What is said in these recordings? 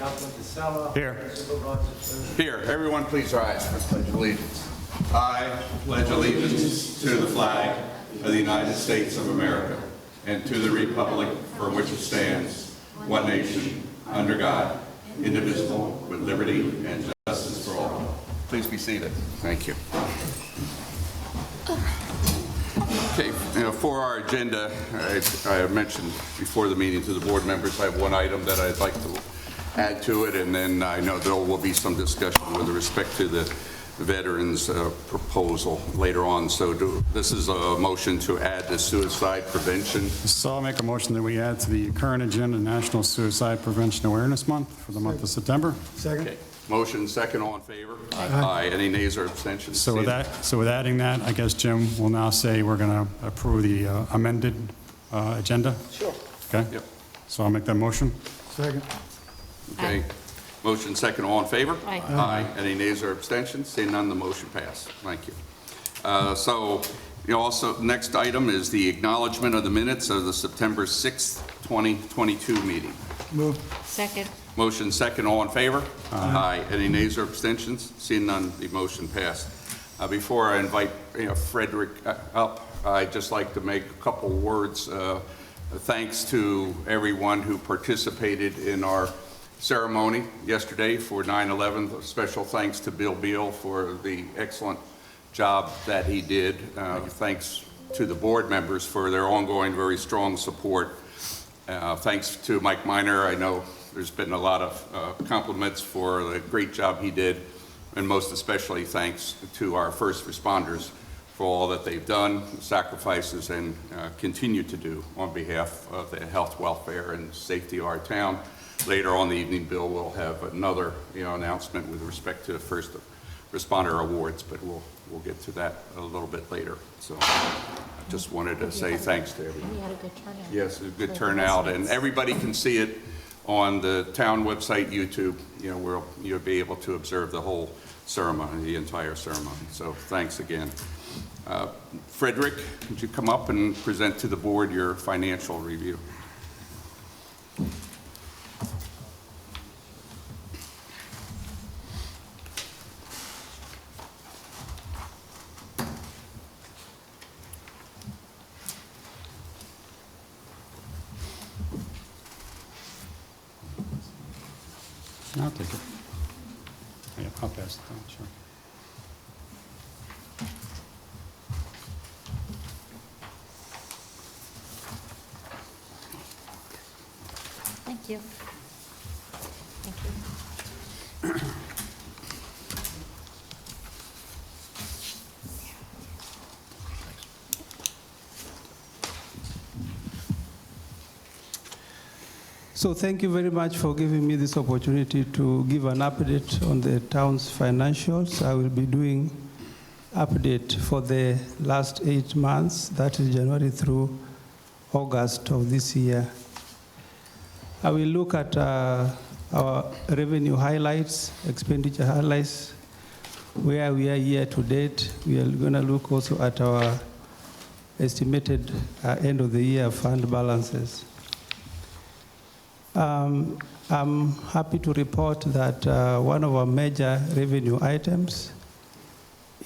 Councilman DeSella. Here. Supervisor. Here, everyone please rise for the Pledge of Allegiance. I pledge allegiance to the flag of the United States of America and to the republic for which it stands, one nation, under God, indivisible, with liberty and justice for all. Please be seated. Thank you. Okay, for our agenda, I mentioned before the meeting to the board members, I have one item that I'd like to add to it, and then I know there will be some discussion with respect to the veterans proposal later on. So this is a motion to add the suicide prevention. So I'll make a motion that we add to the current agenda National Suicide Prevention Awareness Month for the month of September. Second. Okay. Motion second, all in favor? Aye. Any nays or abstentions? So with adding that, I guess Jim will now say we're going to approve the amended agenda. Sure. Okay. Yep. So I'll make that motion. Second. Okay. Motion second, all in favor? Aye. Aye. Any nays or abstentions? Seeing none, the motion passed. Thank you. Also, next item is the acknowledgement of the minutes of the September 6th, 2022 meeting. Move. Second. Motion second, all in favor? Aye. Any nays or abstentions? Seeing none, the motion passed. Before I invite Frederick up, I'd just like to make a couple words. Thanks to everyone who participated in our ceremony yesterday for 9/11. Special thanks to Bill Beal for the excellent job that he did. Thanks to the board members for their ongoing very strong support. Thanks to Mike Miner. I know there's been a lot of compliments for the great job he did, and most especially thanks to our first responders for all that they've done, sacrifices, and continue to do on behalf of the health, welfare, and safety of our town. Later on the evening, Bill will have another announcement with respect to the first responder awards, but we'll get to that a little bit later. So I just wanted to say thanks to everyone. We had a good turnout. Yes, a good turnout, and everybody can see it on the town website, YouTube. Where you'll be able to observe the whole ceremony, the entire ceremony. So thanks again. Frederick, would you come up and present to the board your financial review? I'll take it. Yeah, I'll pass it down, sure. Thank you. Thank you. So thank you very much for giving me this opportunity to give an update on the town's financials. I will be doing update for the last 8 months, that is January through August of this year. I will look at our revenue highlights, expenditure highlights, where we are year to date. We are going to look also at our estimated end of the year fund balances. I'm happy to report that one of our major revenue items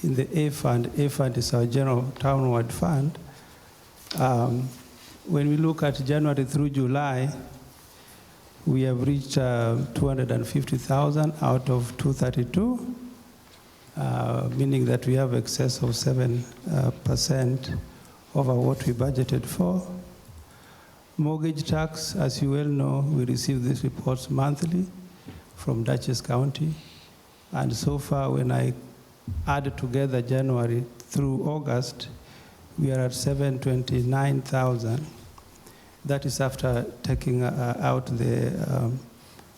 in the A fund is our general townwide fund. When we look at January through July, we have reached 250,000 out of 232, meaning that we have excess of 7% over what we budgeted for. Mortgage tax, as you well know, we receive these reports monthly from Dutchess County. And so far, when I add together January through August, we are at 729,000. That is after taking out the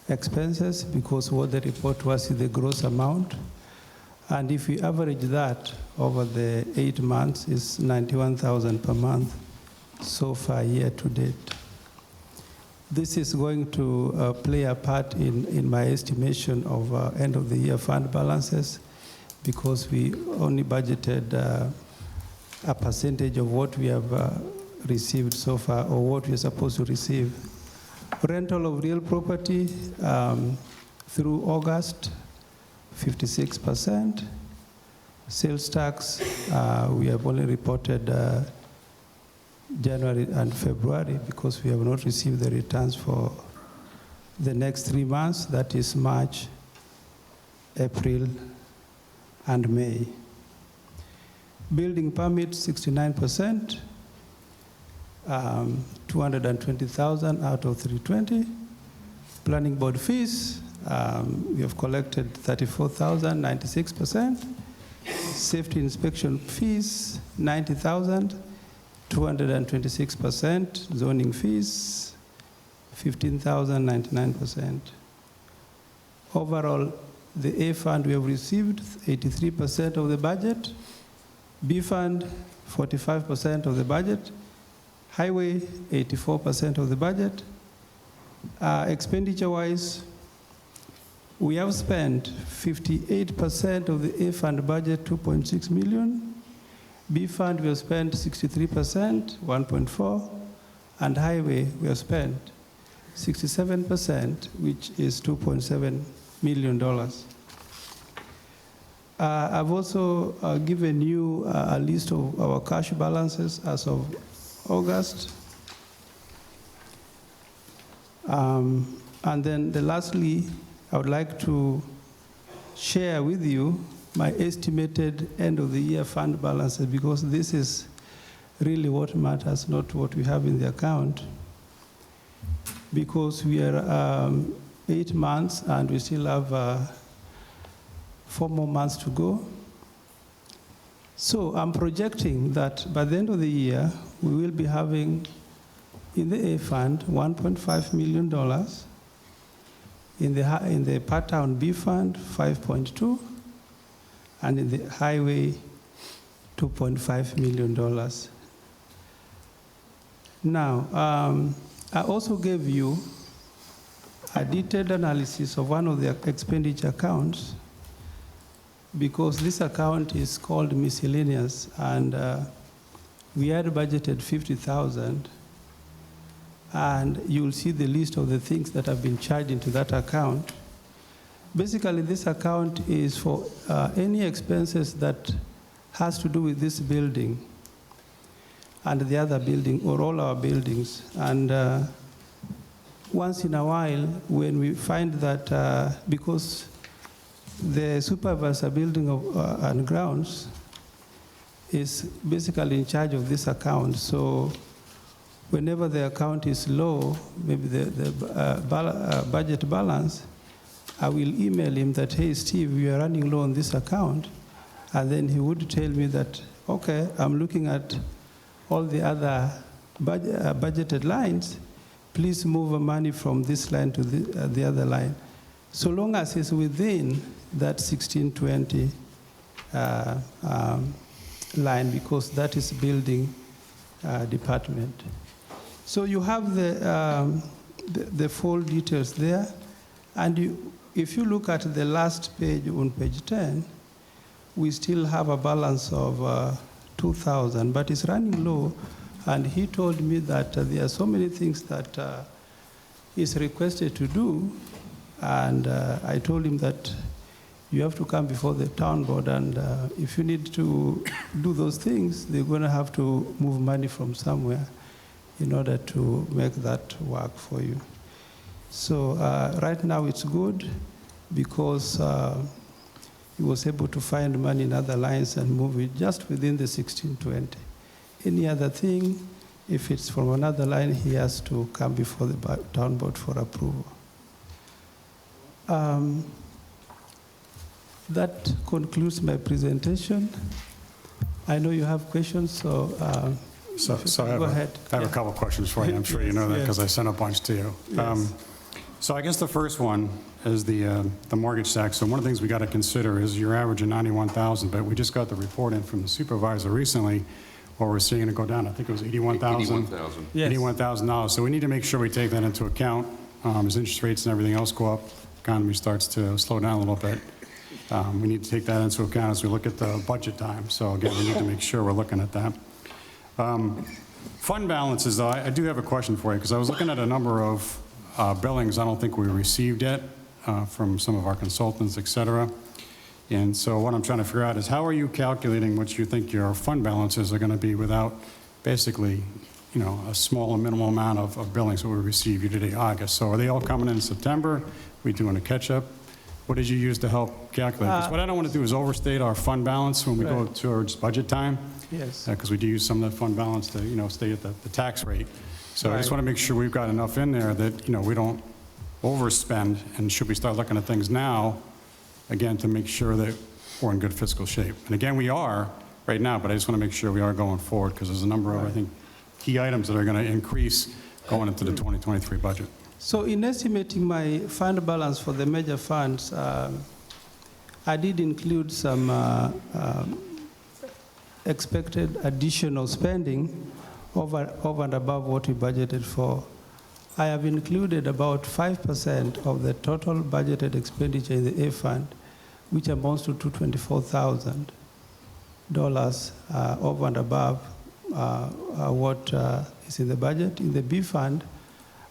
expenses, because what the report was is the gross amount. And if we average that over the 8 months, it's 91,000 per month so far year to date. This is going to play a part in my estimation of end of the year fund balances, because we only budgeted a percentage of what we have received so far, or what we are supposed to receive. Rental of real property, Through August, 56%. Sales tax, we have only reported January and February because we have not received the returns for the next 3 months, that is March, April, and May. Building permits, 69%, 220,000 out of 320. Planning board fees, we have collected 34,000, 96%. Safety inspection fees, 90,000, 226%. Zoning fees, 15,000, 99%. Overall, the A fund we have received 83% of the budget, B fund 45% of the budget, highway 84% of the budget. Expenditure-wise, we have spent 58% of the A fund budget, 2.6 million. B fund we have spent 63%, 1.4, and highway we have spent 67%, which is $2.7 million. I've also given you a list of our cash balances as of August. And then lastly, I would like to share with you my estimated end of the year fund balances, because this is really what matters, not what we have in the account. Because we are 8 months and we still have 4 more months to go. So I'm projecting that by the end of the year, we will be having in the A fund $1.5 million, in the part town B fund 5.2, and in the highway $2.5 million. Now, I also gave you a detailed analysis of one of the expenditure accounts, because this account is called miscellaneous, and we had budgeted 50,000, and you'll see the list of the things that have been charged into that account. Basically, this account is for any expenses that has to do with this building and the other building, or all our buildings. And once in a while, when we find that, because the supervisor building and grounds is basically in charge of this account, so whenever the account is low, maybe the budget balance, I will email him that, hey, Steve, we are running low on this account. And then he would tell me that, okay, I'm looking at all the other budgeted lines. Please move money from this line to the other line. So long as it's within that 1620 line, because that is building department. So you have the full details there. And if you look at the last page, on page 10, we still have a balance of 2,000, but it's running low. And he told me that there are so many things that he's requested to do. And I told him that you have to come before the town board, and if you need to do those things, they're going to have to move money from somewhere in order to make that work for you. So right now it's good, because he was able to find money in other lines and move it just within the 1620. Any other thing, if it's from another line, he has to come before the town board for approval. That concludes my presentation. I know you have questions, so go ahead. I have a couple questions for you. I'm sure you know that because I sent a bunch to you. Yes. So I guess the first one is the mortgage tax. So one of the things we got to consider is your average of 91,000, but we just got the report in from the supervisor recently where we're seeing it go down. I think it was 81,000. Yes. $81,000. So we need to make sure we take that into account as interest rates and everything else go up, economy starts to slow down a little bit. We need to take that into account as we look at the budget time. So again, we need to make sure we're looking at that. Fund balances, though, I do have a question for you, because I was looking at a number of billings I don't think we received yet. from some of our consultants, et cetera. And so what I'm trying to figure out is how are you calculating what you think your fund balances are going to be without basically, a small and minimal amount of billings that we receive year-to-date August? So are they all coming in September? We doing a catch-up? What did you use to help calculate? Because what I don't want to do is overstate our fund balance when we go Right. towards budget time. Yes. Because we do use some of that fund balance to, stay at the tax rate. So I just Right. want to make sure we've got enough in there that, we don't overspend. And should we start looking at things now, again, to make sure that we're in good fiscal shape? And again, we are right now, but I just want to make sure we are going forward because there's a number of, I think, key items that are going to increase going into the 2023 budget. So in estimating my fund balance for the major funds, I did include some expected additional spending over and above what we budgeted for. I have included about 5% of the total budgeted expenditure in the A fund, which amounts to $224,000 over and above what is in the budget. In the B fund,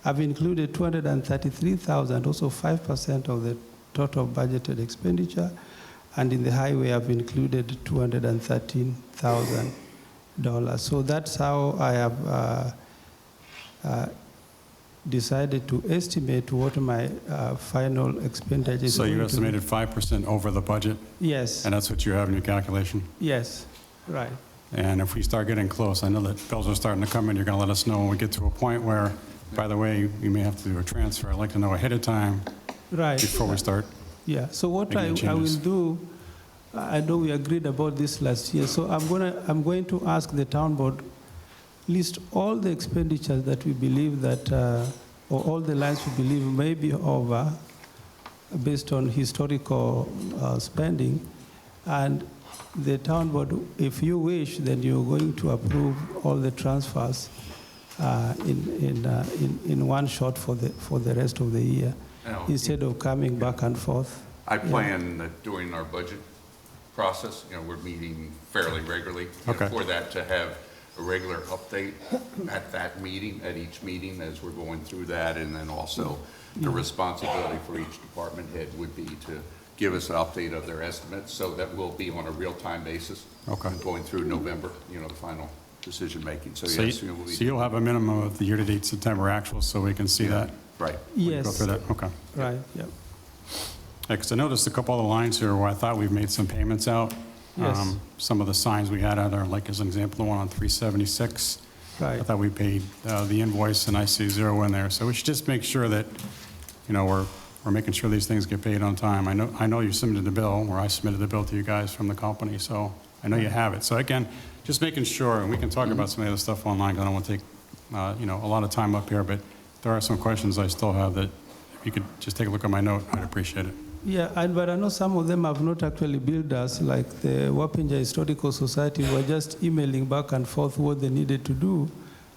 I've included $233,000, also 5% of the total budgeted expenditure. And in the highway, I've included $213,000. So that's how I have decided to estimate what my final expenditure is. So you going to be. estimated 5% over the budget, Yes, and that's what you have in your calculation? yes, right. And if we start getting close, I know that bills are starting to come in, you're going to let us know when we get to a point where, by the way, we may have to do a transfer. I'd like to know ahead of time Right. before we start. Yeah, so what I making will changes. do, I know we agreed about this last year, so I'm going to ask the town board, list all the expenditures that we believe that, or all the lines we believe may be over based on historical spending. And the town board, if you wish, then you're going to approve all the transfers in one shot for the rest of the year, instead of coming back and forth. I plan that during our budget process, we're meeting fairly regularly. Okay. For that to have a regular update at that meeting, at each meeting as we're going through that. And then also the responsibility for each department head would be to give us an update of their estimates so that we'll be on a real-time basis. Okay. Going through November, the final decision-making. So So yes, you- we'll be. so you'll have a minimum of the year-to-date September actuals so we can see that? Right. when you Go Yes, through that, okay. right, yeah. Because I noticed a couple of the lines here where I thought we've made some payments out. Yes. Some of the signs we had out there, like as an example, the one on 376. I Right. thought we paid the invoice, and I see zero in there. So we should just make sure that, we're making sure these things get paid on time. I know you submitted the bill, or I submitted the bill to you guys from the company, so I know you have it. So again, just making sure, and we can talk about some of the other stuff online, because I don't want to take, a lot of time up here, but there are some questions I still have that if you could just take a look at my note, I'd appreciate it. Yeah, but I know some of them have not actually billed us, like the Wapinja Historical Society were just emailing back and forth what they needed to do,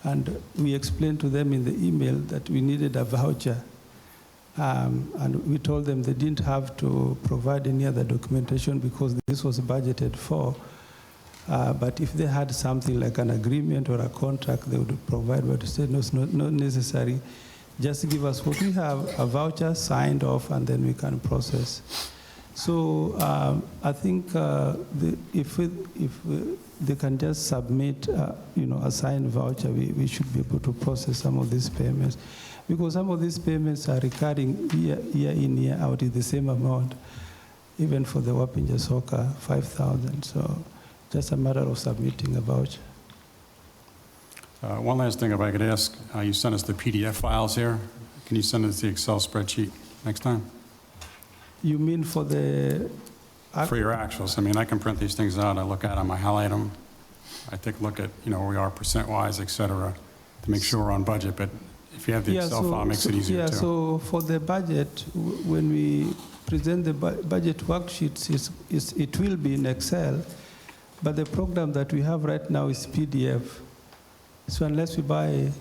and we explained to them in the email that we needed a voucher. And we told them they didn't have to provide any other documentation because this was budgeted for. But if they had something like an agreement or a contract, they would provide, but they said, no, it's not necessary. Just give us what we have, a voucher signed off, and then we can process. So I think if they can just submit, a signed voucher, we should be able to process some of these payments. Because some of these payments are recurring year in, year out, is the same amount, even for the Wapinja Soccer, 5,000. So just a matter of submitting a voucher. One last thing, if I could ask, you sent us the PDF files here. Can you send us the Excel spreadsheet next time? You mean for the... For your actuals. I mean, I can print these things out, I look at them, I highlight them, I take a look at, where we are percent-wise, et cetera, to make sure we're on budget, but if you have the Excel file, it makes it easier too. So for the budget, when we present the budget worksheets, it will be in Excel, but the program that we have right now is PDF. So unless we buy,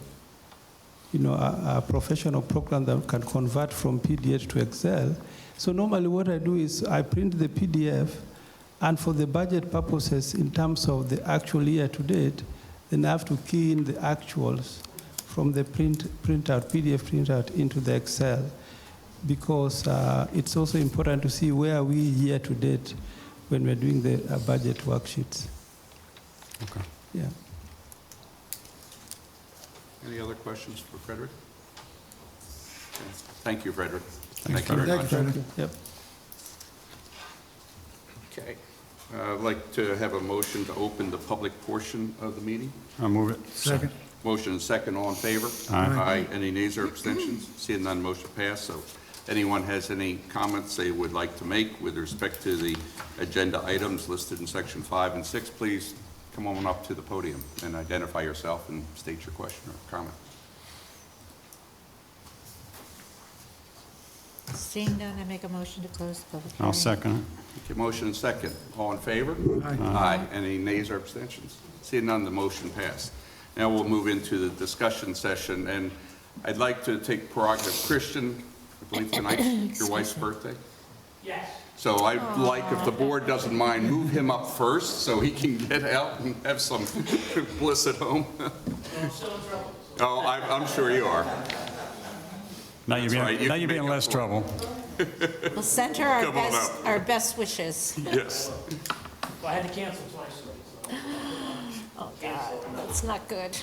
a professional program that can convert from PDF to Excel, so normally what I do is I print the PDF, and for the budget purposes, in terms of the actual year to date, then I have to key in the actuals from the PDF printout into the Excel. because it's also important to see where are we year to date when we're doing the budget worksheets. Okay. Yeah. Any other questions for Frederick? Okay. Thank you, Frederick. Thanks, Thank you very much. Thank you. Yep. Okay. I'd like to have a motion to open the public portion of the meeting. I'll move it. Second. Motion and second, all in favor? Aye. Any nays or abstentions? Seeing none, motion passed. So anyone has any comments they would like to make with respect to the agenda items listed in section 5 and 6, please come on up to the podium and identify yourself and state your question or comment. Seeing none, I make a motion to close the public hearing. I'll second it. Okay, motion and second, all in favor? Aye. Any nays or abstentions? Seeing none, the motion passed. Now we'll move into the discussion session, and I'd like to take prerogative. Christian, I believe tonight's your wife's birthday? Yes. So I'd like, if the board doesn't mind, move him up first so he can get out and have some bliss at home. Oh, I'm sure you are. Now you're That's right, being, you now can you're being make up less for it. trouble. We'll send her Come on up. our best wishes. Yes. Well, I had to cancel twice. Oh, God, that's not good.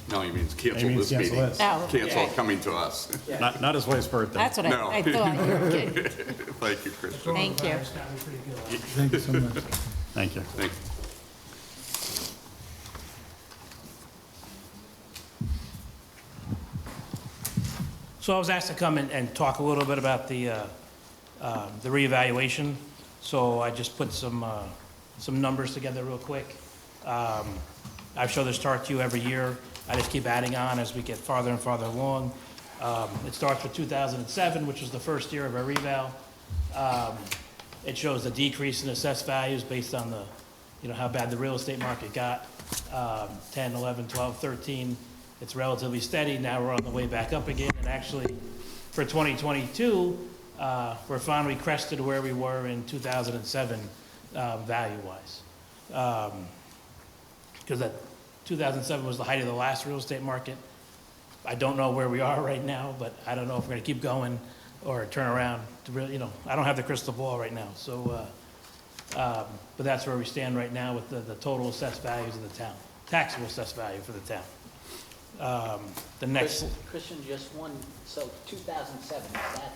No, he means cancel He means this meeting. cancel this. Oh, Cancel okay. coming to us. Not his wife's birthday. That's what No. I thought. You were kidding. Thank you, Christian. Thank you. Coronavirus got me pretty good. Thank you so much. Thank you. Thank you. So I was asked to come and talk a little bit about the reevaluation. So I just put some numbers together real quick. I show this chart to you every year. I just keep adding on as we get farther and farther along. It starts with 2007, which was the first year of our reval. It shows the decrease in assessed values based on the, how bad the real estate market got. 10, 11, 12, 13. It's relatively steady. Now we're on the way back up again. And actually, for 2022, we're finally crested where we were in 2007 value-wise. Because that 2007 was the height of the last real estate market. I don't know where we are right now, but I don't know if we're going to keep going or turn around to really, I don't have the crystal ball right now. So, but that's where we stand right now with the total assessed values of the town, taxable assessed value for the town. The next, Christian, just one, so 2007, is that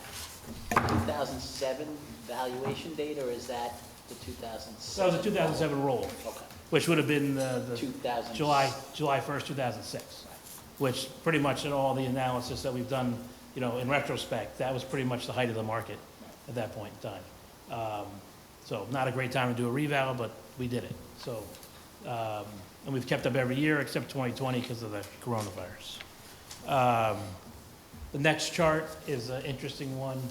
2007 valuation date, or is that the 2007? that was a 2007 roll, Okay. which would have been the 2000. July 1st, 2006, which pretty much in all the analysis that we've done, in retrospect, that was pretty much the height of the market at that point in time. So not a great time to do a reval, but we did it. So, and we've kept up every year except 2020 because of the coronavirus. The next chart is an interesting one.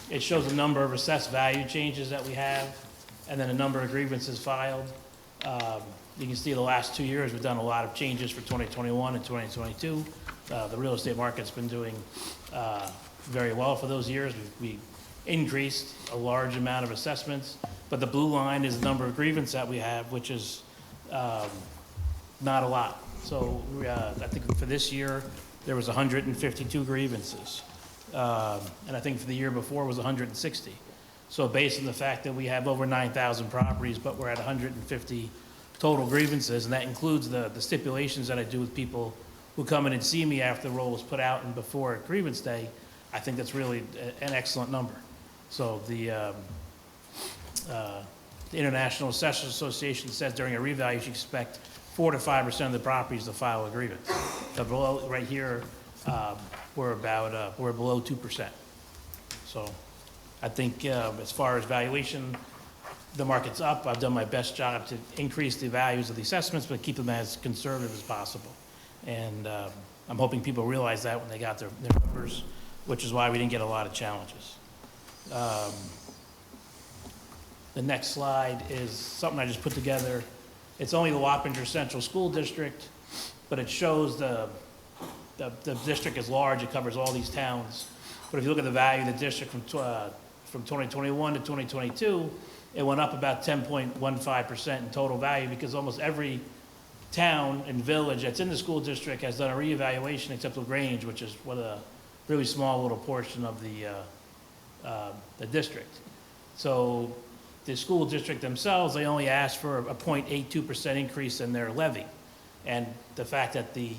It shows a number of assessed value changes that we have, and then a number of grievances filed. You can see the last 2 years, we've done a lot of changes for 2021 and 2022. The real estate market's been doing very well for those years. We increased a large amount of assessments, but the blue line is the number of grievances that we have, which is not a lot. So I think for this year, there was 152 grievances. And I think for the year before was 160. So based on the fact that we have over 9,000 properties, but we're at 150 total grievances, and that includes the stipulations that I do with people who come in and see me after the roll is put out and before grievance day, I think that's really an excellent number. So the International Assessors Association says during a reval, you should expect 4 to 5% of the properties to file a grievance. But below, right here, we're below 2%. So I think as far as valuation, the market's up. I've done my best job to increase the values of the assessments, but keep them as conservative as possible. And I'm hoping people realize that when they got their numbers, which is why we didn't get a lot of challenges. The next slide is something I just put together. It's only the Wappinger Central School District, but it shows the district is large. It covers all these towns. But if you look at the value of the district from 2021 to 2022, it went up about 10.15% in total value because almost every town and village that's in the school district has done a reevaluation except LaGrange, which is one of the really small little portion of the district. So the school district themselves, they only asked for a 0.82% increase in their levy. And the fact that the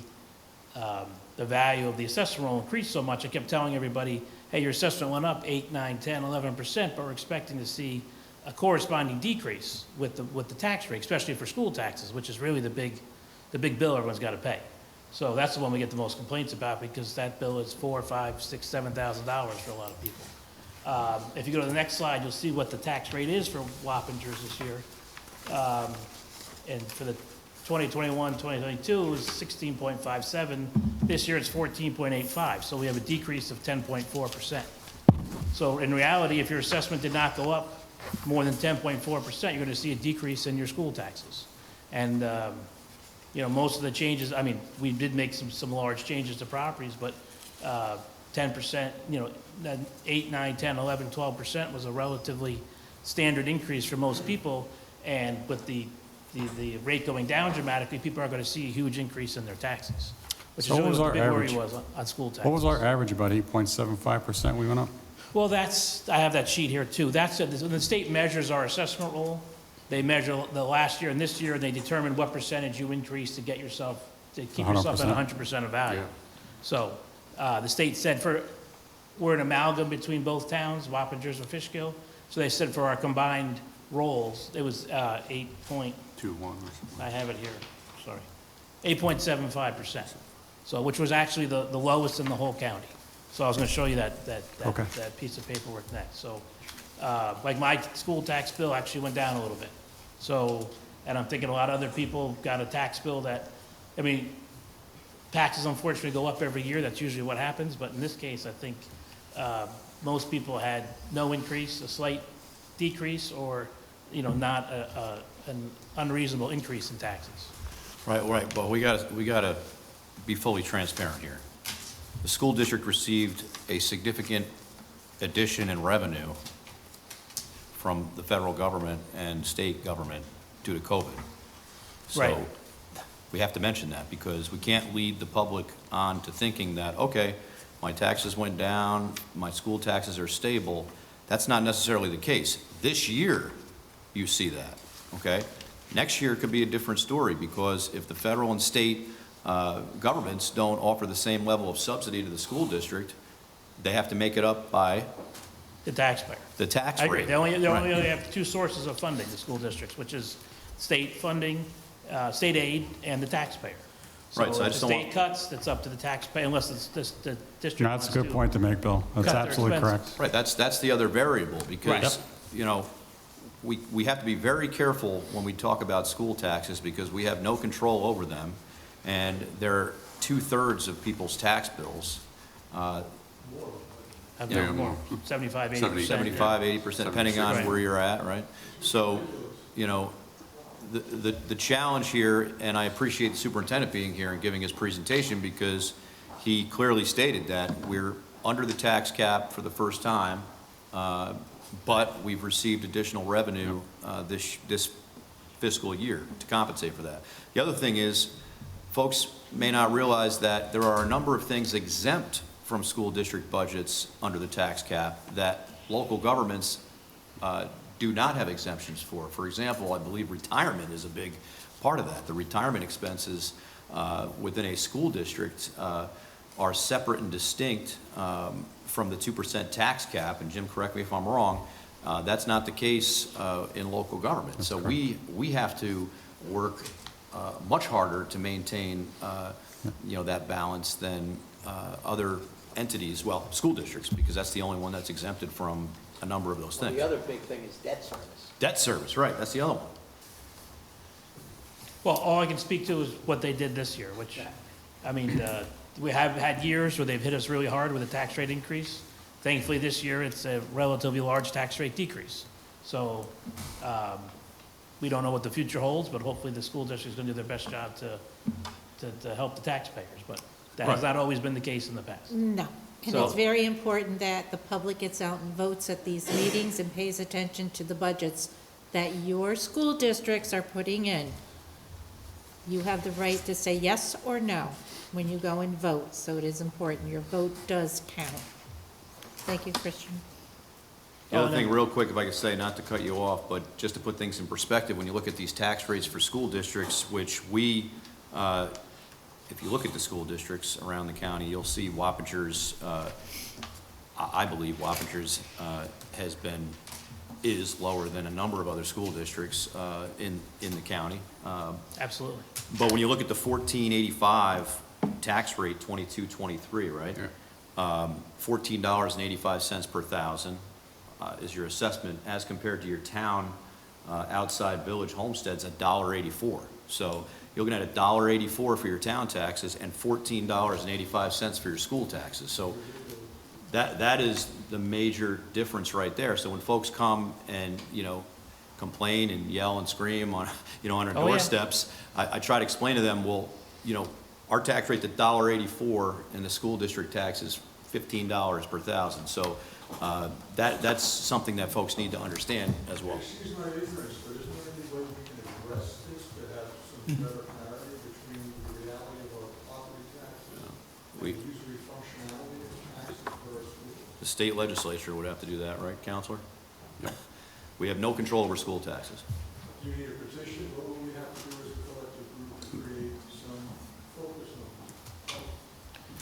value of the assessment roll increased so much, I kept telling everybody, hey, your assessment went up 8, 9, 10, 11%, but we're expecting to see a corresponding decrease with the tax rate, especially for school taxes, which is really the big bill everyone's got to pay. So that's the one we get the most complaints about, because that bill is $4,000, $5,000, $6,000, $7,000 for a lot of people. If you go to the next slide, you'll see what the tax rate is for Wappingers this year. And for the 2021, 2022, it was 16.57. This year it's 14.85. So we have a decrease of 10.4%. So in reality, if your assessment did not go up more than 10.4%, you're going to see a decrease in your school taxes. And most of the changes, I mean, we did make some large changes to properties, but 10%, 8, 9, 10, 11, 12% was a relatively standard increase for most people. And with the rate going down dramatically, people are going to see a huge increase in their taxes, which So is what really was what our the big worry average? was on school taxes. What was our average, about 8.75% we went up? Well, I have that sheet here too. When the state measures our assessment roll, they measure the last year and this year, and they determine what percentage you increase to keep yourself at 100% of value. Yeah. So the state said we're an amalgam between both towns, Wappingers and Fishkill. So they said for our combined rolls, it was 8 point, 2-1 or something. I have it here, sorry, 8.75%. So, which was actually the lowest in the whole county. So I was going to show you that Okay. that piece of paperwork next. So, like my school tax bill actually went down a little bit. So, and I'm thinking a lot of other people got a tax bill that, I mean, taxes unfortunately go up every year. That's usually what happens. But in this case, I think most people had no increase, a slight decrease, or not an unreasonable increase in taxes. Right, but we got to be fully transparent here. The school district received a significant addition in revenue from the federal government and state government due to COVID. Right. So we have to mention that, because we can't lead the public on to thinking that, okay, my taxes went down, my school taxes are stable. That's not necessarily the case. This year, you see that, okay? Next year could be a different story, because if the federal and state governments don't offer the same level of subsidy to the school district, they have to make it up by The taxpayer. the tax I agree. rate. They only Right. have two sources of funding, the school districts, which is state funding, state aid, and the taxpayer. Right, so I if just the don't state cuts, it's up to the taxpayer, unless the district No, wants that's a good to point to make, Bill. That's cut their absolutely expenses. correct. Right, that's the other variable, because, Right. we have to be very careful when we talk about school taxes, because we have no control over them, and they're 2/3 of people's tax bills, Have Yeah, more, more. 75, 80%. 75, 80%, depending on Right. where you're at, right? So, the challenge here, and I appreciate the superintendent being here and giving his presentation, because he clearly stated that we're under the tax cap for the first time, but we've received additional revenue this fiscal year to compensate for that. The other thing is, folks may not realize that there are a number of things exempt from school district budgets under the tax cap that local governments do not have exemptions for. For example, I believe retirement is a big part of that. The retirement expenses within a school district are separate and distinct from the 2% tax cap, and Jim, correct me if I'm wrong, that's not the case in local government. So we have to work much harder to maintain that balance than other entities, well, school districts, because that's the only one that's exempted from a number of those Well, things. the other big thing is debt service. Debt service, right, that's the other one. Well, all I can speak to is what they did this year, which, I mean, we have had years where they've hit us really hard with a tax rate increase. Thankfully, this year, it's a relatively large tax rate decrease. So we don't know what the future holds, but hopefully the school district is going to do their best job to help the taxpayers. But that has not always been the case in the past. No. And So- it's very important that the public gets out and votes at these meetings and pays attention to the budgets that your school districts are putting in. You have the right to say yes or no. when you go and vote, so it is important. Your vote does count. Thank you, Christian. The other thing, real quick, if I could say, not to cut you off, but just to put things in perspective, when you look at these tax rates for school districts, which we, if you look at the school districts around the county, you'll see Wappingers, I believe Wappingers is lower than a number of other school districts in the county. Absolutely. But when you look at the 1485 tax rate, 22-23, right? Yeah. $14.85 per thousand is your assessment, as compared to your town outside village homesteads, $1.84. So you're looking at $1.84 for your town taxes and $14.85 for your school taxes. So that is the major difference right there. So when folks come and, complain and yell and scream on, on our Oh, yeah. doorsteps, I try to explain to them, well, our tax rate, $1.84, and the school district tax is $15 per thousand. So that's something that folks need to understand as well. Excuse my ignorance, but isn't there any way we can address this to have some better clarity between the reality of our property taxes and the usury functionality of taxes for our schools? The state legislature would have to do that, right, Counselor? Yeah. We have no control over school taxes. Do you need a position? What will we have to do as a collective group to create some focus on?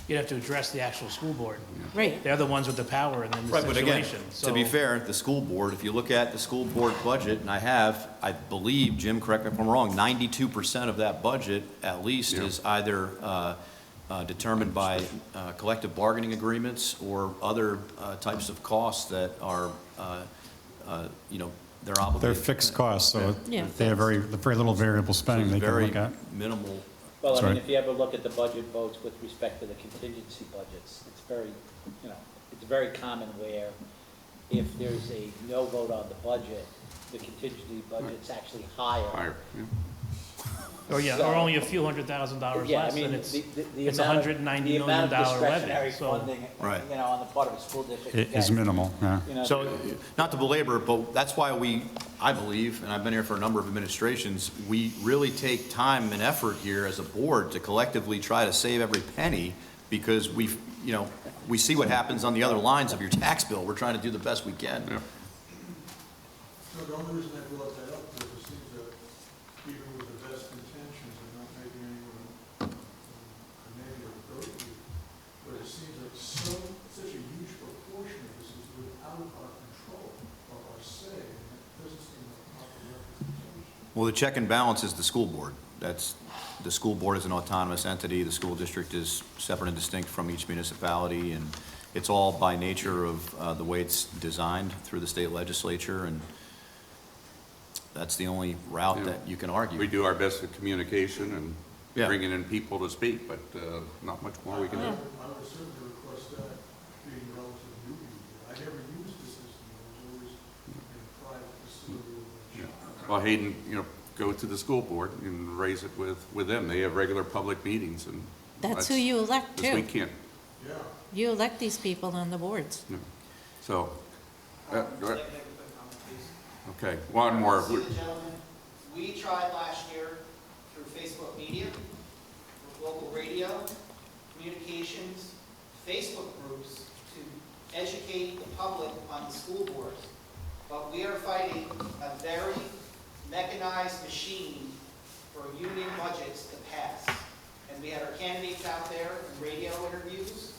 You'd have to address the actual school board. Right. They're the ones with the power in this Right, but again, situation. to be So- fair, the school board, if you look at the school board budget, and I believe, Jim, correct me if I'm wrong, 92% of that budget, at least, Yeah. is either determined by collective bargaining agreements or other types of costs that are, they're obligated. They're fixed costs, so Yeah. they have very little variable spending they can Very look at. minimal. Well, I Sorry. mean, if you ever look at the budget votes with respect to the contingency budgets, it's very, it's very common where if there's a no vote on the budget, the contingency budget's actually higher. Higher, yeah. Or only a few $100,000 Yeah, I less, mean, and it's the it's amount of- $190 the million amount of discretionary levy. So funding, Right. on the part of a school district. It is minimal, yeah. So, not to belabor it, but that's why I believe, and I've been here for a number of administrations, we really take time and effort here as a board to collectively try to save every penny, because we see what happens on the other lines of your tax bill. We're trying to do the best we can. Yeah. No, the only reason I brought that up is it seems that even with the best intentions and not making anyone a negative go to, but it seems like such a huge proportion of this is without our control or our say, and it doesn't seem like proper representation. Well, the check and balance is the school board. The school board is an autonomous entity. The school district is separate and distinct from each municipality, and it's all by nature of the way it's designed through the state legislature, and that's the only route Yeah. that you can argue. We do our best with communication and Yeah. bringing in people to speak, but not much more we can do. I would certainly request that, being relative newbie. I never used the system, I was always in a private facility with a shop. Well, Hayden, go to the school board and raise it with them. They have regular public meetings, and That's who you elect, because we too. can't, Yeah. You elect these people on the boards. so. Okay, one more. See the gentleman, we tried last year through Facebook media, with local radio, communications, Facebook groups, to educate the public on the school boards. But we are fighting a very mechanized machine for union budgets to pass. And we had our candidates out there in radio interviews.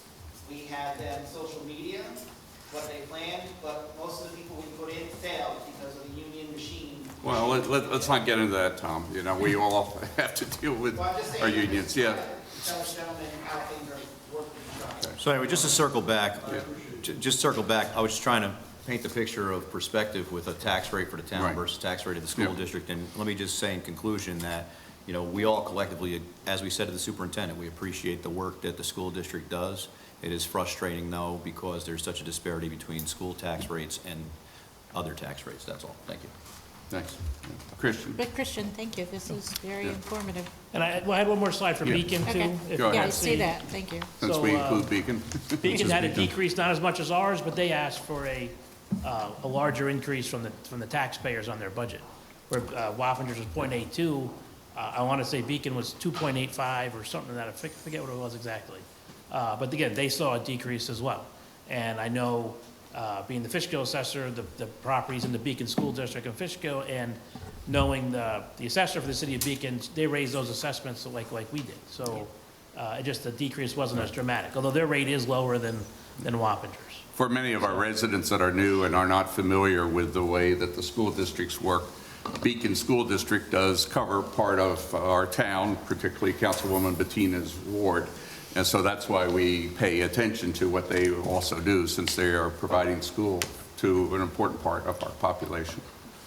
We had them social media, what they planned, but most of the people we put in failed because of the union machine. Well, let's not get into that, Tom. We all have to deal with Well, I'm just saying, our unions, yeah. Tell the gentleman how things are working. So anyway, just to circle back, I was just trying to paint the picture of perspective with a tax rate for the town Right. versus tax rate of the school Yeah. district. And let me just say in conclusion that, we all collectively, as we said to the superintendent, we appreciate the work that the school district does. It is frustrating, though, because there's such a disparity between school tax rates and other tax rates. That's all. Thank you. Thanks. Christian? But Christian, thank you. This is very Yeah. informative. And I had one more slide for Yeah. Beacon, Okay. too. if Go you Yeah, I ahead. see that. Thank you. Since So, we include Beacon. Beacon had a decrease, not as much as ours, but they asked for a larger increase from the taxpayers on their budget. Where Wappingers was .82, I want to say Beacon was 2.85 or something that, I forget what it was exactly. But again, they saw a decrease as well. And I know, being the Fishkill assessor, the properties in the Beacon School District in Fishkill, and knowing the assessor for the city of Beacon, they raised those assessments like we did. So the decrease wasn't as dramatic, although their rate is lower than Wappinger's. For many of our residents that are new and are not familiar with the way that the school districts work, Beacon School District does cover part of our town, particularly Councilwoman Bettina's ward. And so that's why we pay attention to what they also do, since they are providing school to an important part of our population.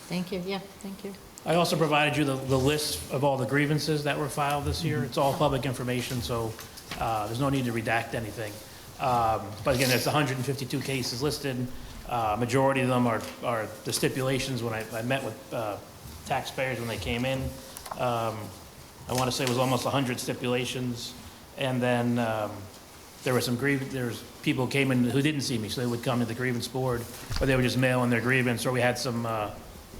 Thank you, yeah, thank you. I also provided you the list of all the grievances that were filed this year. It's all public information, so there's no need to redact anything. But again, there's 152 cases listed. Majority of them are the stipulations. When I met with taxpayers when they came in, I want to say it was almost 100 stipulations. And then there were there's people who came in who didn't see me, so they would come to the grievance board, or they would just mail in their grievance, or we had some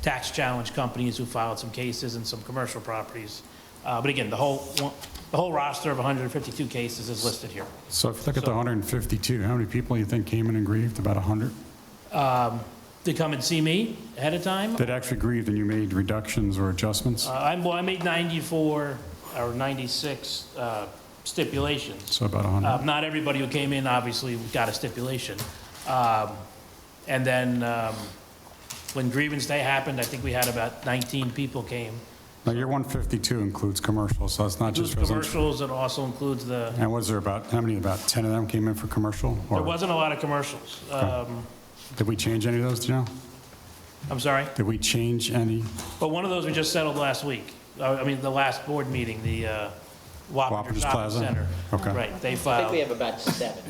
tax challenge companies who filed some cases and some commercial properties. But again, the whole roster of 152 cases is listed here. So if you look at the 152, how many people you think came in and grieved? About 100? To come and see me ahead of time. That actually grieved and you made reductions or adjustments? I made 94 or 96 stipulations. So about 100. Not everybody who came in obviously got a stipulation. And then when grievance day happened, I think we had about 19 people came. Now, your 152 includes commercial, so it's not Includes just residential. commercials, it also includes the, And was there about 10 of them came in for commercial? there Or wasn't a lot of commercials. did we change any of those, do you know? I'm sorry? Did we change any? But one of those we just settled last week. I mean, the last board meeting, the Wappinger Wappingers Shopping Plaza? Center. Okay. Right, they I think filed. we have about 7.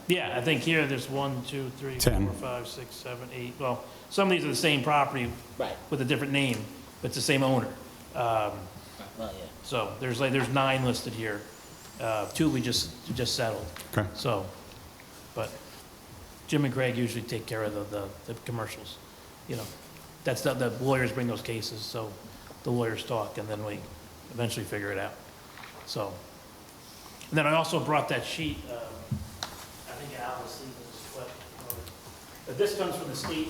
Yeah, I think here there's 1, 2, 3, 10. 4, 5, 6, 7, 8. Well, some of these are the same property Right. with a different name, but it's the same owner. Well, yeah. So there's 9 listed here. 2 we just settled. Okay. So, but Jim and Greg usually take care of the commercials. You know, that's the lawyers bring those cases, so the lawyers talk, and then we eventually figure it out. So, and then I also brought that sheet, I think Al was seeing this, but this comes from the state,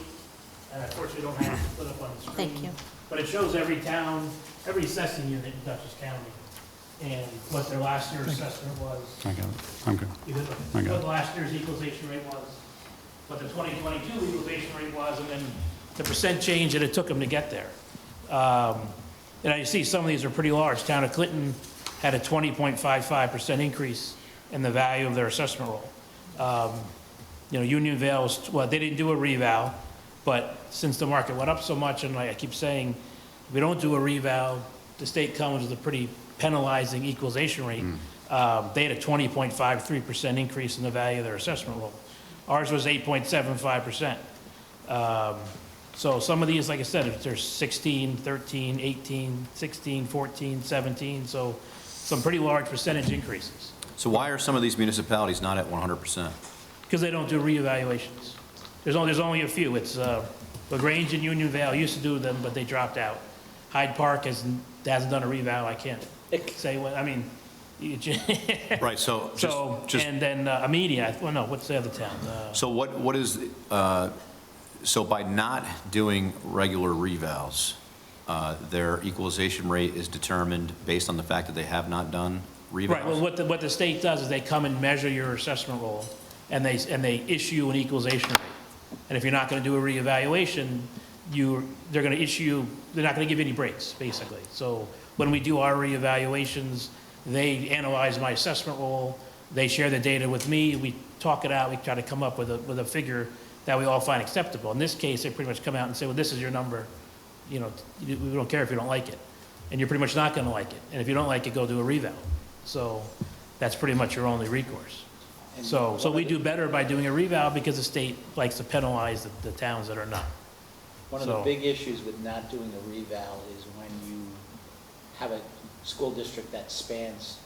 and unfortunately don't have it put up on the screen. Thank you. But it shows every town, every assessing unit in Dutchess County, and what their last year's assessment was. I got it. I'm good. You did, I got what it. last year's equalization rate was, what the 2022 equalization rate was, and then the percent change that it took them to get there. And you see some of these are pretty large. Town of Clinton had a 20.55% increase in the value of their assessment roll. You know, Unionvale was, well, they didn't do a reval, but since the market went up so much, and I keep saying, if we don't do a reval, the state comes with a pretty penalizing equalization rate. They had a 20.53% increase in the value of their assessment roll. Ours was 8.75%. So some of these, like I said, there's 16, 13, 18, 16, 14, 17, so some pretty large percentage increases. So why are some of these municipalities not at 100%? Because they don't do reevaluations. There's only a few. It's LaGrange and Unionvale used to do them, but they dropped out. Hyde Park hasn't done a reval. I can't say what, I mean. Right, so just and then Amelia, well, no, what's the other town? so what is, so by not doing regular revals, their equalization rate is determined based on the fact that they have not done revals? Right, well, what the state does is they come and measure your assessment roll, and they issue an equalization rate. And if you're not going to do a reevaluation, they're going to issue, they're not going to give you any breaks, basically. So when we do our reevaluations, they analyze my assessment roll, they share the data with me, we talk it out, we try to come up with a figure that we all find acceptable. In this case, they pretty much come out and say, well, this is your number, you know, we don't care if you don't like it. And you're pretty much not going to like it. And if you don't like it, go do a reval. So that's pretty much your only recourse. So we do better by doing a reval because the state likes to penalize the towns that are not. One of the big issues with not doing a reval is when you have a school district that spans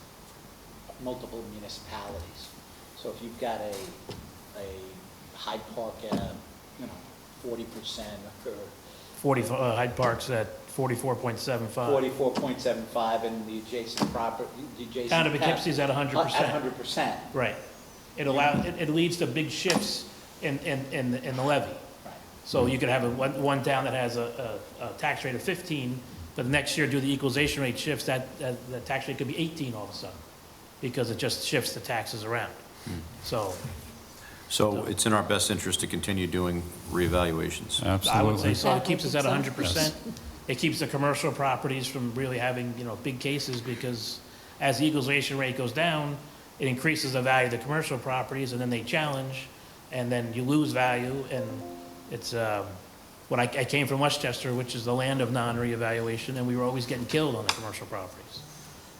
multiple municipalities. So if you've got a Hyde Park at, 40% or 40, Hyde Park's at 44.75. 44.75, and the adjacent property, the adjacent. Town of Poughkeepsie's at 100%. At 100%. Right. It leads to big shifts in the levy. Right. So you could have one town that has a tax rate of 15, but the next year, due to the equalization rate shifts, that tax rate could be 18 all of a sudden, because it just shifts the taxes around. So it's in our best interest to continue doing reevaluations. I would say Absolutely. so. It keeps us at I would 100%. Yes. It keeps the commercial properties from really having, big cases, because as the equalization rate goes down, it increases the value of the commercial properties, and then they challenge, and then you lose value, and it's, when I came from Westchester, which is the land of non-reevaluation, and we were always getting killed on the commercial properties.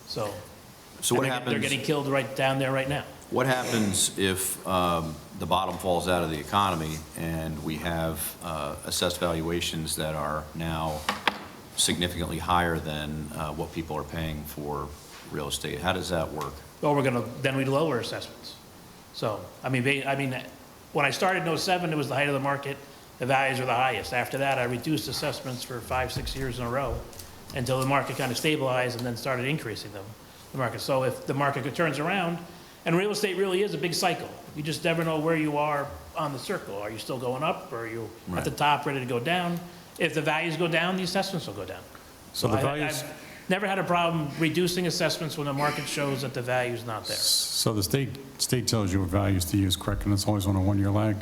So What they're happens? getting killed right down there right now. What happens if the bottom falls out of the economy and we have assessed valuations that are now significantly higher than what people are paying for real estate? How does that work? Well, then we lower assessments. So, when I started in '07, it was the height of the market, the values were the highest. After that, I reduced assessments for 5-6 years in a row until the market kind of stabilized and then started increasing them, the market. So if the market turns around, and real estate really is a big cycle. You just never know where you are on the circle. Are you still going up, or are you at the top ready to go down? If the values go down, the assessments will go down. So the values, I've never had a problem reducing assessments when the market shows that the value's not there. so the state tells you what values to use, correct, and it's always on a one-year lag?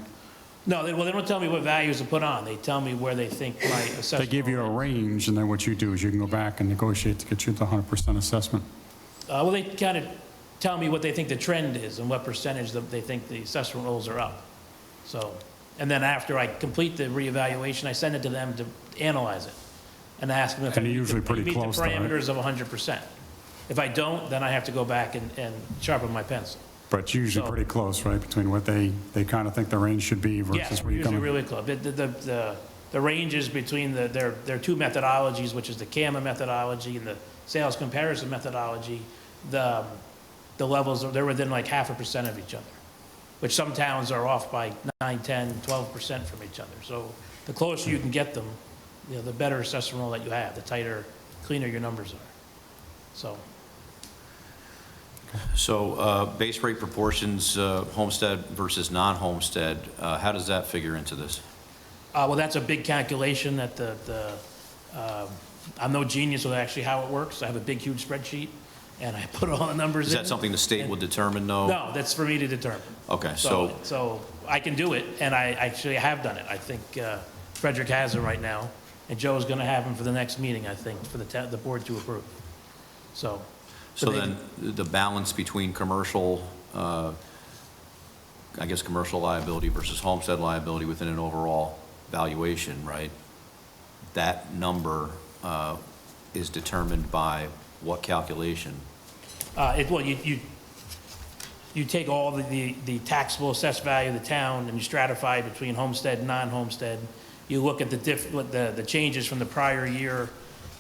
No, they don't tell me what values to put on. They tell me where they think my assessment. They give you a range, and then what you do is you can go back and negotiate to get you the 100% assessment. Well, they kind of tell me what they think the trend is and what percentage that they think the assessment rolls are up. So, and then after I complete the reevaluation, I send it to them to analyze it and ask them if And I you're usually pretty meet the close, though, right? parameters of 100%. If I don't, then I have to go back and sharpen my pencil. But you're usually So- pretty close, right, between what they kind of think the range should be Yeah, versus we're where you're usually coming. really close. The ranges between their two methodologies, which is the CAMA methodology and the sales comparison methodology, the levels, they're within like 0.5% of each other, which some towns are off by 9, 10, 12% from each other. So the closer you can get them, the better assessment roll that you have, the tighter, cleaner your numbers are. So base rate proportions, homestead versus non-homestead, how does that figure into this? Well, that's a big calculation that I'm no genius with actually how it works. I have a big, huge spreadsheet, and I put all the numbers in. Is that something the state would determine, though? No, that's for me to determine. Okay, So I can do it, and I actually have done it. I think Frederick has them right now, and Joe's going to have them for the next meeting, I think, for the board to approve. So then the balance between commercial, commercial liability versus homestead liability within an overall valuation, right? That number is determined by what calculation? Well, you take all the taxable assessed value of the town, and you stratify between homestead and non-homestead. You look at the changes from the prior year,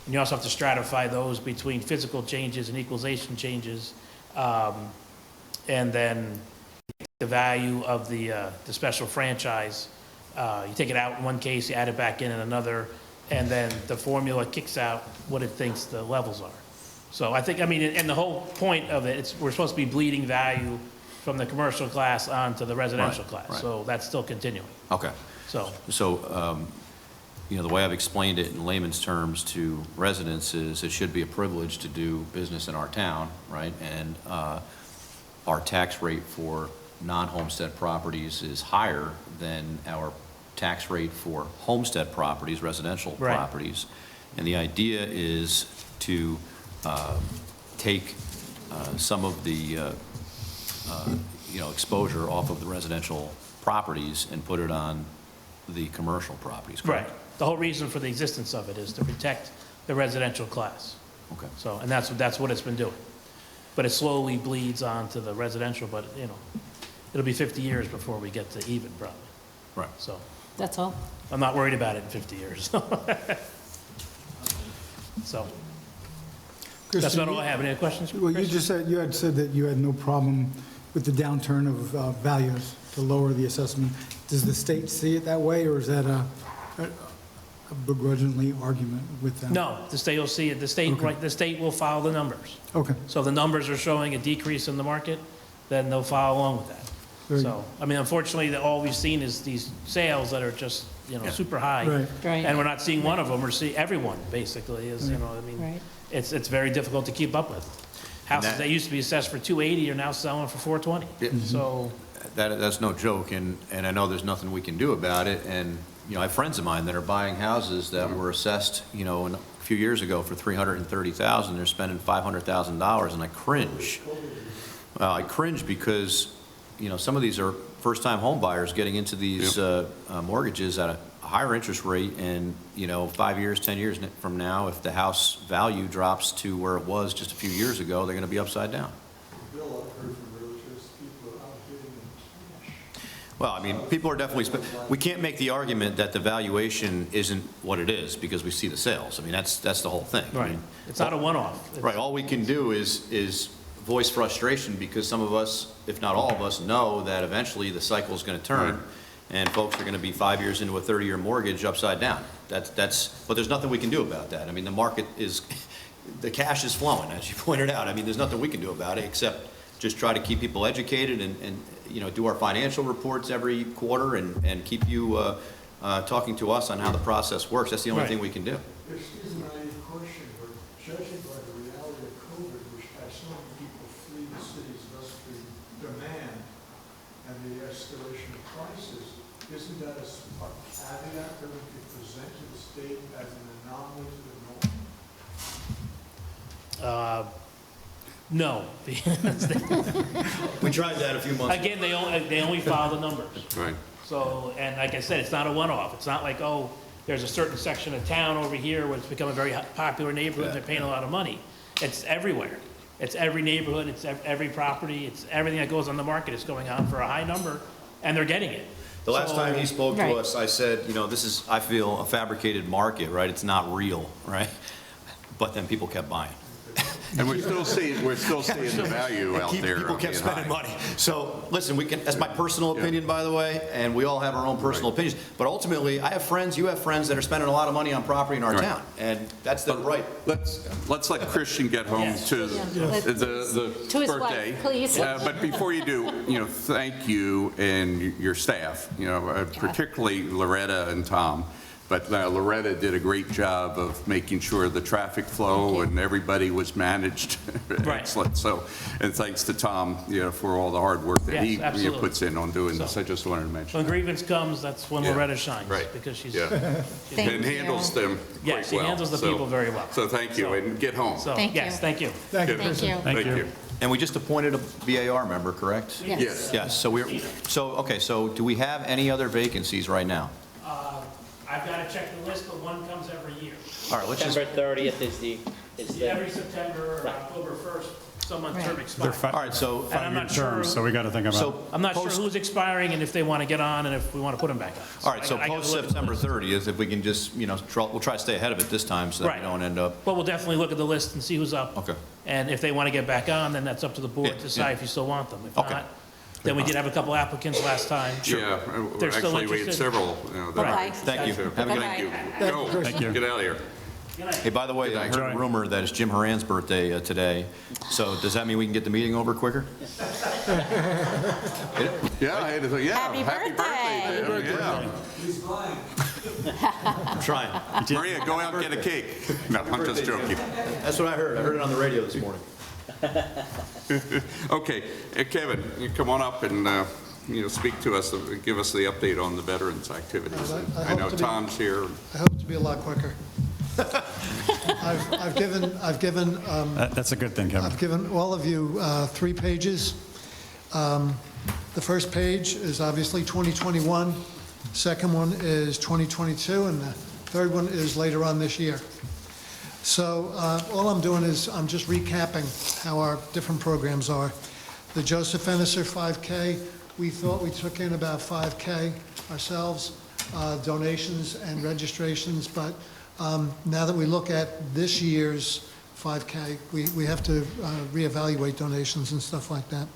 and you also have to stratify those between physical changes and equalization changes. And then the value of the special franchise. You take it out in one case, you add it back in another, and then the formula kicks out what it thinks the levels are. So I think, and the whole point of it, we're supposed to be bleeding value from the commercial class onto the residential class. right. So that's still continuing. Okay. So, The way I've explained it in layman's terms to residents is it should be a privilege to do business in our town, right? And our tax rate for non-homestead properties is higher than our tax rate for homestead properties, residential Right. properties. And the idea is to take some of the exposure off of the residential properties and put it on the commercial properties, correct? right. The whole reason for the existence of it is to protect the residential class. Okay. So, and that's what it's been doing. But it slowly bleeds onto the residential, but, it'll be 50 years before we get to even, probably. Right. So That's all. I'm not worried about it in 50 years. So that's Kristen, about all I have. Any other questions? Well, you Chris? just said, you had said that you had no problem with the downturn of values to lower the assessment. Does the state see it that way, or is that a begrudgingly argument with them? No, the state will see it, the state, Okay. right, the state will follow the numbers. Okay. So if the numbers are showing a decrease in the market, then they'll follow along with that. Very So, I mean, unfortunately, all we've seen is these sales that are just, super high. Right. Right. And we're not seeing one of them, we're seeing everyone, basically, is, I mean, Right. it's very difficult to keep up with. Houses that- that used to be assessed for 280 are now selling for 420. So, That's no joke, and I know there's nothing we can do about it, and, I have friends of mine that are buying houses that were assessed, a few years ago for $330,000, they're spending $500,000, and I cringe. I cringe because, some of these are first-time home buyers getting into these mortgages at a higher interest rate, and, 5 years, 10 years from now, if the house value drops to where it was just a few years ago, they're going to be upside down. Bill, I've heard from realtors, people are out bidding in cash. Well, I mean, people are definitely, we can't make the argument that the valuation isn't what it is because we see the sales. I mean, that's the whole thing. I right, mean, it's not a one-off. Right, all we can do is voice frustration because some of us, if not all of us, know that eventually the cycle's going to turn and folks are going to be 5 years into a 30-year mortgage upside down. But there's nothing we can do about that. I mean, the market is, the cash is flowing, as you pointed out. I mean, there's nothing we can do about it except just try to keep people educated and do our financial reports every quarter and keep you talking to us on how the process works. That's the only Right. thing we can do. Excuse a naive question, but judging by the reality of COVID, which has so many people flee the cities, thus the demand and the escalation of prices, isn't that a caveat that we could present to the state as an anomaly to the norm? No. We tried that a few months ago. Again, they only follow the numbers. Right. So, and like I said, it's not a one-off. It's not like, oh, there's a certain section of town over here where it's become a very popular neighborhood, they're paying a lot of money. It's everywhere. It's every neighborhood, it's every property, it's everything that goes on the market is going on for a high number, and they're getting it. The last So- time he spoke to Right. us, I said, this is, I feel, a fabricated market, right? It's not real, right? But then people kept buying. And we're still seeing the value out there. People kept being spending high. money. So, listen, that's my personal opinion, by the way, and we all have our own personal opinions. But ultimately, I have friends, you have friends that are spending a lot of money on property in our Right. town, and that's their right. Let's let Christian get home Yes. to the To his wife, birthday. please. But before you do, thank you and your staff, particularly Loretta and Tom. But Loretta did a great job of making sure the traffic flow and everybody was managed Right. excellent. So, and thanks to Tom, for all the hard work that Yes, he absolutely. puts in on doing this. So- I just wanted to mention When that. grievance comes, that's when Yeah. Loretta shines. Right. Because she's, Yeah. Thank And you. handles them yeah, quite she well. handles the So- people very well. So thank you, So- and get home. So, Thank yes, you. thank you. Thank you. Thank you. Thank you. And we just appointed a BAR member, correct? Yes. Yes, so so do we have any other vacancies right now? I've got to check the list, but one comes every year. All right, let's just, September 30th is the, Every September or October 1st, someone's term Right. expires. all right, so, And I'm not sure, Terms, so we got to think about it. so. I'm not sure post- who's expiring and if they want to get on and if we want to put them back on. All right, so I gotta post look at the September list. 30th, if we can just, we'll try to stay ahead of it this time so that we Right. don't end up, But we'll definitely look at the list and see who's up. okay. And if they want to get back on, then that's up to the board Yeah, to decide yeah. if you still want them. If Okay. not, then we did have a couple applicants last time. Yeah, They're still actually, we had interested? several. that- Bye-bye. Thank you. Have a good night. Thank you. Bye-bye. Go, Thank you. get out of here. Hey, by the way, I heard a rumor that it's Jim Haran's birthday today, so does that mean we can get the meeting over quicker? Yeah, I had to think, yeah. Happy birthday. Jim, yeah. He's lying. I'm trying. Maria, go out and get a cake. No, I'm just joking. That's what I heard. I heard it on the radio this morning. Okay, Kevin, you come on up and, speak to us, give us the update on the veterans' activities. I I know hope to be- Tom's here. I hope to be a lot quicker. I've given That's a good thing, Kevin. I've given all of you 3 pages. The first page is obviously 2021, second one is 2022, and the third one is later on this year. So all I'm doing is I'm just recapping how our different programs are. The Joseph Ennisser 5K, we thought we took in about 5K ourselves, donations and registrations, but now that we look at this year's 5K, we have to reevaluate donations and stuff like that.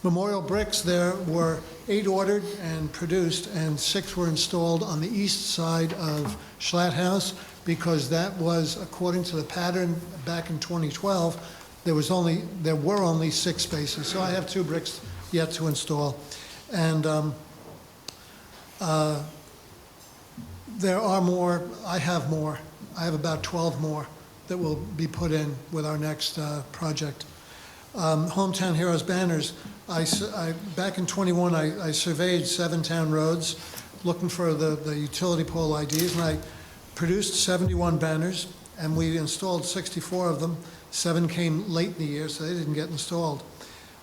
Memorial bricks, there were 8 ordered and produced, and 6 were installed on the east side of Schlatt House, because that was, according to the pattern back in 2012, there were only 6 spaces. So I have 2 bricks yet to install. And there are more, I have more. I have about 12 more that will be put in with our next project. Hometown Heroes banners, back in '21, I surveyed 7 town roads looking for the utility pole IDs, and I produced 71 banners, and we installed 64 of them. 7 came late in the year, so they didn't get installed.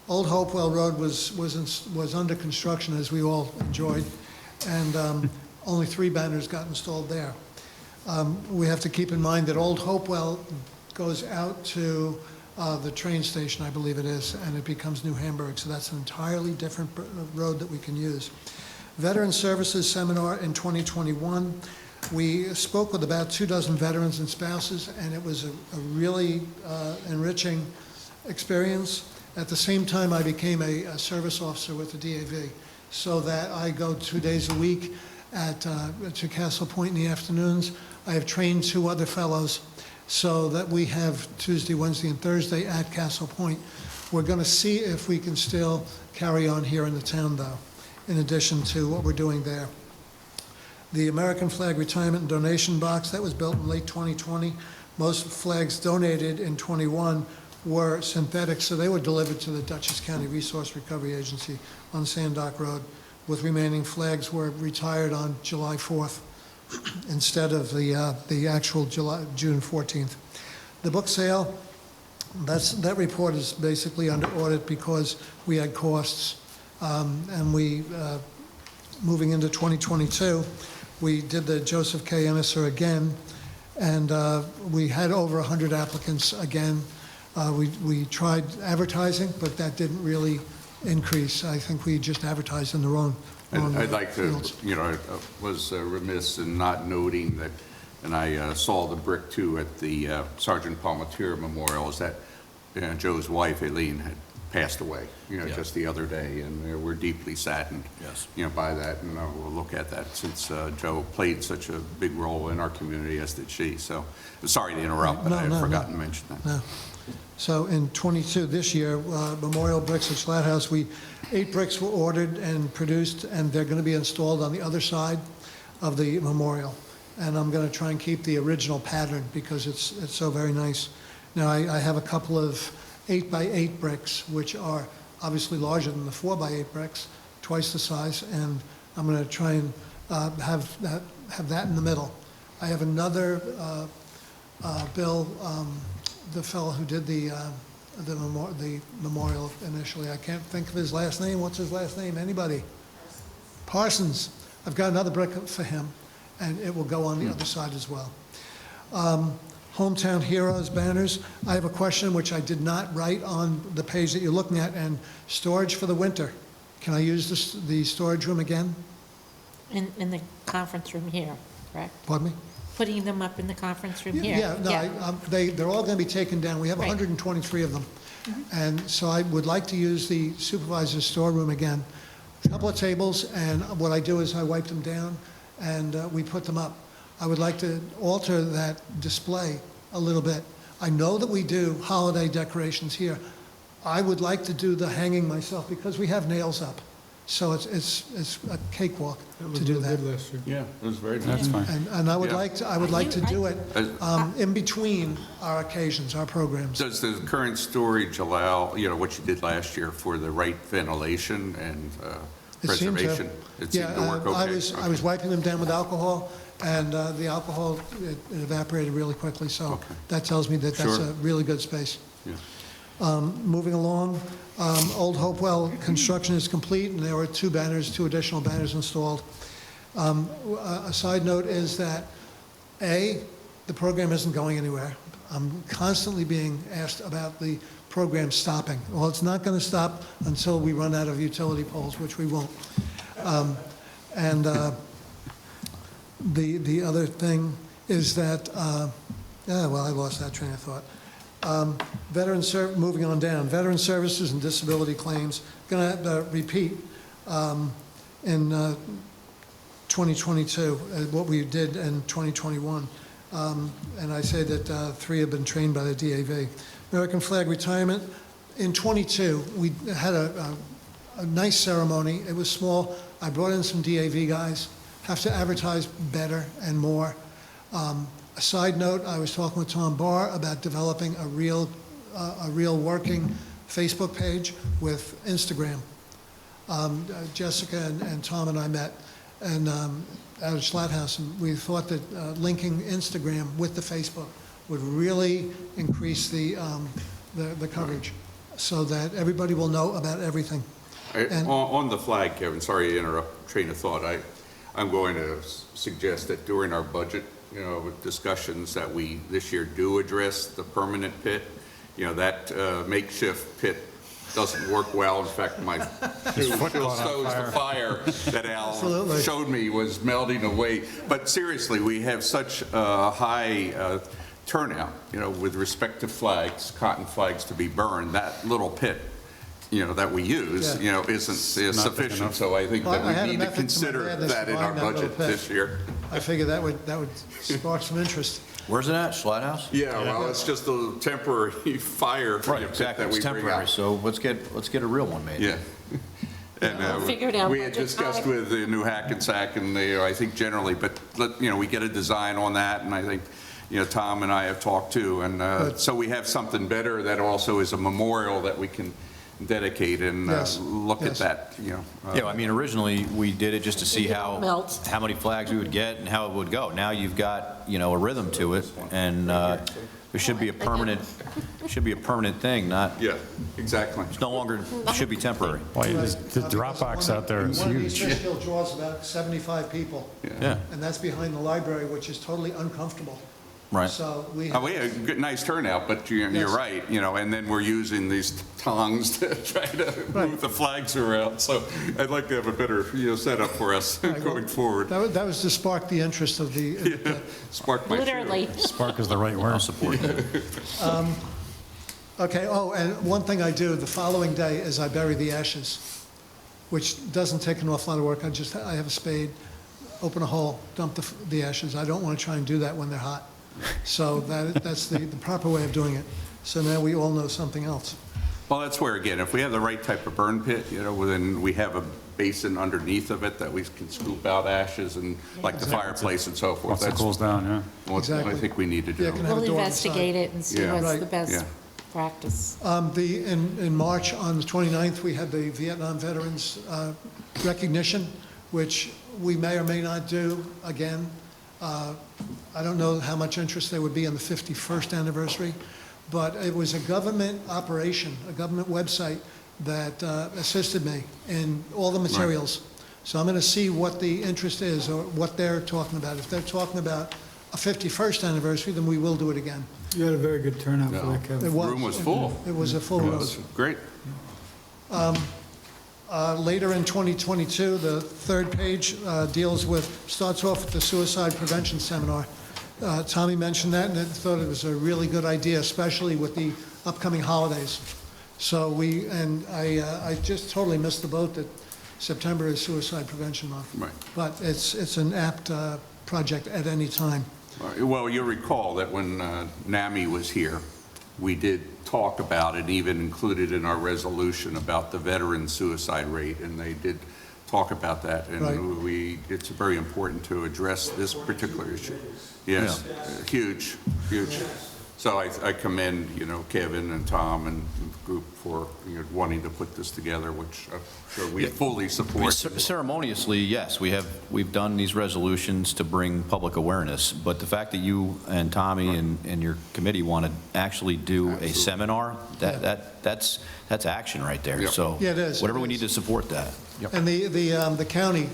Old Hopewell Road was under construction, as we all enjoyed, and only 3 banners got installed there. We have to keep in mind that Old Hopewell goes out to the train station, I believe it is, and it becomes New Hamburg, so that's an entirely different road that we can use. Veteran Services Seminar in 2021. We spoke with about 24 veterans and spouses, and it was a really enriching experience. At the same time, I became a service officer with the DAV, so that I go 2 days a week to Castle Point in the afternoons. I have trained 2 other fellows, so that we have Tuesday, Wednesday, and Thursday at Castle Point. We're going to see if we can still carry on here in the town, though, in addition to what we're doing there. The American Flag Retirement and Donation Box, that was built in late 2020. Most flags donated in '21 were synthetic, so they were delivered to the Dutchess County Resource Recovery Agency on Sandock Road, with remaining flags were retired on July 4th instead of the actual June 14th. The book sale, that report is basically under audit because we had costs, and moving into 2022, we did the Joseph K. Ennisser again, and we had over 100 applicants again. We tried advertising, but that didn't really increase. I think we just advertised in the wrong I'd like to, fields. I was remiss in not noting that, and I saw the brick too at the Sergeant Palmatier Memorial, is that Joe's wife, Aileen, had passed away, Yeah. just the other day, and we're deeply saddened, Yes. by that, and we'll look at that since Joe played such a big role in our community, as did she. So, sorry to interrupt, but I had forgotten to mention that. No. So in '22, this year, Memorial Bricks at Schlatt House, 8 bricks were ordered and produced, and they're going to be installed on the other side of the memorial. And I'm going to try and keep the original pattern because it's so very nice. Now, I have a couple of 8x8 bricks, which are obviously larger than the 4x8 bricks, twice the size, and I'm going to try and have that in the middle. I have another Bill, the fellow who did the memorial initially. I can't think of his last name. What's his last name? Anybody? Parsons. I've got another brick for him, and it will go on the other side as well. Hometown Heroes banners. I have a question which I did not write on the page that you're looking at, and storage for the winter. Can I use the storage room again? In the conference room here, correct? Pardon me? Putting them up in the conference room here? Yeah, no, they're all going to be taken down. We have Right. 123 of them. And so I would like to use the supervisor's storeroom again. A couple of tables, and what I do is I wipe them down, and we put them up. I would like to alter that display a little bit. I know that we do holiday decorations here. I would like to do the hanging myself, because we have nails up. So it's a cakewalk to do that. Yeah, it was very nice. That's fine. And I would Yeah. like to do it As- in between our occasions, our programs. Does the current storage allow, what you did last year for the right ventilation and It seemed to. preservation? It seemed to work okay? I was wiping them down with alcohol, and the alcohol, it evaporated really quickly, so Okay. that tells me that that's Sure. a really good space. Yeah. Moving along, Old Hopewell construction is complete, and there were 2 additional banners installed. A side note is that, the program isn't going anywhere. I'm constantly being asked about the program stopping. Well, it's not going to stop until we run out of utility poles, which we won't. The other thing is that, I lost that train of thought. Moving on down, veteran services and disability claims, going to repeat in 2022 what we did in 2021. And I say that 3 have been trained by the DAV. American Flag Retirement, in 22, we had a nice ceremony. It was small. I brought in some DAV guys. Have to advertise better and more. A side note, I was talking with Tom Barr about developing a real working Facebook page with Instagram. Jessica and Tom and I met and out of Schlatthouse, and we thought that linking Instagram with the Facebook would really increase the coverage so that everybody will know about everything. On the flag, Kevin, sorry to interrupt train of thought. I'm going to suggest that during our budget, discussions that we this year do address the permanent pit. That makeshift pit doesn't work well. In fact, my the fire that Al showed me was melting away. But seriously, we have such a high turnout, with respect to flags, cotton flags to be burned. That little pit, that we use, isn't sufficient. So I think that we need to consider that in our budget this year. I figure that would spark some interest. Where's it at, Schlatthouse? Yeah, well, it's just a temporary fire Right, exactly, it's temporary, so let's get a real one made. Yeah. And Figure it out we had budget discussed time. with the new Hackensack, and I think generally, but we get a design on that, and I think, Tom and I have talked too, and so we have something better that also is a memorial that we can dedicate and look at that, Yeah, I mean, originally, we did it just to see how Melt. many flags we would get and how it would go. Now you've got, a rhythm to it, and there should be a permanent thing, not, Yeah, exactly. it's no longer, should be temporary. Well, the drop box out there is One of these huge. fish kill draws about 75 people, Yeah, and that's behind the library, which is totally uncomfortable. right. So we We had a good, nice turnout, but you're Yes. right, and then we're using these tongs to try to move the flags around. So I'd like to have a better, setup for us going forward. that was to spark the interest of the Spark my shoe. Literally. Spark is the right I'll word. support that. Okay, and one thing I do the following day is I bury the ashes, which doesn't take an awful lot of work. I have a spade, open a hole, dump the ashes. I don't want to try and do that when they're hot. So that's the proper way of doing it. So now we all know something else. Well, that's where, again, if we have the right type of burn pit, then we have a basin underneath of it that we can scoop out ashes and, like the fireplace and so forth. Once it That's cools down, what I Exactly. think we need to Yeah, do. can have a We'll door on the side. investigate it and see Yeah. what's Right. the best Yeah. practice. In March, on the 29th, we had the Vietnam Veterans recognition, which we may or may not do again. I don't know how much interest there would be in the 51st anniversary, but it was a government operation, a government website that assisted me in all the materials. So I'm going to see what the interest is or what they're talking about. If they're talking about a 51st anniversary, then we will do it again. You had a very good turnout for that, Kevin. It was. Room was full. It was a full It room. was great. Later in 2022, the third page starts off with the suicide prevention seminar. Tommy mentioned that, and I thought it was a really good idea, especially with the upcoming holidays. So I just totally missed the boat that September is Suicide Prevention Month. Right. But it's an apt project at any time. Well, you'll recall that when NAMI was here, we did talk about it, even included in our resolution about the veteran suicide rate, and they did talk about that. And Right. it's very important to address this particular issue. Yes, huge, huge. So I commend, Kevin and Tom and the group for wanting to put this together, which I'm sure we fully support. Ceremoniously, yes, we've done these resolutions to bring public awareness, but the fact that you and Tommy and your committee want to actually do a seminar, that's action right there. Yeah. So Yeah, it is. whatever It we is. need to support that. And the county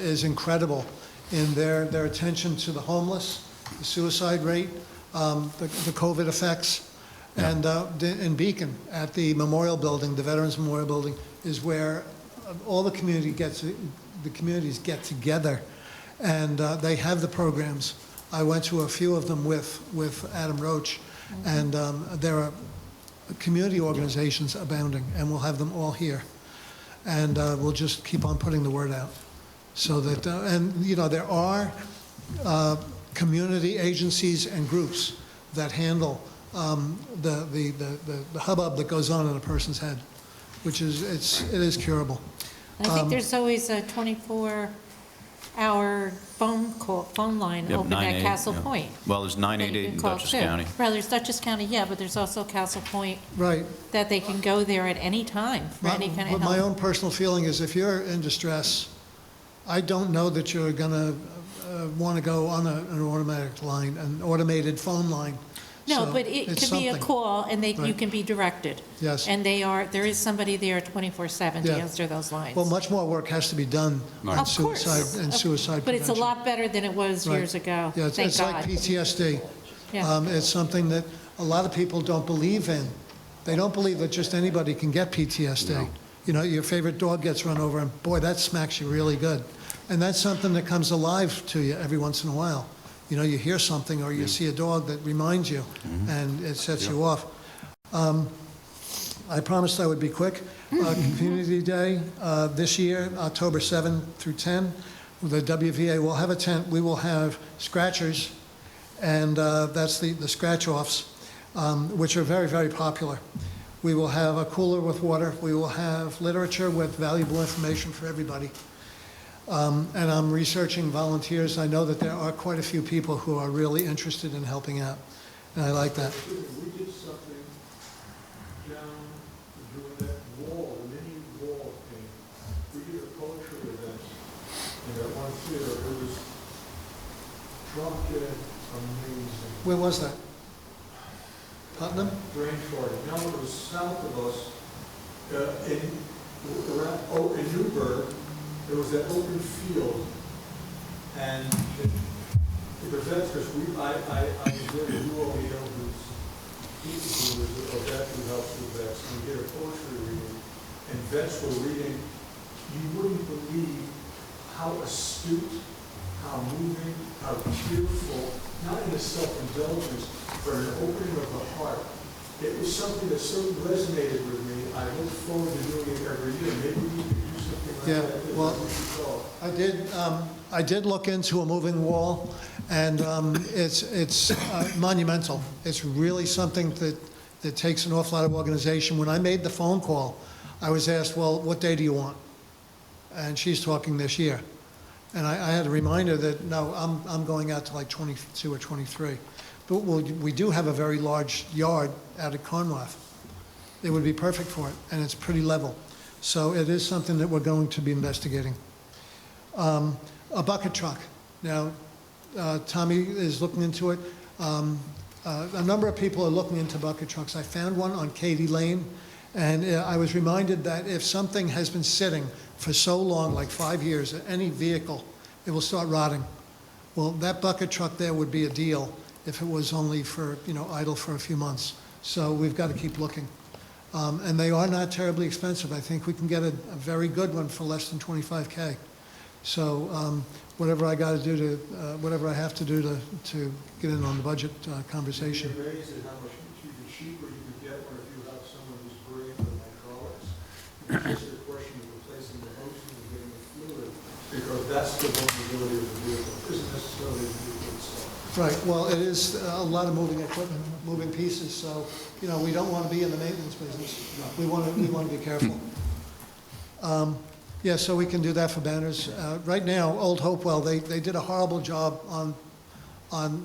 is incredible in their attention to the homeless, the suicide rate, the COVID effects. And in Beacon, at the Memorial Building, the Veterans Memorial Building, is where all the communities get together, and they have the programs. I went to a few of them with Adam Roach, And there are community organizations abounding, and we'll have them all here. And we'll just keep on putting the word out. So that, and you know, there are community agencies and groups that handle the hubbub that goes on in a person's head, which is, it is curable. I think there's always a 24-hour phone line Yep, open at 988, Castle yeah. Point. Well, there's that you 988 can in call Dutchess too. County. Well, there's Dutchess County, yeah, but there's also Castle Point, Right. that they can go there at any time for any kind of But my help. own personal feeling is if you're in distress, I don't know that you're going to want to go on an automatic line, an automated phone line. No, So but it it's could be a something. call, and you Right. can be directed. Yes. And there is somebody there 24/7 to Yeah. answer those lines. Well, much more work has to be done on Of course. suicide and suicide But it's a prevention. lot better than it was Right. years ago, Yeah, thank it's like God. PTSD. Yeah. It's something that a lot of people don't believe in. They don't believe that just anybody can get PTSD. No. You know, your favorite dog gets run over, and boy, that smacks you really good. And that's something that comes alive to you every once in a while. You know, you hear something or you see a dog that reminds you, and it sets you off. I promised I would be quick. Community Day this year, October 7 through 10, the WVA will have a tent. We will have scratchers, and that's the scratch-offs, which are very, very popular. We will have a cooler with water. We will have literature with valuable information for everybody. And I'm researching volunteers. I know that there are quite a few people who are really interested in helping out, and I like that. We did something down doing that wall, the mini wall thing. We did a poetry event in that one theater. It was drop dead amazing. Where was that? Putnam? Rainforest. Now it was south of us, in Newburgh. There was that open field, and the vets, because I was there to do all the elders, who was a vet who helps with vets, and we did a poetry reading, and vets were reading. You wouldn't believe how astute, how moving, how tearful, not in a self-indulgence, but an opening of the heart. It was something that so resonated with me. I look forward to doing it every year. Maybe we could do something like Yeah, that. well, I did look into a moving wall, and it's monumental. It's really something that takes an awful lot of organization. When I made the phone call, I was asked, well, what day do you want? And she's talking this year. And I had to remind her that, no, I'm going out to like 22 or 23. But we do have a very large yard out at Conrath. It would be perfect for it, and it's pretty level. So it is something that we're going to be investigating. A bucket truck. Now, Tommy is looking into it. A number of people are looking into bucket trucks. I found one on Katy Lane, and I was reminded that if something has been sitting for so long, like 5 years, any vehicle, it will start rotting. Well, that bucket truck there would be a deal if it was only for, idle for a few months. So we've got to keep looking. And they are not terribly expensive. I think we can get a very good one for less than $25K. So whatever I got to do whatever I have to do to get in on the budget conversation. You're amazed at how much cheaper you could get one if you have someone who's brave with hydraulics. It's just a question of replacing the hose and getting the fluid, because that's the vulnerability of the vehicle. It isn't necessarily the vehicle itself. Right, well, it is a lot of moving equipment, moving pieces, so, we don't want to be in the maintenance business. We want to be careful. Yeah, so we can do that for banners. Right now, Old Hopewell, they did a horrible job on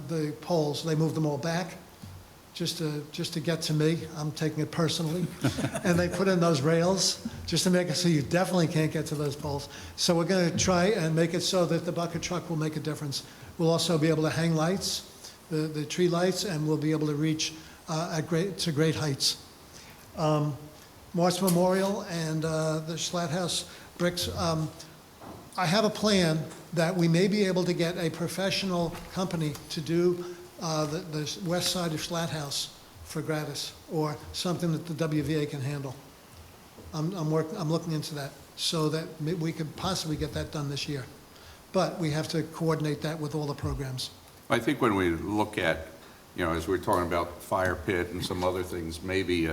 the poles. They moved them all back just to get to me. I'm taking it personally. And they put in those rails just to make it so you definitely can't get to those poles. So we're going to try and make it so that the bucket truck will make a difference. We'll also be able to hang lights, the tree lights, and we'll be able to reach to great heights. Morse Memorial and the Slat House bricks. I have a plan that we may be able to get a professional company to do the west side of Slat House for gratis, or something that the WVA can handle. I'm looking into that so that we could possibly get that done this year. But we have to coordinate that with all the programs. I think when we look at you know, as we're talking about fire pit and some other things, maybe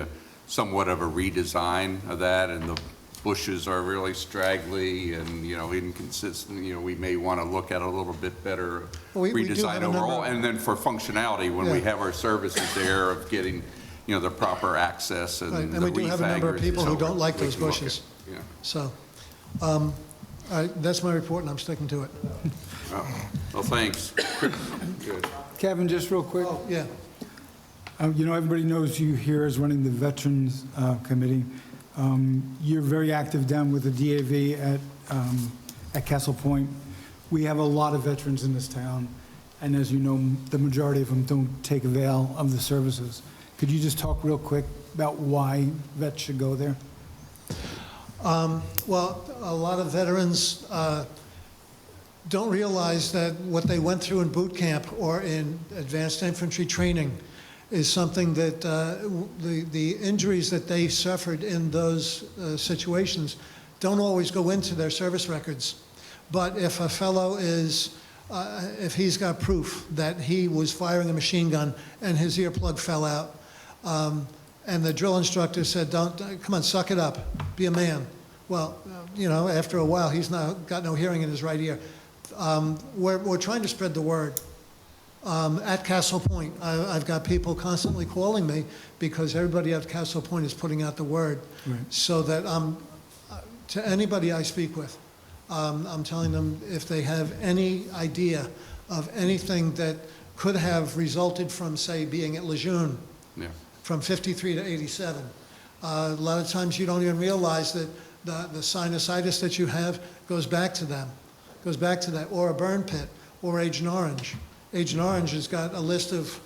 somewhat of a redesign of that, and the bushes are really straggly and, you know, inconsistent, you know, we may want to look at a little bit better Well, we do redesign have a number overall. of- And then for functionality, when we Yeah. have our services there of getting, you know, the proper access and Right, the and we do have a number of refaggers, people who so don't like we those can look at, bushes. Yeah. So, all right, that's my report, and I'm sticking to it. Well, thanks. Good. Kevin, just real quick, Oh, yeah. you know, everybody knows you here as running the Veterans Committee. You're very active down with the DAV at Castle Point. We have a lot of veterans in this town, and as you know, the majority of them don't take avail of the services. Could you just talk real quick about why vets should go there? Well, a lot of veterans don't realize that what they went through in boot camp or in advanced infantry training is something that the injuries that they suffered in those situations don't always go into their service records. But if a fellow is, if he's got proof that he was firing a machine gun and his earplug fell out, and the drill instructor said, come on, suck it up, be a man. Well, you know, after a while, he's not got no hearing in his right ear. We're trying to spread the word. At Castle Point, I've got people constantly calling me because everybody at Castle Point is putting out the word. Right. So that to anybody I speak with, I'm telling them if they have any idea of anything that could have resulted from, say, being at Lejeune, Yeah. from 53 to 87. A lot of times you don't even realize that the sinusitis that you have goes back to them, goes back to that, or a burn pit, or Agent Orange. Agent Orange has got a list of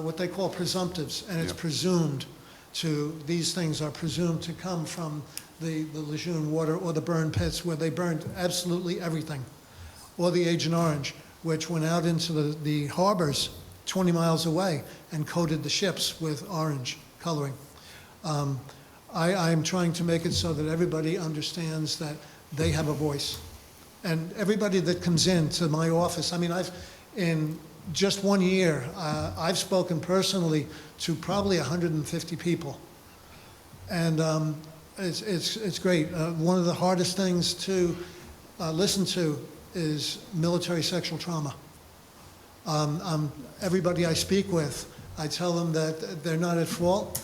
what they call presumptives, and it's Yep. presumed to, these things are presumed to come from the Lejeune water or the burn pits where they burned absolutely everything. Or the Agent Orange, which went out into the harbors 20 miles away and coated the ships with orange coloring. I'm trying to make it so that everybody understands that they have a voice. And everybody that comes into my office, I mean, in just 1 year, I've spoken personally to probably 150 people. And it's great. One of the hardest things to listen to is military sexual trauma. Everybody I speak with, I tell them that they're not at fault,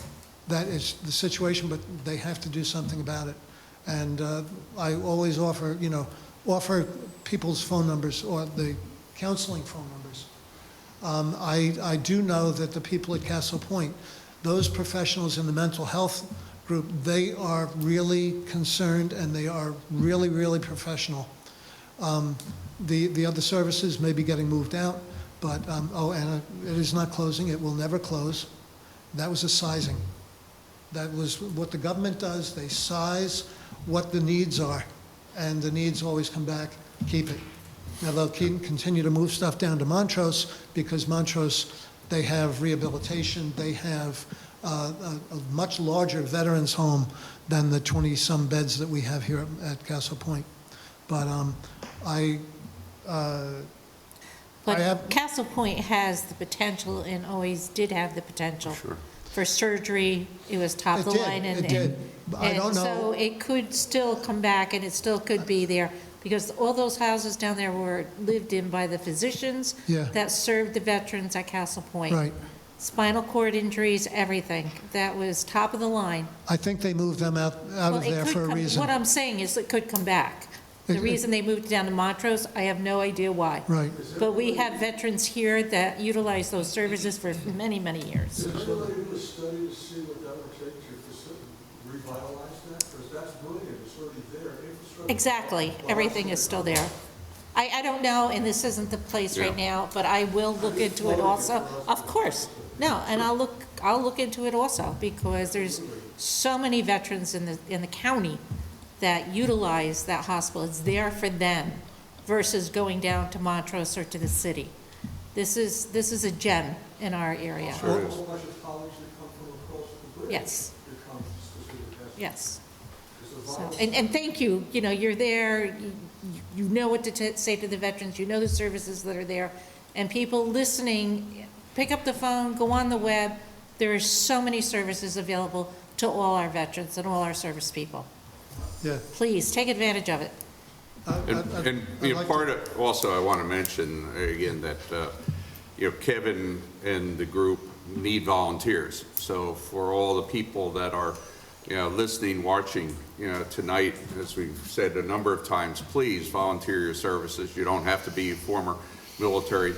that is the situation, but they have to do something about it. And I always offer people's phone numbers or the counseling phone numbers. I do know that the people at Castle Point, those professionals in the mental health group, they are really concerned and they are really, really professional. The other services may be getting moved out, but, and it is not closing, it will never close. That was a sizing. That was what the government does, they size what the needs are, and the needs always come back, keep it. Now they'll continue to move stuff down to Montrose, because Montrose, they have rehabilitation, they have a much larger veterans home than the 20-some beds that we have here at Castle Point. But But Castle Point has the potential and always did have the potential. Sure. For surgery, it was top of the line. It did. But I don't know. And so it could still come back and it still could be there because all those houses down there were lived in by the physicians Yeah. that served the veterans at Castle Point. Right. Spinal cord injuries, everything. That was top of the line. I think they moved them out Well, of it there could for a come- reason. What I'm saying is it could come back. The It- reason they moved down to Montrose, I have no idea why. Right. But we have veterans here that utilize those services for many, many years. Is anybody do a study to see what that would take to revitalize that? Because that's brilliant, it's already there. Infrastructure- Exactly, everything is still there. I don't know, and this isn't the place right now, but I will look into it also. Of course, no, and I'll look into it also, because there's so many veterans in the county that utilize that hospital. It's there for them versus going down to Montrose or to the city. This is a gem in our area. Sure is. A whole bunch of colleagues that come from across the bridge. Yes. That come specifically to Castle. Yes. It's a So, vital- and thank you, you're there, you know what to say to the veterans, you know the services that are there, and people listening pick up the phone, go on the web. There are so many services available to all our veterans and all our service people. Yeah. Please, take advantage of it. And you know, part of, also, I want to mention again that, you know, Kevin and the group need volunteers. So for all the people that are, you know, listening, watching, you know, tonight, as we've said a number of times, please volunteer your services. You don't have to be a former military,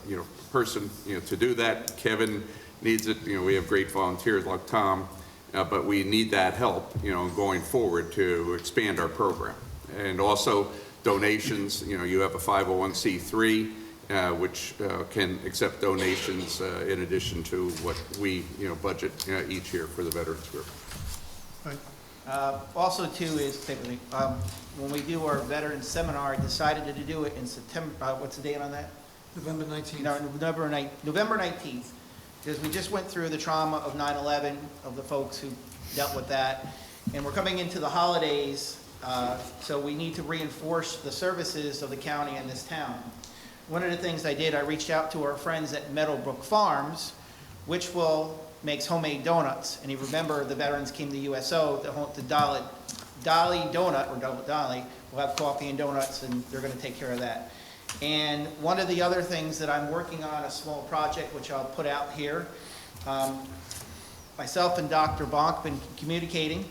you know, person, you know, to do that. Kevin needs it. You know, we have great volunteers like Tom, but we need that help, you know, going forward to expand our program. And also donations. You know, you have a 501c3, which can accept donations in addition to what we, you know, budget each year for the Veterans Group. Right. Also, too, is typically, when we do our veterans seminar, I decided to do it in September, what's the date on that? November 19th. No, November 19th, because we just went through the trauma of 9/11, of the folks who dealt with that, and we're coming into the holidays, so we need to reinforce the services of the county and this town. One of the things I did, I reached out to our friends at Meadowbrook Farms, which makes homemade donuts. And you remember the veterans came to USO, the Dolly Donut, or Dolly, will have coffee and donuts, and they're going to take care of that. And one of the other things that I'm working on, a small project, which I'll put out here, myself and Dr. Bonk been communicating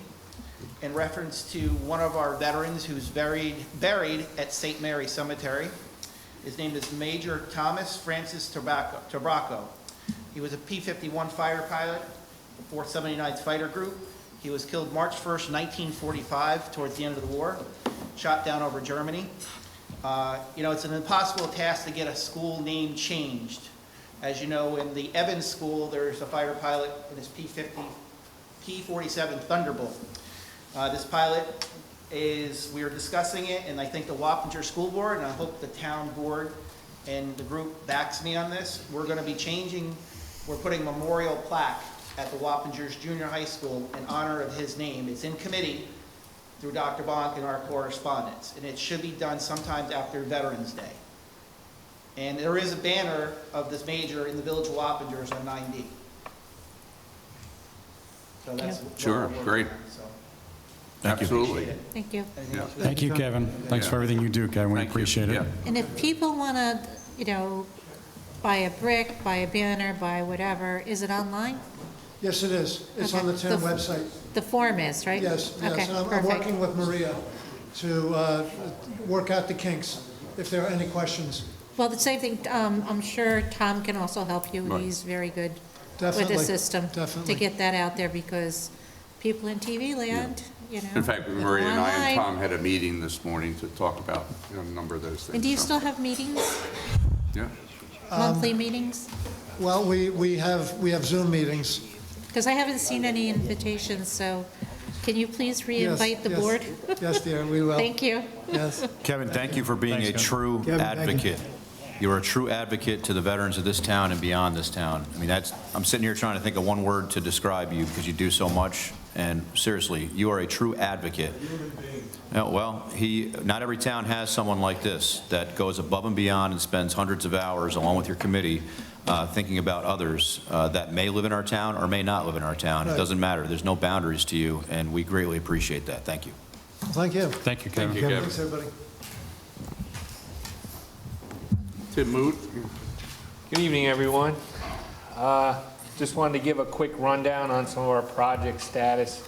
in reference to one of our veterans who's buried at St. Mary Cemetery. His name is Major Thomas Francis Tabraco. He was a P-51 fighter pilot, the 479th Fighter Group. He was killed March 1st, 1945, towards the end of the war, shot down over Germany. You know, it's an impossible task to get a school name changed. As you know, in the Evans School, there's a fighter pilot in his P-47 Thunderbolt. This pilot we are discussing it, and I think the Wappinger School Board, and I hope the town board and the group backs me on this, we're going to be we're putting a memorial plaque at the Wappingers Junior High School in honor of his name. It's in committee through Dr. Bonk and our correspondence, and it should be done sometime after Veterans Day. And there is a banner of this major in the village of Wappingers on 9D. So that's what Sure, we're working great. on, so. Absolutely. Thank you. Anything else? Thank you, Kevin. Thanks for everything you do, Kevin. We Thank you. appreciate it. Yeah. And if people want to, you know, buy a brick, buy a banner, buy whatever, is it online? Yes, it is. It's on the Okay. town website. The form is, right? Yes, yes. Okay, And I'm perfect. working with Maria to work out the kinks, if there are any questions. Well, the same thing, I'm sure Tom can also help you. Right. He's very good with Definitely. the system. Definitely. To get that out there, because people in TV land, you know. In fact, they go Maria and I and online. Tom had a meeting this morning to talk about, you know, a number of those things. And do you so, still have meetings, Yeah. monthly meetings? Well, we have Zoom meetings. Because I haven't seen any invitations, so can you please Yes, re-invite the yes. board? Yes, dear, we will. Thank you. Yes. Kevin, thank you for being a true Kevin, thank you. advocate. You're a true advocate to the veterans of this town and beyond this town. I mean, I'm sitting here trying to think of one word to describe you because you do so much. And seriously, you are a true advocate. Yeah, well, not every town has someone like this that goes above and beyond and spends hundreds of hours along with your committee thinking about others that may live in our town or may not live in our town. It Right. doesn't matter. There's no boundaries to you, and we greatly appreciate that. Thank you. Thank you. Thank you, Kevin. Thank you, Kevin. Thanks, everybody. Tim Moot? Good evening, everyone. Just wanted to give a quick rundown on some of our project status.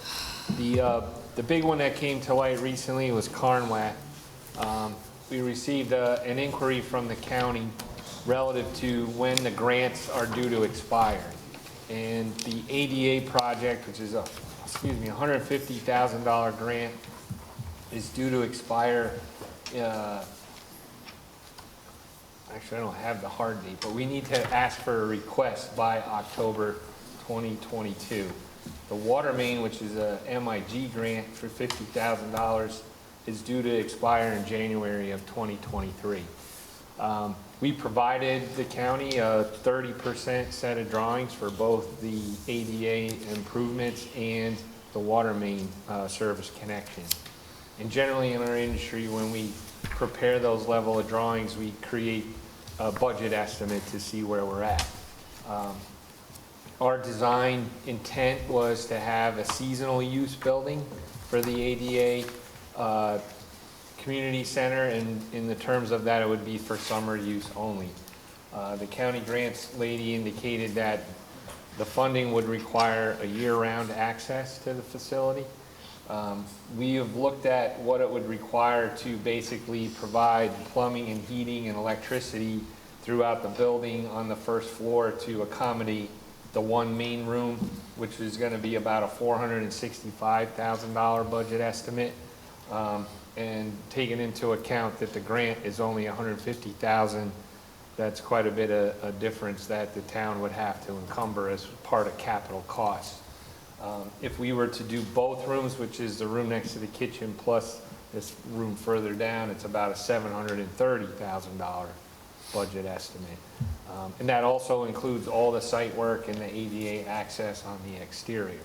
The big one that came to light recently was Carnwath. We received an inquiry from the county relative to when the grants are due to expire. And the ADA project, which is a $150,000 grant, is due to expire. Actually, I don't have the hard date, but we need to ask for a request by October 2022. The water main, which is a MIG grant for $50,000, is due to expire in January of 2023. We provided the county a 30% set of drawings for both the ADA improvements and the water main service connection. And generally in our industry, when we prepare those level of drawings, we create a budget estimate to see where we're at. Our design intent was to have a seasonal use building for the ADA community center, and in the terms of that, it would be for summer use only. The county grants lady indicated that the funding would require a year-round access to the facility. We have looked at what it would require to basically provide plumbing and heating and electricity throughout the building on the first floor to accommodate the one main room, which is going to be about a $465,000 budget estimate. And taking into account that the grant is only $150,000, that's quite a bit of a difference that the town would have to encumber as part of capital costs. If we were to do both rooms, which is the room next to the kitchen plus this room further down, it's about a $730,000 budget estimate. And that also includes all the site work and the ADA access on the exterior.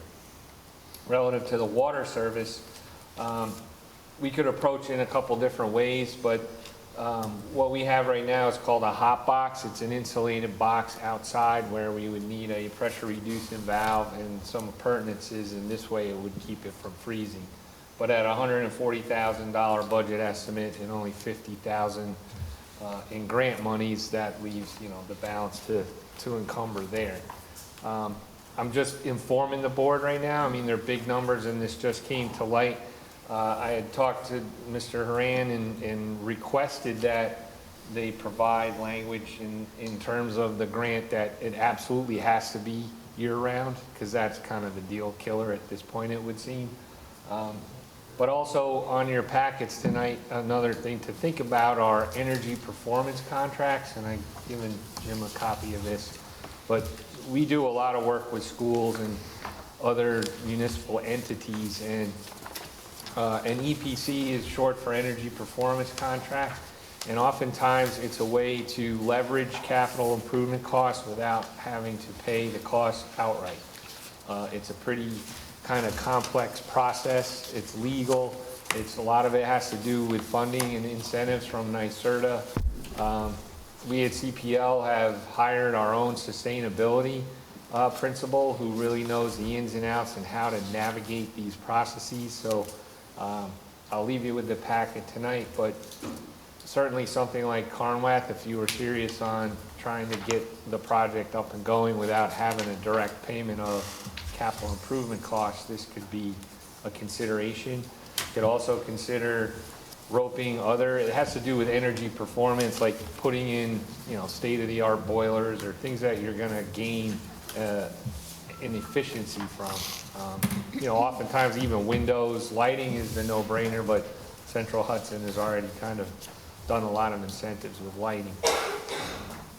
Relative to the water service, we could approach it in a couple different ways, but what we have right now is called a hot box. It's an insulated box outside where we would need a pressure reducing valve and some appurtenances, and this way it would keep it from freezing. But at $140,000 budget estimate and only $50,000 in grant monies, that leaves, you know, the balance to encumber there. I'm just informing the board right now. I mean, they're big numbers, and this just came to light. I had talked to Mr. Haran and requested that they provide language in terms of the grant that it absolutely has to be year-round, because that's kind of the deal killer at this point, it would seem. But also on your packets tonight, another thing to think about are energy performance contracts, and I've given Jim a copy of this. But we do a lot of work with schools and other municipal entities, and an EPC is short for energy performance contract, and oftentimes it's a way to leverage capital improvement costs without having to pay the cost outright. It's a pretty kind of complex process. It's legal. A lot of it has to do with funding and incentives from NYSERDA. We at CPL have hired our own sustainability principal who really knows the ins and outs and how to navigate these processes. So I'll leave you with the packet tonight, but certainly something like Carnwath, if you were serious on trying to get the project up and going without having a direct payment of capital improvement costs, this could be a consideration. You could also consider roping other, it has to do with energy performance, like putting in, you know, state-of-the-art boilers or things that you're going to gain in efficiency from. You know, oftentimes even windows, lighting is the no-brainer, but Central Hudson has already kind of done a lot of incentives with lighting.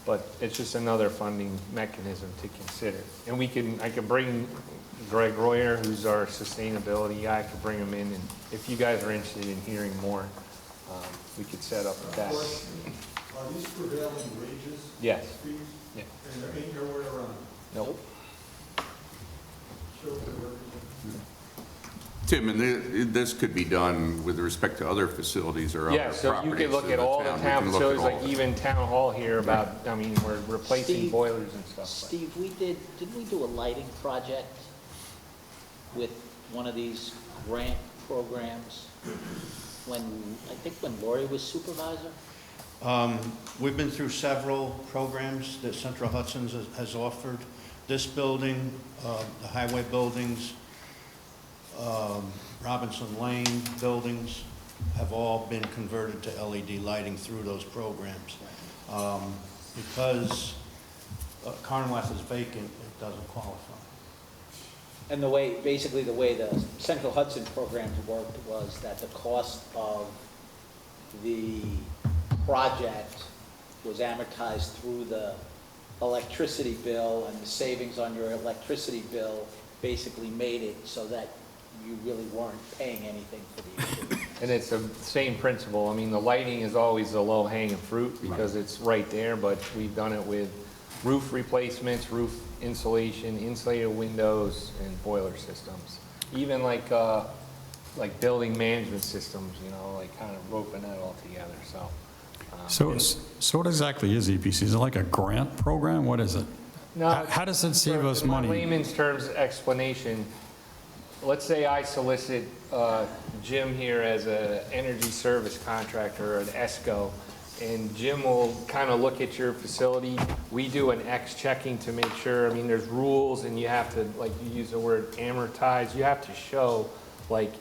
But it's just another funding mechanism to consider. And I could bring Greg Royer, who's our sustainability guy, I could bring him in, and if you guys are interested in hearing more, we could set up that. Are these prevailing wages? Yes. Fees? Yeah. And there ain't no way around it? Nope. Show the representative. Tim, and this could be done with respect to other facilities or other Yeah, properties. so you could look in at all the We town can look at facilities, all like of it. even town hall here about, I mean, we're replacing Steve- boilers and stuff. but- Steve, didn't we do a lighting project with one of these grant programs I think when Lori was supervisor? We've been through several programs that Central Hudson has offered. This building, the highway buildings, Robinson Lane buildings have all been converted to LED lighting through those programs. Because Carnwath is vacant, it doesn't qualify. And basically the way the Central Hudson programs worked was that the cost of the project was amortized through the electricity bill, and the savings on your electricity bill basically made it so that you really weren't paying anything for the improvement. And it's the same principle. I mean, the lighting is always the low-hanging fruit because it's right there, but we've done it with roof replacements, roof insulation, insulated windows, and boiler systems. Even like building management systems, you know, like kind of roping that all together, so. So what exactly is EPC? Is it like a grant program? What is it? No, How does it save us in my money? layman's terms explanation, let's say I solicit Jim here as an energy service contractor or an ESCO, and Jim will kind of look at your facility. We do an X checking to make sure, I mean, there's rules, and you have to, like you use the word amortize, you have to show, like,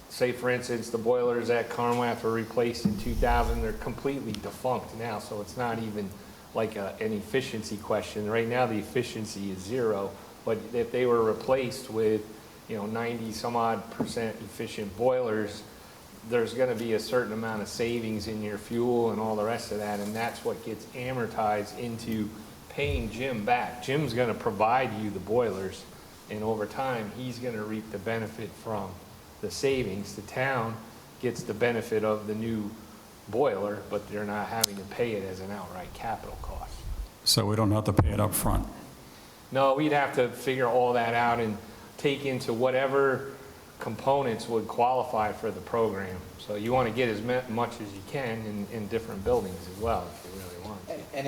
say for instance, the boilers at Carnwath were replaced in 2000, they're completely defunct now, so it's not even like an efficiency question. Right now, the efficiency is 0, but if they were replaced with, 90 some odd % efficient boilers, there's gonna be a certain amount of savings in your fuel and all the rest of that, and that's what gets amortized into paying Jim back. Jim's gonna provide you the boilers, and over time, he's gonna reap the benefit from the savings. The town gets the benefit of the new boiler, but they're not having to pay it as an outright capital cost. So we don't have to pay it up front. No, we'd have to figure all that out and take into whatever components would qualify for the program. So you want to get as much as you can in different buildings as well, if you really want to. And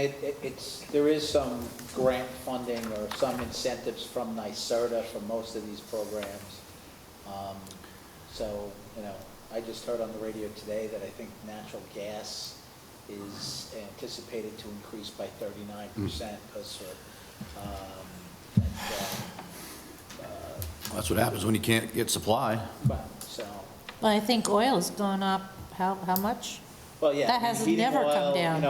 there is some grant funding or some incentives from NYSERDA for most of these programs. So, I just heard on the radio today that I think natural gas is anticipated to increase by 39% because That's what happens when you can't get supply. so. Well, I think oil has gone up, how much? Well, yeah. That has heating never come oil, down.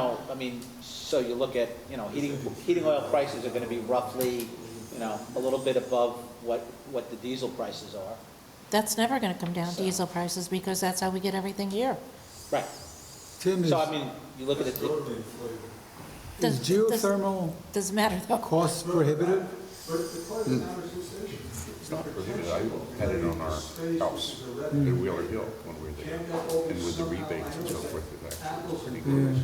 So you look at, heating oil prices are gonna be roughly, a little bit above what the diesel prices are. That's never going to come down, diesel prices, because that's how we get everything here. Right. Tim, So, you look at it, is geothermal Doesn't matter, though. cost prohibitive? It's not prohibited. I had it on our house in Wheeler Hill when we were there. And with the rebates and so forth, it's actually pretty good.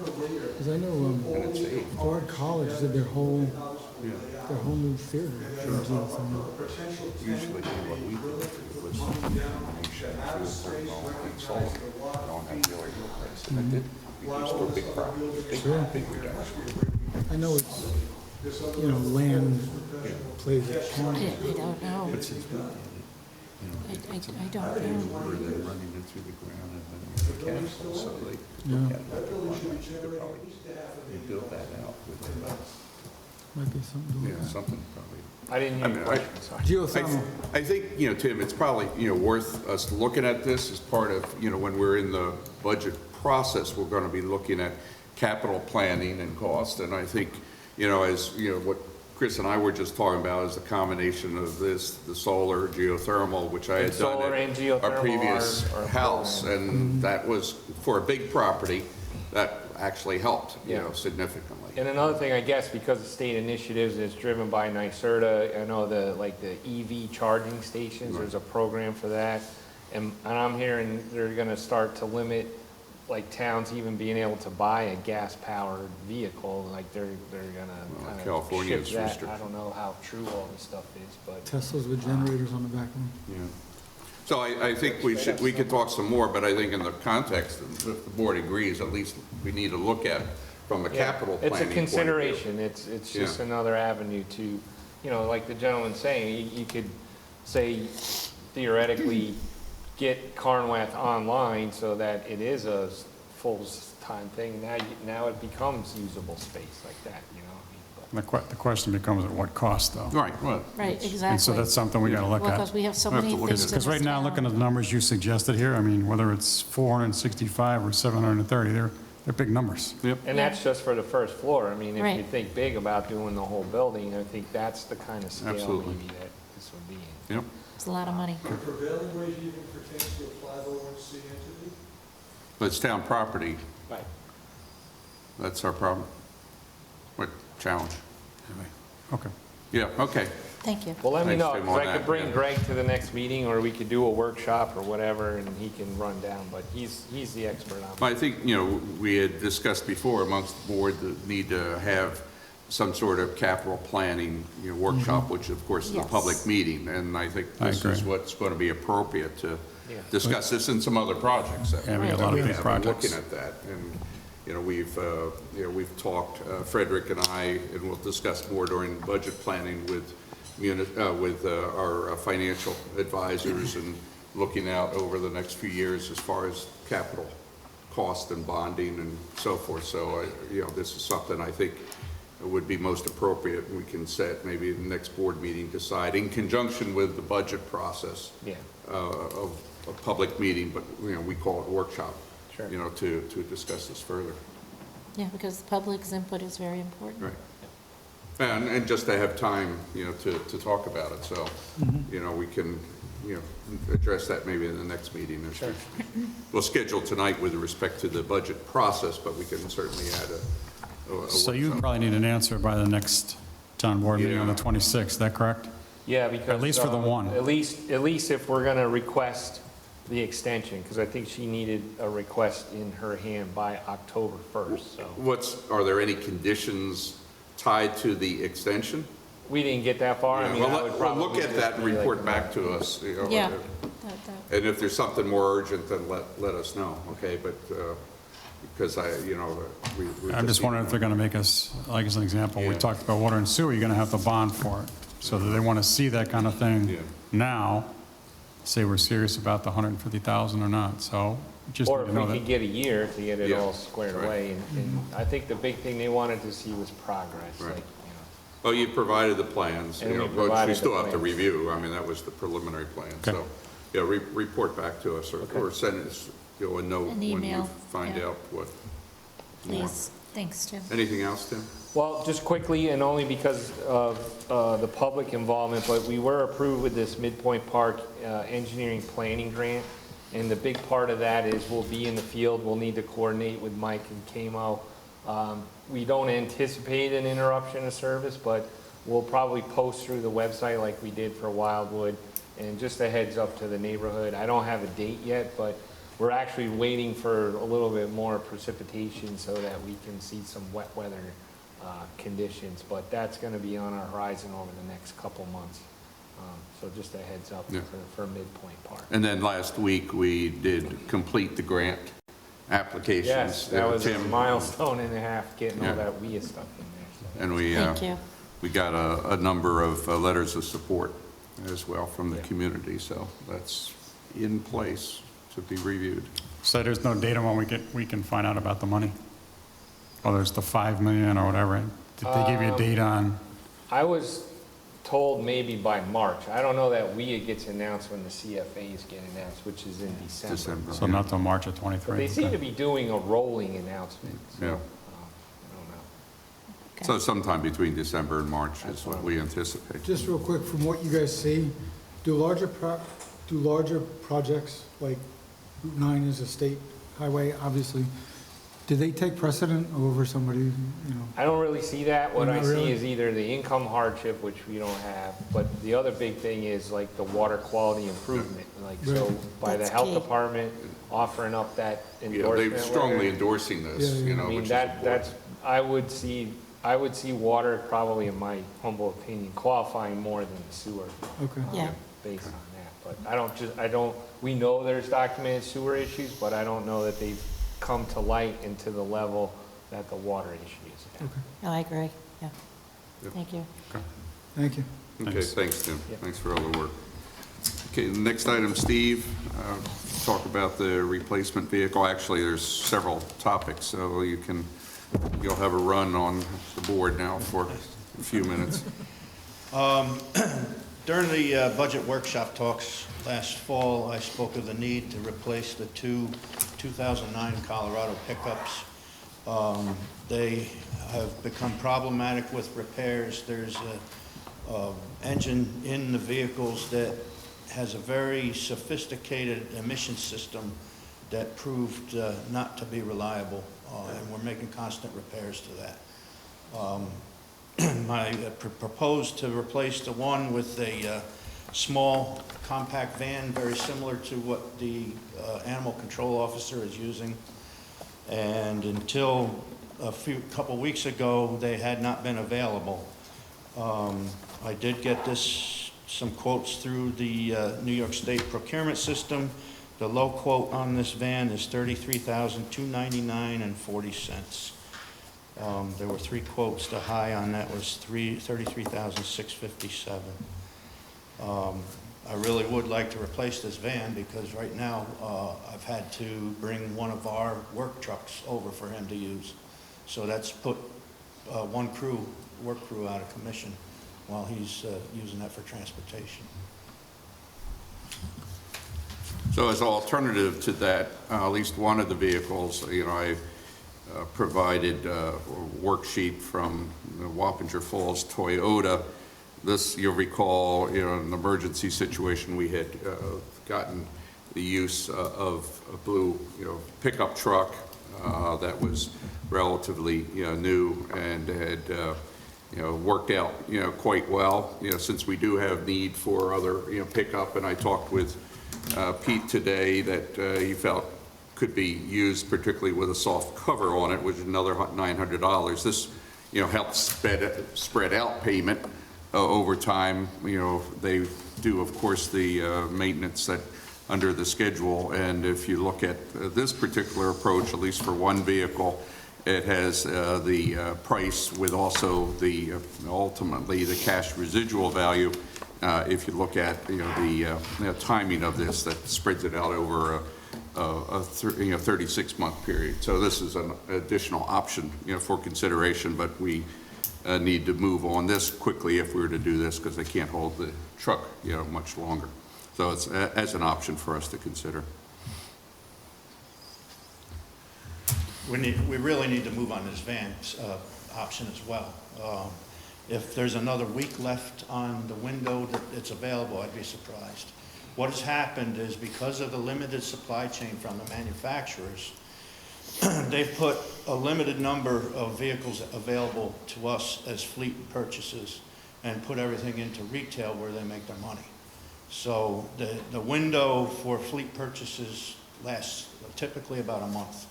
Because I know And it's safe. Ford College did their whole new theater. Usually what we did was make sure and solar on that Wheeler Hill place. And it did reduce to a big profit, big reduction. I know it's, land plays a part. I don't know. But since we did it, I don't know. water then running it through the ground and then the cash flow, so they look at it. They build that out with it. Might be something to look Yeah, at. something probably. I didn't hear your question, sorry. Geothermal. I think, Tim, it's probably, worth us looking at this as part of, when we're in the budget process, we're going to be looking at capital planning and cost. And I think, as, what Chris and I were just talking about is the combination of this, the solar, geothermal, which I had done Solar and at geothermal our previous are house. And that was, for a big property, that actually helped, Yeah. significantly. And another thing, I guess, because of state initiatives, it's driven by NYSERDA. I know the EV charging stations, there's a program for that. And I'm hearing they're gonna start to limit, towns even being able to buy a gas-powered vehicle, they're gonna kind of California's shift that. restricted. I don't know how true all this stuff is, but. Teslas with generators on the back of them. Yeah. So I think we could talk some more, but I think in the context, if the board agrees, at least we need to look at from a capital planning It's a point of view. consideration, it's just Yeah. another avenue to, like the gentleman's saying, you could say theoretically get Carnwath online so that it is a full-time thing, now it becomes usable space like that, The question becomes at what cost, though? Right, well. Right, exactly. And so that's something we got to look Well, at. because we have so We have many to look things at in Because right this now, town. looking at the numbers you suggested here, I mean, whether it's 465 or 730, they're big numbers. Yep. And that's just for the first floor. I mean, if you Right. think big about doing the whole building, I think that's the kind of scale Absolutely. maybe that this would be in. Yep. It's a lot of money. The prevailing wage even pertains to a 501c entity? But it's town property, right. that's our problem. What challenge? Okay. Yeah, okay. Thank you. Well, let me Thanks, know, Tim, 'cause on I that, could bring yeah. Greg to the next meeting, or we could do a workshop or whatever, and he can run down, but he's the expert on it. I think, we had discussed before amongst the board the need to have some sort of capital planning, workshop, which of course is a Yes. public meeting. And I think I this is agree. what's going to be appropriate to Yeah. discuss this and some other projects that Yeah, we got a lot of we big have. projects. Looking at that. And, we've talked, Frederick and I, and we'll discuss more during budget planning with our financial advisors and looking out over the next few years as far as capital cost and bonding and so forth. So, this is something I think would be most appropriate. We can set maybe the next board meeting, decide in conjunction with the budget process of a public meeting, but, we call it a workshop, to discuss this further. Yeah, because the public's input is very important. Right. And just to have time, to talk about it, so, we can, address that maybe in the next meeting. Sure. We'll schedule tonight with respect to the budget process, but we can certainly add a So you workshop. probably need an answer by the next town board meeting on the Yeah. 26th, is that correct? Yeah, because. At least for the one. At least if we're gonna request the extension, because I think she needed a request in her hand by October 1st, so. Are there any conditions tied to the extension? We didn't get that far. I mean, I would We'll probably look at just that and be like, report back to us. Yeah. And if there's something more urgent, then let us know, okay? But, because I'm just wondering if they're going to make us, like as an example, we talked about water and sewer, you're going to have to bond for it. So that they want to see that kind of thing now, say we're serious about the 150,000 or not, so just Or need if to we know could that. get a year to get it Yeah, all squared right. away. And I think the big thing they wanted to see was progress, Right. like, Well, you provided the plans, And we but we provided still the have to plans. review. I mean, that was the preliminary plan, Okay. so, report back to us, or send us, a note An when you email, find yeah. out what. more. Please, thanks, Tim. Anything else, Tim? Well, just quickly, and only because of the public involvement, but we were approved with this Midpoint Park engineering planning grant, and the big part of that is we'll be in the field, we'll need to coordinate with Mike and Kamo. We don't anticipate an interruption of service, but we'll probably post through the website like we did for Wildwood, and just a heads up to the neighborhood. I don't have a date yet, but we're actually waiting for a little bit more precipitation so that we can see some wet weather conditions, but that's going to be on our horizon over the next couple months. So just a heads up for Midpoint Park. And then last week, we did complete the grant applications. Yes, that was a Tim, milestone and a half, getting Yeah. all that WIA stuff in there. So. And Thank you. we got a number of letters of support as well from the community, so that's in place to be reviewed. So there's no date on when we can find out about the money? Or there's the 5 million or whatever? Did they give you a date on? I was told maybe by March. I don't know that WIA gets announced when the CFAs get announced, which is in December. So not till March of But 23? they seem to be doing a rolling announcement. So, Yeah. I don't know. So sometime between December and March is what we anticipate. Just real quick, from what you guys see, do larger projects, like Route 9 is a state highway, obviously, do they take precedent over somebody, I don't really see that. What Not I see really? is either the income hardship, which we don't have, but the other big thing is like the water quality improvement. Like, so Right. by the That's health key. department offering up that Yeah, endorsement. they're strongly letter, endorsing this, Yeah, yeah. I which mean, is that's, important. I would see water probably, in my humble opinion, qualifying more than the sewer. okay. Yeah. Based on that, but we know there's documented sewer issues, but I don't know that they've come to light and to the level that the water issue is at. No, I agree, yeah. Yep. Thank you. Thank you. Okay, thanks, Tim. Yep. Thanks for all the work. Okay, the next item, Steve, talk about the replacement vehicle. Actually, there's several topics, so you'll have a run on the board now for a few minutes. During the budget workshop talks last fall, I spoke of the need to replace the two 2009 Colorado pickups. They have become problematic with repairs. There's an engine in the vehicles that has a very sophisticated emission system that proved not to be reliable, and we're making constant repairs to that. I proposed to replace the one with a small compact van, very similar to what the animal control officer is using. And until couple weeks ago, they had not been available. I did get some quotes through the New York State procurement system. The low quote on this van is $33,299.40. There were 3 quotes. The high on that was $33,657. I really would like to replace this van because right now I've had to bring one of our work trucks over for him to use. So that's put one work crew out of commission while he's using that for transportation. So as an alternative to that, at least one of the vehicles, I provided a worksheet from the Wappinger Falls Toyota. This, you'll recall, in an emergency situation, we had gotten the use of a blue, pickup truck that was relatively, new and had, worked out, quite well, since we do have need for other, pickup. And I talked with Pete today that he felt could be used, particularly with a soft cover on it, which is another $900. This, helps spread out payment over time. They do, of course, the maintenance that under the schedule. And if you look at this particular approach, at least for one vehicle, it has the price with also the ultimately the cash residual value. If you look at the timing of this, that spreads it out over a 36-month period. So this is an additional option for consideration, but we need to move on this quickly if we were to do this because they can't hold the truck much longer. So it's as an option for us to consider. We really need to move on this van option as well. If there's another week left on the window that it's available, I'd be surprised. What has happened is because of the limited supply chain from the manufacturers, they've put a limited number of vehicles available to us as fleet purchases and put everything into retail where they make their money. So the window for fleet purchases lasts typically about a month,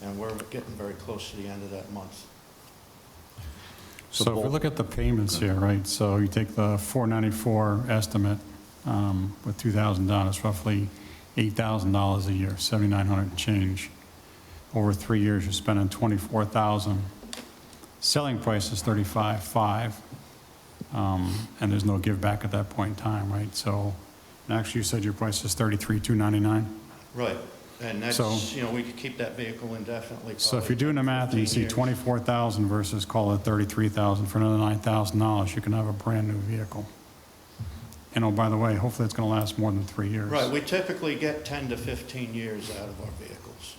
and we're getting very close to the end of that month. So if we look at the payments here, right, so you take the $494 estimate with $2,000 down, it's roughly $8,000 a year, $7,900 and change. Over 3 years, you're spending $24,000. Selling price is $35,500, and there's no give back at that point in time, right? So, and actually, you said your price is $33,299. Right, and that's, So- we could keep that vehicle indefinitely. So if you're doing the math and you see 24,000 versus call it 33,000 for another $9,000, you can have a brand new vehicle. And oh, by the way, hopefully it's going to last more than 3 years. Right, we typically get 10 to 15 years out of our vehicles.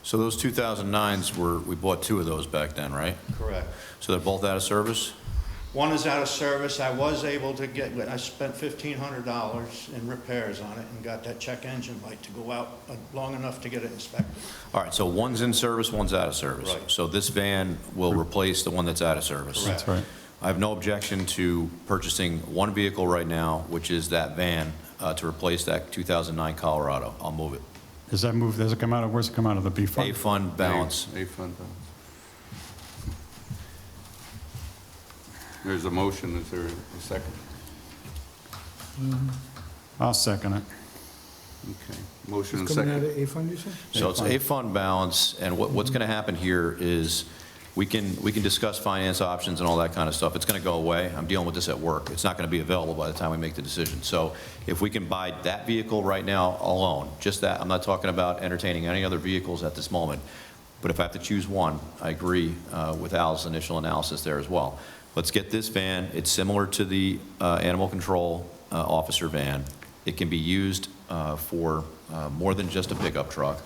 So those 2009s we bought 2 of those back then, right? Correct. So they're both out of service? One is out of service. I was able to I spent $1,500 in repairs on it and got that check engine light to go out long enough to get it inspected. All right, so one's in service, one's out of service. Right. So this van will replace the one that's out of service. Correct. That's right. I have no objection to purchasing one vehicle right now, which is that van, to replace that 2009 Colorado. I'll move it. Does that move, does it come out of, where's it come out of, the B fund? A fund balance. A fund balance. There's a motion. Is there a second? I'll second it. Okay. Motion and It's coming out second. of A fund, you said? So it's a fund balance, and what's going to happen here is we can discuss finance options and all that kind of stuff. It's going to go away. I'm dealing with this at work. It's not going to be available by the time we make the decision. So if we can buy that vehicle right now alone, just that, I'm not talking about entertaining any other vehicles at this moment, but if I have to choose one, I agree with Al's initial analysis there as well. Let's get this van. It's similar to the animal control officer van. It can be used for more than just a pickup truck,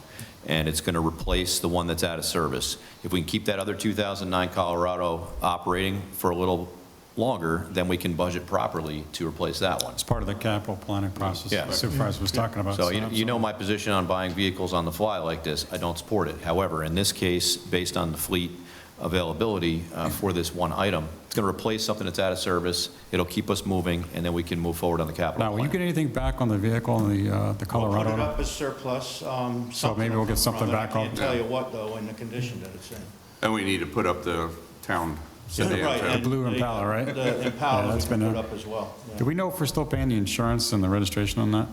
and it's going to replace the one that's out of service. If we can keep that other 2009 Colorado operating for a little longer, then we can budget properly to replace that one. It's part of the capital planning process Yeah. the supervisor was talking about. So you know my position on buying vehicles on the fly like this. I don't support it. However, in this case, based on the fleet availability for this one item, it's going to replace something that's out of service. It'll keep us moving, and then we can move forward on the capital Now, will you plan. get anything back on the vehicle, the We'll put it Colorado? up as surplus. So maybe we'll get something from it. back I can't on- tell you what, though, in the condition that it's in. And we need to put up the town sedan. Right, too. and blue Impala, right? The Impala, Yeah, we that's can been put a- up as well. yeah. Do we know if we're still paying the insurance and the registration on that?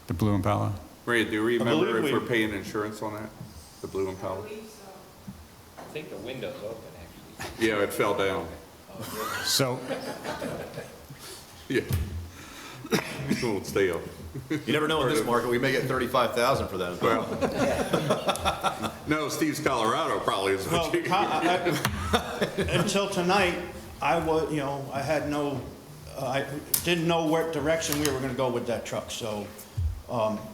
The blue Impala? Maria, do you remember believe if we- we're paying insurance on that? The blue Impala? I think the window's open, actually. Yeah, it fell down. So, Yeah. It won't stay up. You never know in this market, we may get 35,000 for that. Well, no, Steve's Colorado probably is Well, what you... until tonight, I was, I had no, I didn't know what direction we were gonna go with that truck, so,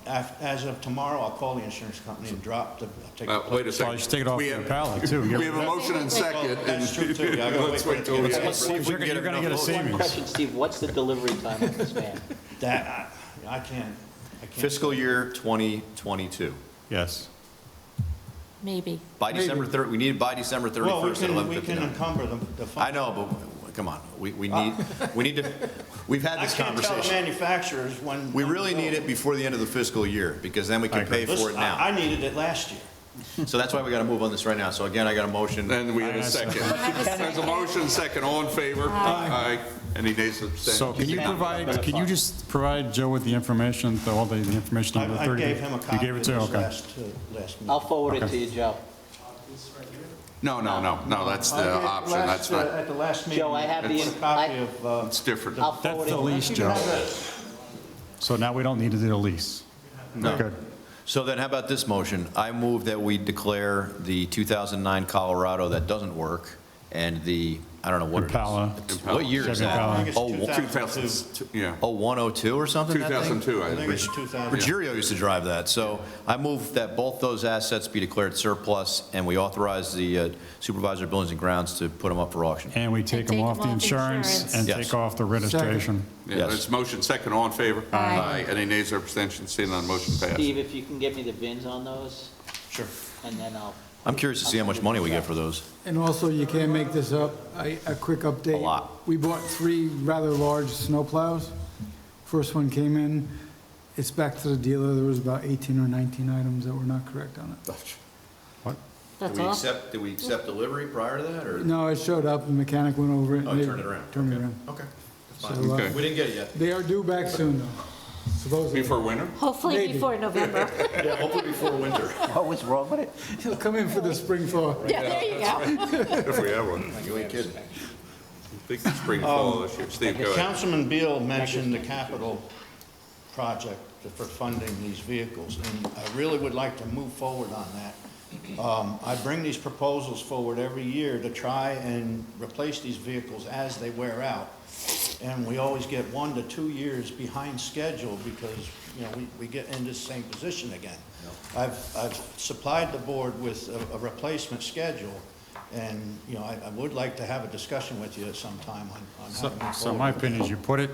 as of tomorrow, I'll call the insurance company and take the Wait a so second. you should take it off We the have- Impala, too. We have a motion and second. That's true, too. Yeah, I gotta Let's wait wait for till it we to get have... it. You're going to get a One savings. question, Steve, what's the delivery time of this van? That, I can't. Fiscal year 2022. Yes. Maybe. By December 3rd, we need it by December 31st Well, at we can 11:59. encumber the fund. I know, but come on, we need to, we've had I this can't tell the conversation. manufacturers when. We really need it before the end of the fiscal year, because then we can pay for it Listen, I now. needed it last year. So that's why we got to move on this right now. So again, I got a motion. And we have a second. There's a motion, second. All in favor? Aye. Any nays or abstentions? So can you just provide Joe with the information, all the information on the 30? I gave him a You copy gave of it this to, okay. last meeting. I'll forward it to you, Joe. No, that's the option. That's not, At the last meeting. Joe, I have the- put a copy of, it's different. I'll That's forward the it. lease, Joe. So now we don't need to do the lease. No. Good. So then how about this motion? I move that we declare the 2009 Colorado that doesn't work and the, I don't know what it Impala. is. What year is Chevy that? Impala. I think it's Oh, 2002. Yeah. 0102 or something? that thing? 2002, I I think think. it's 2000. Ruggiero used to drive that. So I move that both those assets be declared surplus, and we authorize the supervisor of buildings and grounds to put them up for auction. And we take them off the insurance and Yes. take off the registration. Yeah, Yes. there's motion, second. All in favor? Aye. Any nays or abstentions? Seeing none, motion passed. Steve, if you can get me the VINs on those, Sure. and then I'll. I'm curious to see how much money we get for those. And also, you can't make this up, a quick update. A lot. We bought 3 rather large snowplows. First one came in, it's back to the dealer, there was about 18 or 19 items that were not correct on it. That's all? Did we accept delivery prior to that, or? No, it showed up, the mechanic went over it. Oh, and you they turned it around? Turned it Okay. around. Okay, So, that's fine. Okay. We didn't get it yet. They are due back soon, though, supposedly. Before winter? Hopefully Maybe. before November. Yeah, hopefully before winter. What was wrong with it? He'll come in for the spring thaw. Yeah, there you go. If we have one. You ain't kidding. I think it's spring, fall this year. Steve, go ahead. Councilman Beal mentioned the capital project for funding these vehicles, and I really would like to move forward on that. I bring these proposals forward every year to try and replace these vehicles as they wear out. And we always get 1 to 2 years behind schedule because, we get in this same position again. I've supplied the board with a replacement schedule, and, I would like to have a discussion with you at some time on how to move forward. So my opinion is you put it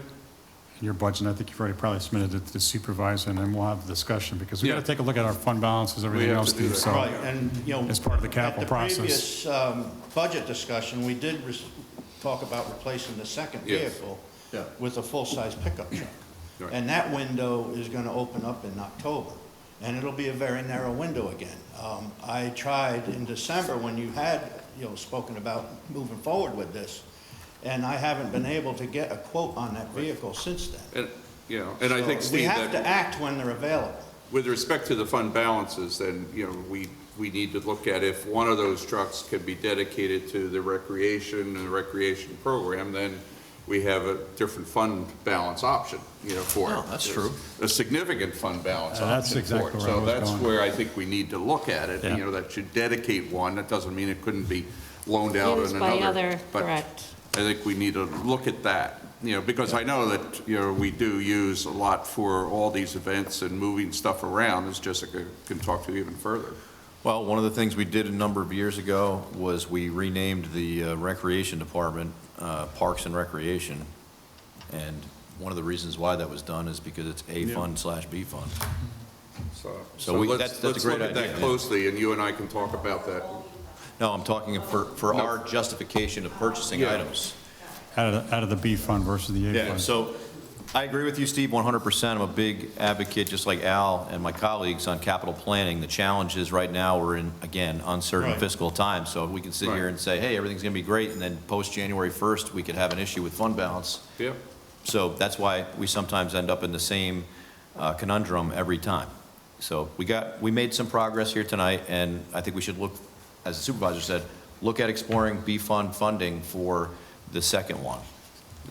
in your budget, and I think you've already probably submitted it to the supervisor, and then we'll have a discussion, because we got to Yeah. take a look at our fund balances, everything have else, to do Steve, that. so. Right, and, As part of the capital process. At the previous budget discussion, we did talk about replacing the second Yes. vehicle Yeah. with a full-size pickup truck. Right. And that window is going to open up in October, and it'll be a very narrow window again. I tried in December when you had, spoken about moving forward with this, and I haven't been able to get a quote on that vehicle since then. And I think, So we Steve, have to that act when they're available. with respect to the fund balances, then, we need to look at if one of those trucks can be dedicated to the recreation and the recreation program, then we have a different fund balance option, for it. Oh, that's true. A significant fund balance That's option for exactly it. where I So was that's going. where I think we need to look at it, Yeah. that should dedicate one. That doesn't mean it couldn't be loaned out in Used another. by other, but correct. I think we need to look at that, because I know that, we do use a lot for all these events and moving stuff around, as Jessica can talk to even further. Well, one of the things we did a number of years ago was we renamed the recreation department Parks and Recreation. And one of the reasons why that was done is because it's A fund/B fund. So that's a let's great look at idea, that yeah. closely, and you and I can talk about that. No, I'm talking for our justification of purchasing Yeah. items. Out of the B fund versus the A Yeah, fund. so I agree with you, Steve, 100%. I'm a big advocate, just like Al and my colleagues, on capital planning. The challenge is right now, we're in, again, uncertain Right. fiscal times, so we can sit here Right. and say, hey, everything's going to be great, and then post-January 1st, we could have an issue with fund balance. Yeah. So that's why we sometimes end up in the same conundrum every time. So we made some progress here tonight, and I think we should look, as the supervisor said, look at exploring B-fund funding for the second one.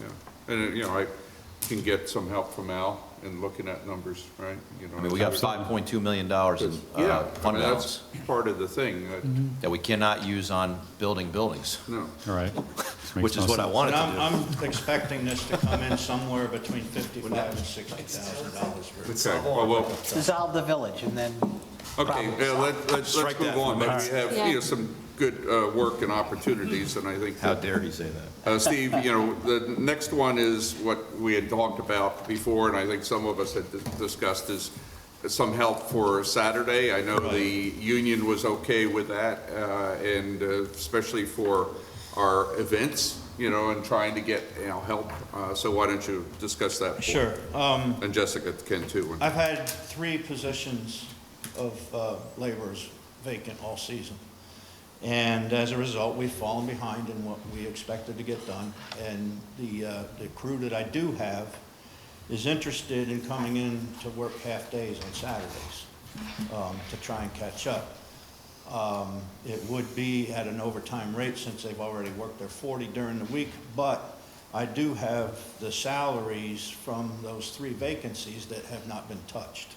Yeah, and, you know, I can get some help from Al in looking at numbers, right? You know, I mean, we got $5.2 million in Yeah, I fund mean, that's balance part of the thing. that we cannot use on building buildings, No. All right. which is what I wanted And to do. I'm expecting this to come in somewhere between $55,000 and $60,000. Okay, well, Dissolve the village and then. okay, yeah, let's Strike move that on. from Maybe minutes. we have, you know, some good work and opportunities, and I think. How that- dare he say that? Steve, you know, the next one is what we had talked about before, and I think some of us had discussed, is some help for Saturday. I know the union was okay with that, and especially for our events, you know, and trying to get, you know, help. So why don't you discuss that? Sure. And Jessica can too. I've had 3 positions of laborers vacant all season. And as a result, we've fallen behind in what we expected to get done. And the crew that I do have is interested in coming in to work half days on Saturdays to try and catch up. It would be at an overtime rate since they've already worked their 40 during the week, but I do have the salaries from those 3 vacancies that have not been touched.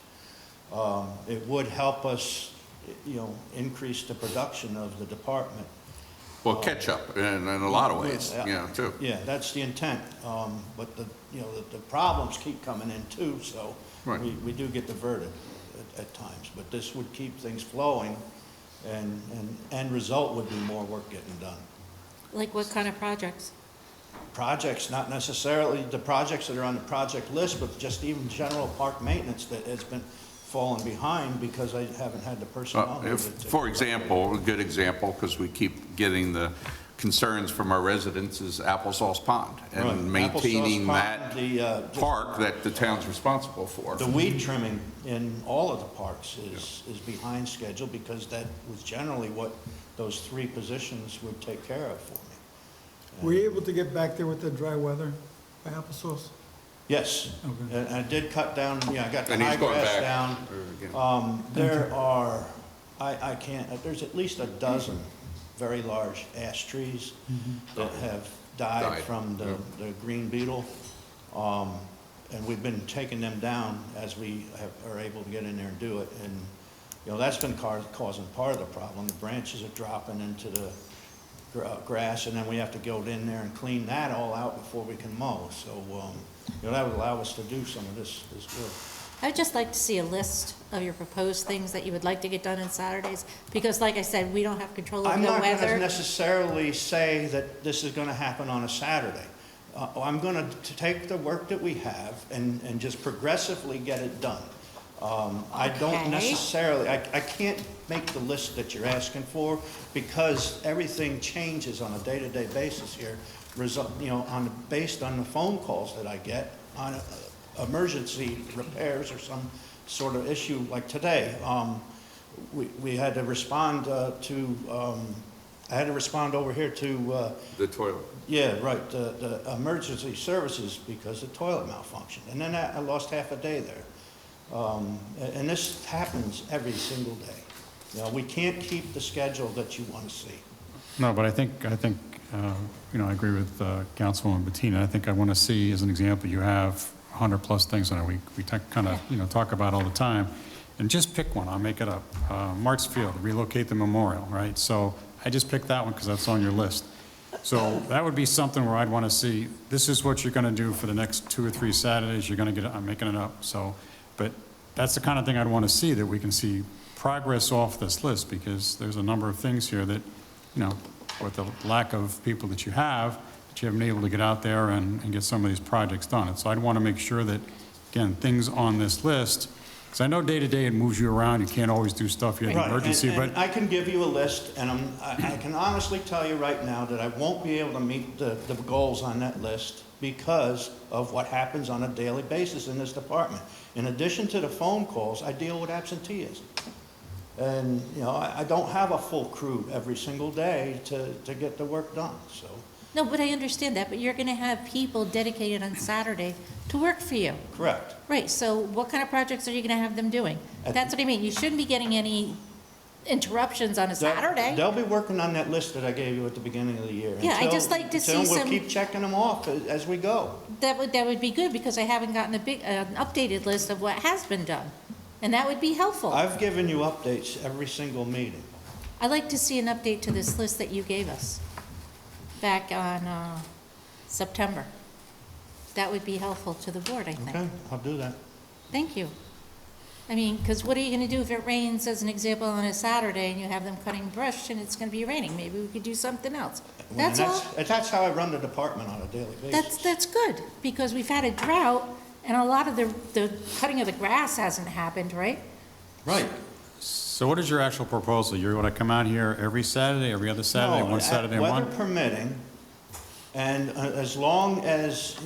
It would help us, you know, increase the production of the department. Well, catch up in a lot of ways, you know, too. Yeah, that's the intent. But you know, the problems keep coming in too, so Right. we do get diverted at times. But this would keep things flowing, and end result would be more work getting done. Like what kind of projects? Projects, not necessarily the projects that are on the project list, but just even general park maintenance that has been falling behind because I haven't had the personnel. For example, a good example, because we keep getting the concerns from our residents, is Applesauce Pond Right. and maintaining Applesauce Pond, that park that the town's responsible for. The weed trimming in all of the parks is behind schedule because that was generally what those 3 positions would take care of for me. Were you able to get back there with the dry weather by applesauce? Yes, Okay. and I did cut down, yeah, I got the And he's high going grass back down. again. There are, I can't, there's at least a dozen very large ash trees that have died Died, from the green beetle. And we've been taking them down as we are able to get in there and do it. And, you know, that's been causing part of the problem. The branches are dropping into the grass, and then we have to go in there and clean that all out before we can mow. So, you know, that would allow us to do some of this good. I'd just like to see a list of your proposed things that you would like to get done on Saturdays, because like I said, we don't have control over I'm the not going to weather. necessarily say that this is going to happen on a Saturday. I'm going to take the work that we have and just progressively get it done. I don't Okay. necessarily, I can't make the list that you're asking for because everything changes on a day-to-day basis here, you know, based on the phone calls that I get on emergency repairs or some sort of issue like today. We had to respond I had to respond over here to, The toilet. yeah, right, the emergency services because the toilet malfunctioned. And then I lost half a day there. And this happens every single day. You know, we can't keep the schedule that you want to see. No, but I think, you know, I agree with Councilwoman Bettina. I think I want to see, as an example, you have 100-plus things on it. We kind of, you know, talk about all the time. And just pick one. I'll make it up. Martz Field, relocate the memorial, right? So I just picked that one because that's on your list. So that would be something where I'd want to see, this is what you're going to do for the next 2 or 3 Saturdays. You're going to get, I'm making it up. So, but that's the kind of thing I'd want to see, that we can see progress off this list, because there's a number of things here that, you know, with the lack of people that you haven't been able to get out there and get some of these projects done. And so I'd want to make sure that, again, things on this list, because I know day-to-day it moves you around, you can't always do stuff, you have an emergency, and but... I can give you a list, and I can honestly tell you right now that I won't be able to meet the goals on that list because of what happens on a daily basis in this department. In addition to the phone calls, I deal with absenteeism. And, you know, I don't have a full crew every single day to get the work done. So No, but I understand that, but you're gonna have people dedicated on Saturday to work for you. Correct. Right, so what kind of projects are you gonna have them doing? That's what I mean, you shouldn't be getting any interruptions on a Saturday. They'll be working on that list that I gave you at the beginning of the year. Yeah, I'd just like to see We'll some- keep checking them off as we go. That would be good, because I haven't gotten an updated list of what has been done, and that would be helpful. I've given you updates every single meeting. I'd like to see an update to this list that you gave us back on September. That would be helpful to the board, I think. Okay, I'll do that. Thank you. I mean, because what are you going to do if it rains, as an example, on a Saturday, and you have them cutting brush, and it's going to be raining? Maybe we could do something else. That's all. That's how I run the department on a daily basis. That's good, because we've had a drought, and a lot of the cutting of the grass hasn't happened, right? Right. So what is your actual proposal? You're going to come out here every Saturday, every other Saturday, No, one Saturday a month? Weather permitting, and as long as,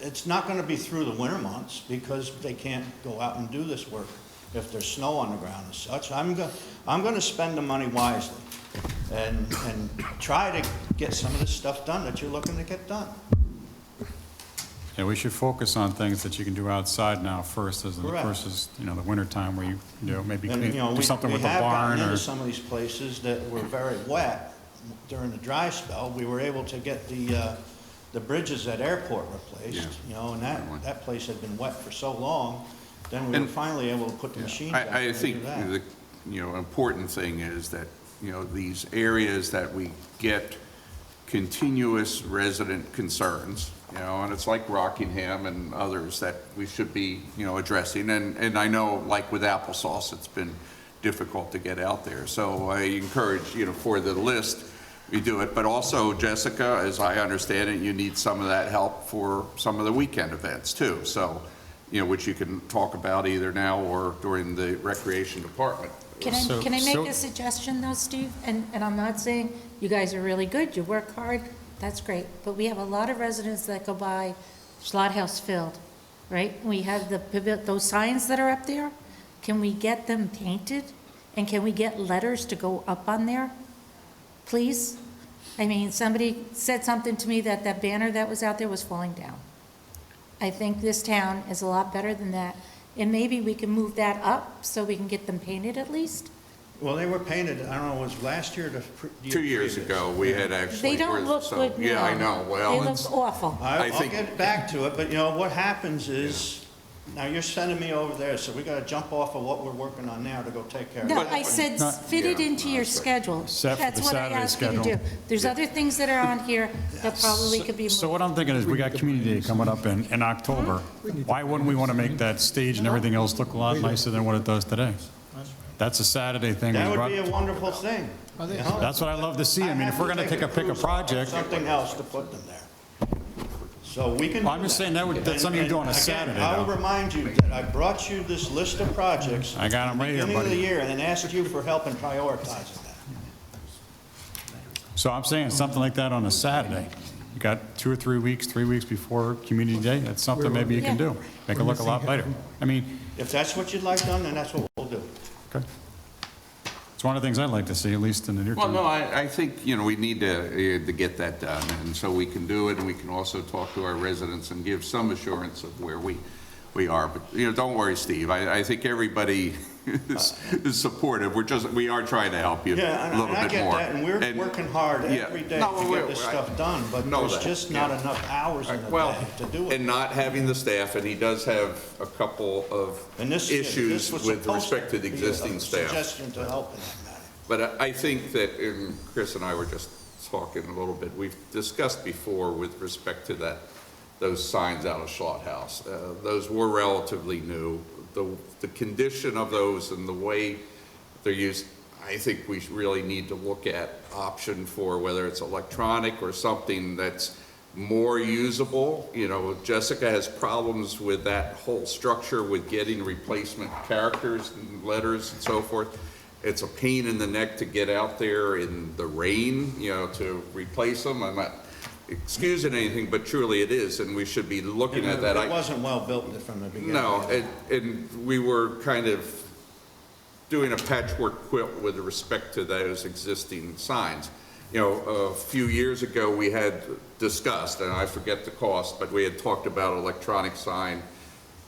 it's not going to be through the winter months because they can't go out and do this work if there's snow on the ground and such. I'm going to spend the money wisely and try to get some of this stuff done that you're looking to get done. Yeah, we should focus on things that you can do outside now first, Correct. versus, the winter time where maybe And, do something with the we have barn gotten or. into some of these places that were very wet during the dry spell. We were able to get the bridges at airport replaced, and that place had been wet for so long. Then we were finally able to put the machines out I and do think that. the, important thing is that, these areas that we get continuous resident concerns, and it's like Rockingham and others that we should be, addressing. And I know, like with applesauce, it's been difficult to get out there. So I encourage, for the list, we do it. But also, Jessica, as I understand it, you need some of that help for some of the weekend events too. So, which you can talk about either now or during the recreation department. Can I make a suggestion though, Steve? And I'm not saying you guys are really good, you work hard, that's great. But we have a lot of residents that go by Schlothouse Field, right? We have those signs that are up there. Can we get them painted? And can we get letters to go up on there? Please? I mean, somebody said something to me that that banner that was out there was falling down. I think this town is a lot better than that. And maybe we can move that up so we can get them painted at least? Well, they were painted, I don't know, it was last year or the year 2 years previous. ago, we had actually. They don't look good now. Yeah, I know, well. They it's- look awful. I I'll think- get back to it, but what happens is, now you're sending me over there, so we gotta jump off of what we're working on now to go take care of No, that. I said Not- fit it into your schedule. Set for That's the what I Saturday asked you to do. schedule. There's other things that are on here that probably could be So moved. what I'm thinking is, we got Community Day coming up in October. Why wouldn't we want to make that stage and everything else look a lot nicer than what it does today? That's a Saturday thing. That We would be brought- a wonderful thing. That's what I love to see. I mean, if we're going to pick a project, Something else to put them there. So we can. Well, I'm do just that. saying that's something you do on a And again, Saturday, I'll though. remind you that I brought you this list of projects. I got 'em right here, Beginning of the buddy. year, and then asked you for help in prioritizing that. So I'm saying something like that on a Saturday. You got 2 or 3 weeks, 3 weeks before Community Day, that's something maybe you can do. Make it look a lot better. I mean, If that's what you'd like done, then that's what we'll do. okay. It's one of the things I'd like to see, at least in the near Well, term. no, I think, we need to get that done, and so we can do it, and we can also talk to our residents and give some assurance of where we are. But, don't worry, Steve, I think everybody is supportive. We are trying to help you a Yeah, little and I bit get more. that, and we're working hard yeah. every day No, to get this I stuff done, but know there's that, just not yeah. enough hours in the Well, day to do it. and not having the staff, and he does have a couple of And this issues was with supposed respect to the be existing a staff. Suggestion to help in that matter. But I think that, and Chris and I were just talking a little bit, we've discussed before with respect to those signs out of Schlott House. Those were relatively new. The condition of those and the way they're used, I think we really need to look at option for whether it's electronic or something that's more usable. Jessica has problems with that whole structure with getting replacement characters and letters and so forth. It's a pain in the neck to get out there in the rain, to replace them. I'm not excusing anything, but truly it is, and we should be looking at that. It wasn't well built from the beginning. No, and we were kind of doing a patchwork quilt with respect to those existing signs. you know, a few years ago, we had discussed, and I forget the cost, but we had talked about electronic sign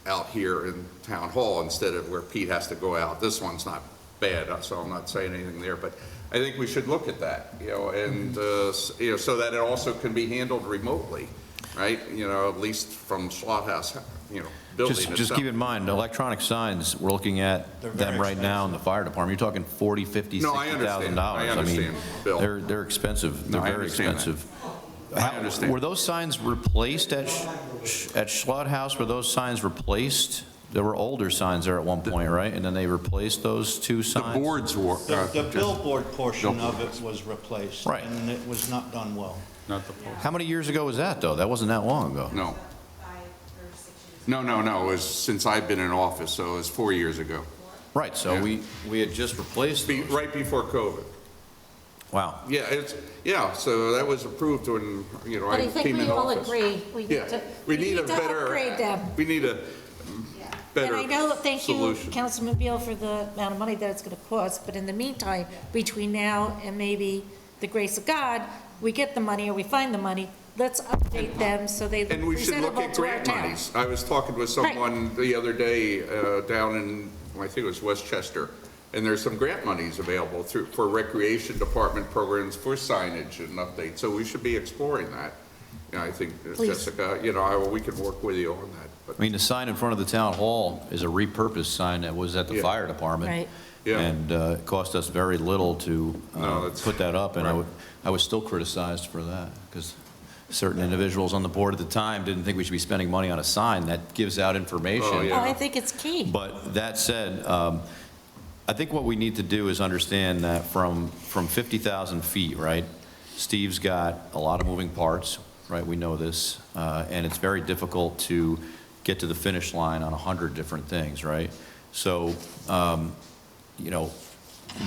out here in Town Hall instead of where Pete has to go out. This one's not bad, so I'm not saying anything there, but I think we should look at that, you know, and, you know, so that it also can be handled remotely, right? You know, at least from Slaughterhouse, you know, building itself. Just keep in mind, electronic signs, we're looking at They're very them right now in the fire department. You're talking $40,000, $50,000, No, I understand. $60,000. I understand, Bill. They're expensive. No, They're I very understand that. expensive. I understand. Were those signs replaced at Schlott House? Were those signs replaced? There were older signs there at one point, right? And then they replaced those two The signs? boards were. The billboard portion of it was replaced. Right. And it was not done well. Not the post. How many years ago was that, though? That wasn't that long ago. No. No, it was since I've been in office, so it was 4 years ago. Right, so Yeah. we had just replaced those. Right before COVID. Wow. Yeah, so that was approved when, you know, But I I think came in we all office. agree, we need Yeah, to, we need a better. upgrade them. We need a better And I know, thank you, solution. Councilman Beal, for the amount of money that it's gonna cost, but in the meantime, between now and maybe the grace of God, we get the money or we find the money, let's update them so they look And we should look presentable at to our grant town. monies. I was talking with someone the other day down in, I think it was Westchester, and there's some grant monies available for recreation department programs for signage and updates, so we should be exploring that. You know, I think, Please. Jessica, you know, we can work with you on that. I But mean, the sign in front of the town hall is a repurposed sign that was at the Yeah. fire department. Right. Yeah. And it cost us very little to No, that's- put that up, and right. I was still criticized for that, because certain individuals on the board at the time didn't think we should be spending money on a sign that gives out information. Oh, Oh, yeah. I think it's key. But that said, I think what we need to do is understand that from 50,000 feet, right, Steve's got a lot of moving parts, right, we know this, and it's very difficult to get to the finish line on 100 different things, right? So, you know,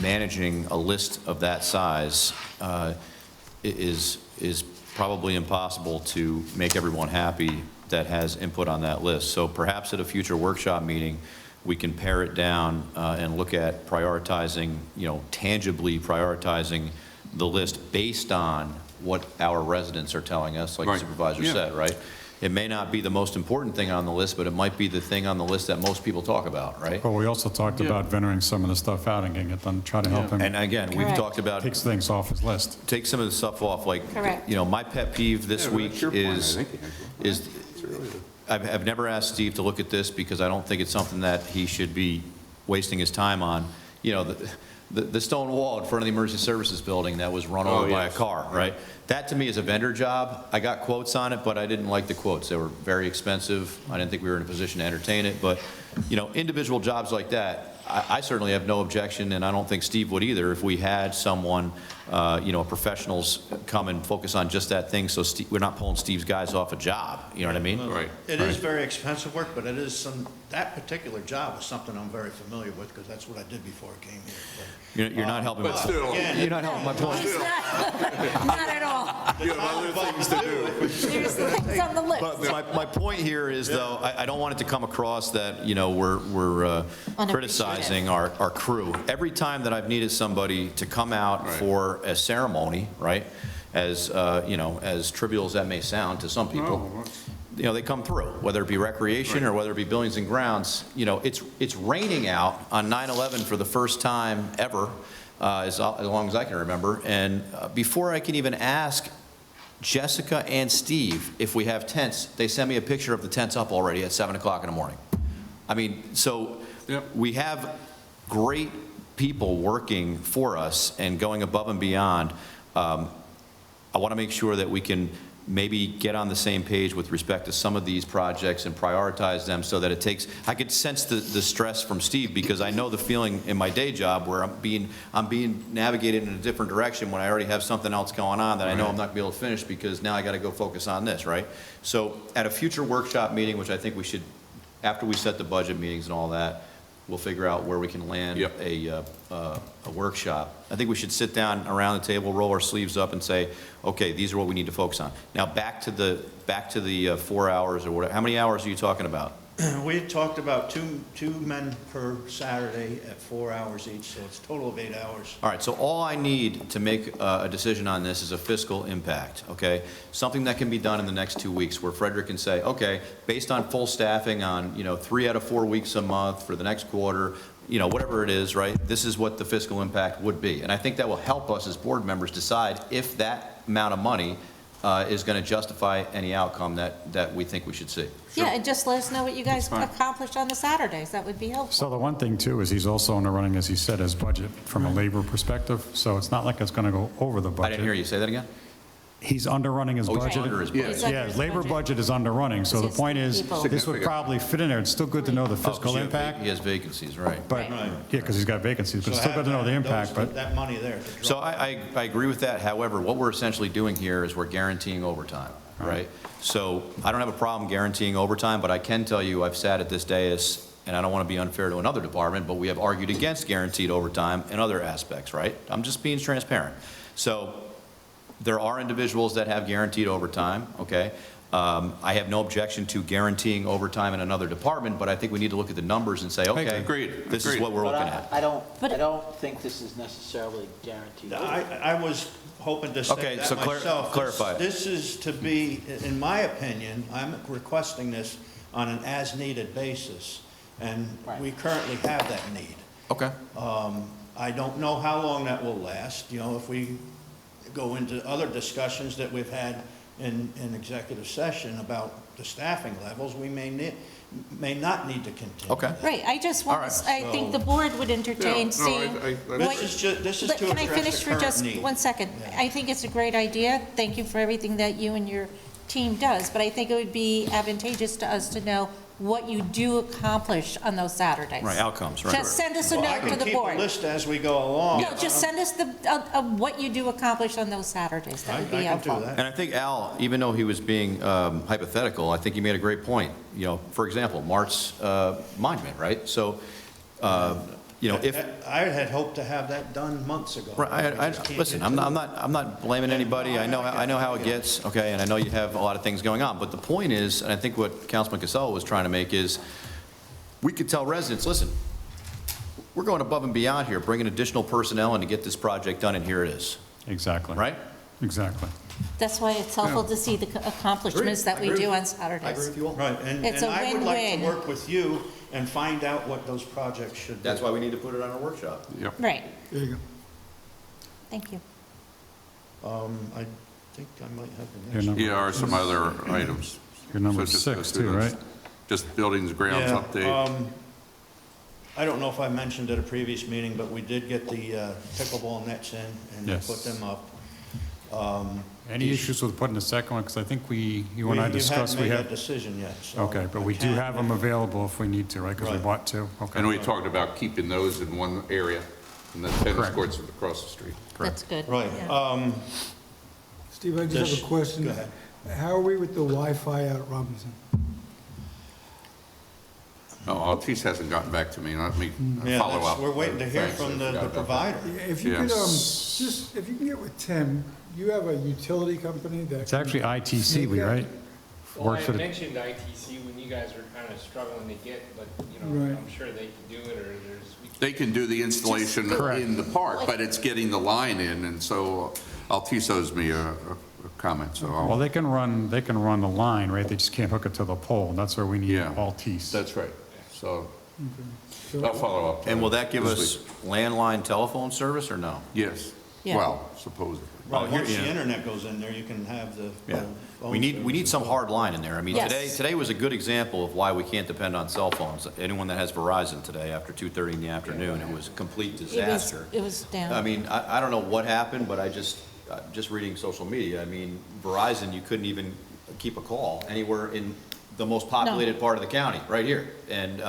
managing a list of that size is probably impossible to make everyone happy that has input on that list. So perhaps at a future workshop meeting, we can pare it down and look at prioritizing, you know, tangibly prioritizing the list based on what our residents are telling us, like the Right. supervisor Yeah. said, right? It may not be the most important thing on the list, but it might be the thing on the list that most people talk about, right? But we also talked about venting some of the stuff out and getting it done, try to help him And again, we've Correct. talked about, take things off his list. take some of the stuff off, like, Correct. you know, my pet peeve this Yeah, well, week that's your point, I is, think, is, I've never asked Steve to look at this because I don't think it's something that he should be wasting his time on. You know, the stone wall in front of the emergency services building that was run over by a yes. car, right? That to me is a vendor job. I got quotes on it, but I didn't like the quotes. They were very expensive. I didn't think we were in a position to entertain it, but, you know, individual jobs like that, I certainly have no objection, and I don't think Steve would either, if we had someone, you know, professionals come and focus on just that thing, so we're not pulling Steve's guys off a job, you know what I mean? Right. It is very expensive work, but it is that particular job is something I'm very familiar with, because that's what I did before I came here. You're not helping But my, still, Again, you're not helping my point. Not at all. you have other things to do. There's the things on the list. But my point here is, though, I don't want it to come across that, you know, we're criticizing our crew. Every time that I've needed somebody to come out Right. for a ceremony, right, as, you know, as trivial as that may sound to some people, No, you know, they come through, whether it be recreation or whether it be buildings and grounds. You know, it's raining out on 9/11 for the first time ever, as long as I can remember. And before I can even ask Jessica and Steve if we have tents, they send me a picture of the tents up already at 7 o'clock in the morning. I mean, so Yep. we have great people working for us and going above and beyond. I want to make sure that we can maybe get on the same page with respect to some of these projects and prioritize them so that it takes, I could sense the stress from Steve, because I know the feeling in my day job where I'm being navigated in a different direction when I already have something else going on that I know I'm not gonna be able to finish because now I got to go focus on this, right? So at a future workshop meeting, which I think we should, after we set the budget meetings and all that, we'll figure out where we can land Yep. a workshop. I think we should sit down around the table, roll our sleeves up and say, okay, these are what we need to focus on. Now, back to the 4 hours or whatever. How many hours are you talking about? We had talked about two men per Saturday at 4 hours each, so it's a total of 8 hours. All right, so all I need to make a decision on this is a fiscal impact, okay? Something that can be done in the next 2 weeks where Frederick can say, okay, based on full staffing on, 3 out of 4 weeks a month for the next quarter, whatever it is, right? This is what the fiscal impact would be. And I think that will help us as board members decide if that amount of money is going to justify any outcome that we think we should see. Yeah, and just let us know what you guys accomplished on the Saturdays. That would be helpful. So the one thing too is he's also underrunning, as he said, his budget from a labor perspective. So it's not like it's going to go over the budget. I didn't hear you say that again? He's underrunning his Oh, he's budget. under his budget. It's under Yeah, his labor budget. budget is underrunning. So the It's point is, people. this would probably fit in there. It's still good to know the Oh, 'cause fiscal he has impact. He has vacancies, right. But, Right. yeah, because he's got vacancies, but So still good to know the have impact. But that money there to drop. So I agree with that. However, what we're essentially doing here is we're guaranteeing overtime, right? So I don't have a problem guaranteeing overtime, but I can tell you, I've sat at this dais, and I don't want to be unfair to another department, but we have argued against guaranteed overtime in other aspects, right? I'm just being transparent. So there are individuals that have guaranteed overtime, okay? I have no objection to guaranteeing overtime in another department, but I think we need to look at the numbers and say, okay, Agreed. this is Agreed. what we're But looking I at. I don't think this is necessarily guaranteed. I was hoping to say Okay, that so myself. clarify it. This is to be, in my opinion, I'm requesting this on an as-needed basis, and we currently have that need. Okay. I don't know how long that will last, if we go into other discussions that we've had in executive session about the staffing levels, we may not need to continue. Okay. Right, I just want, All right. I think the board would entertain Yeah, no, seeing. what- This is to Can I finish address the for current just need. 1 second? Yeah. I think it's a great idea. Thank you for everything that you and your team does, but I think it would be advantageous to us to know what you do accomplish on those Saturdays. Right, outcomes, right. Just send us a Well, I note to can the keep a board. list as we go along. No, just send us what you do accomplish on those Saturdays. That would be I can helpful. do that. And I think Al, even though he was being hypothetical, I think he made a great point. For example, Mart's monument, right? So, if, I had hoped to have that done months ago. right, We just can't listen, get I'm to not, it. I'm not blaming anybody. I know how it gets, okay? And I know you have a lot of things going on. But the point is, and I think what Councilman Casella was trying to make is, we could tell residents, listen, we're going above and beyond here, bringing additional personnel in to get this project done, and here it is, exactly. right? Exactly. That's why it's helpful to see the accomplishments that we do on I agree Saturdays. with you all. Right, and It's a I would like win-win. to work with you and find out what those projects should be. That's why we need to put it on our workshop. Yep. Right, There you go. thank you. I think I might have the Your next. number, Here are some other items. your number So just go 6 through too, those. right? Just buildings, grounds Yeah, update. I don't know if I mentioned at a previous meeting, but we did get the pickleball nets in and Yes. put them up. Any issues with putting the second one? Because I think you and I discussed, we You haven't made have, that decision yet, so. okay, but I we do can't- have them available if we need to, right? Because we Right. bought 2. Okay. And we talked about keeping those in one area, and the tennis Correct. courts are across the street. That's good. Right. Yeah. Steve, I just have This- a question. go ahead. How are we with the Wi-Fi out at Robinson? Oh, Altice hasn't gotten back to me, let me Yeah, follow that's- up. we're waiting to hear Thanks, I from the forgot about that. provider. Yeah, if you Yeah. could, if you can get with Tim, you have a utility company that. It's actually ITC, Make that- right? Well, Works I for the- mentioned ITC when you guys were kind of struggling to get, but, Right. I'm sure they can do it, or They can do the installation Correct. in the park, but it's getting the line in, and so Altice owes me a comment, so Well, I'll, they can run the line, right? They just can't hook it to the pole. That's where we need Yeah. Altice. that's right. So So- I'll follow up. And will that give this us week. landline telephone service or no? Yes, Yeah. well, supposedly. Right, here- once the yeah. internet goes in there, you can have the. Yeah. phone We need service. some hard line in there. I mean, Yes. today was a good example of why we can't depend on cell phones. Anyone that has Verizon today after 2:30 in the afternoon, it was a complete disaster. It was down. I mean, I don't know what happened, but I just reading social media, I mean, Verizon, you couldn't even keep a call anywhere in the most populated part of the county, right here. And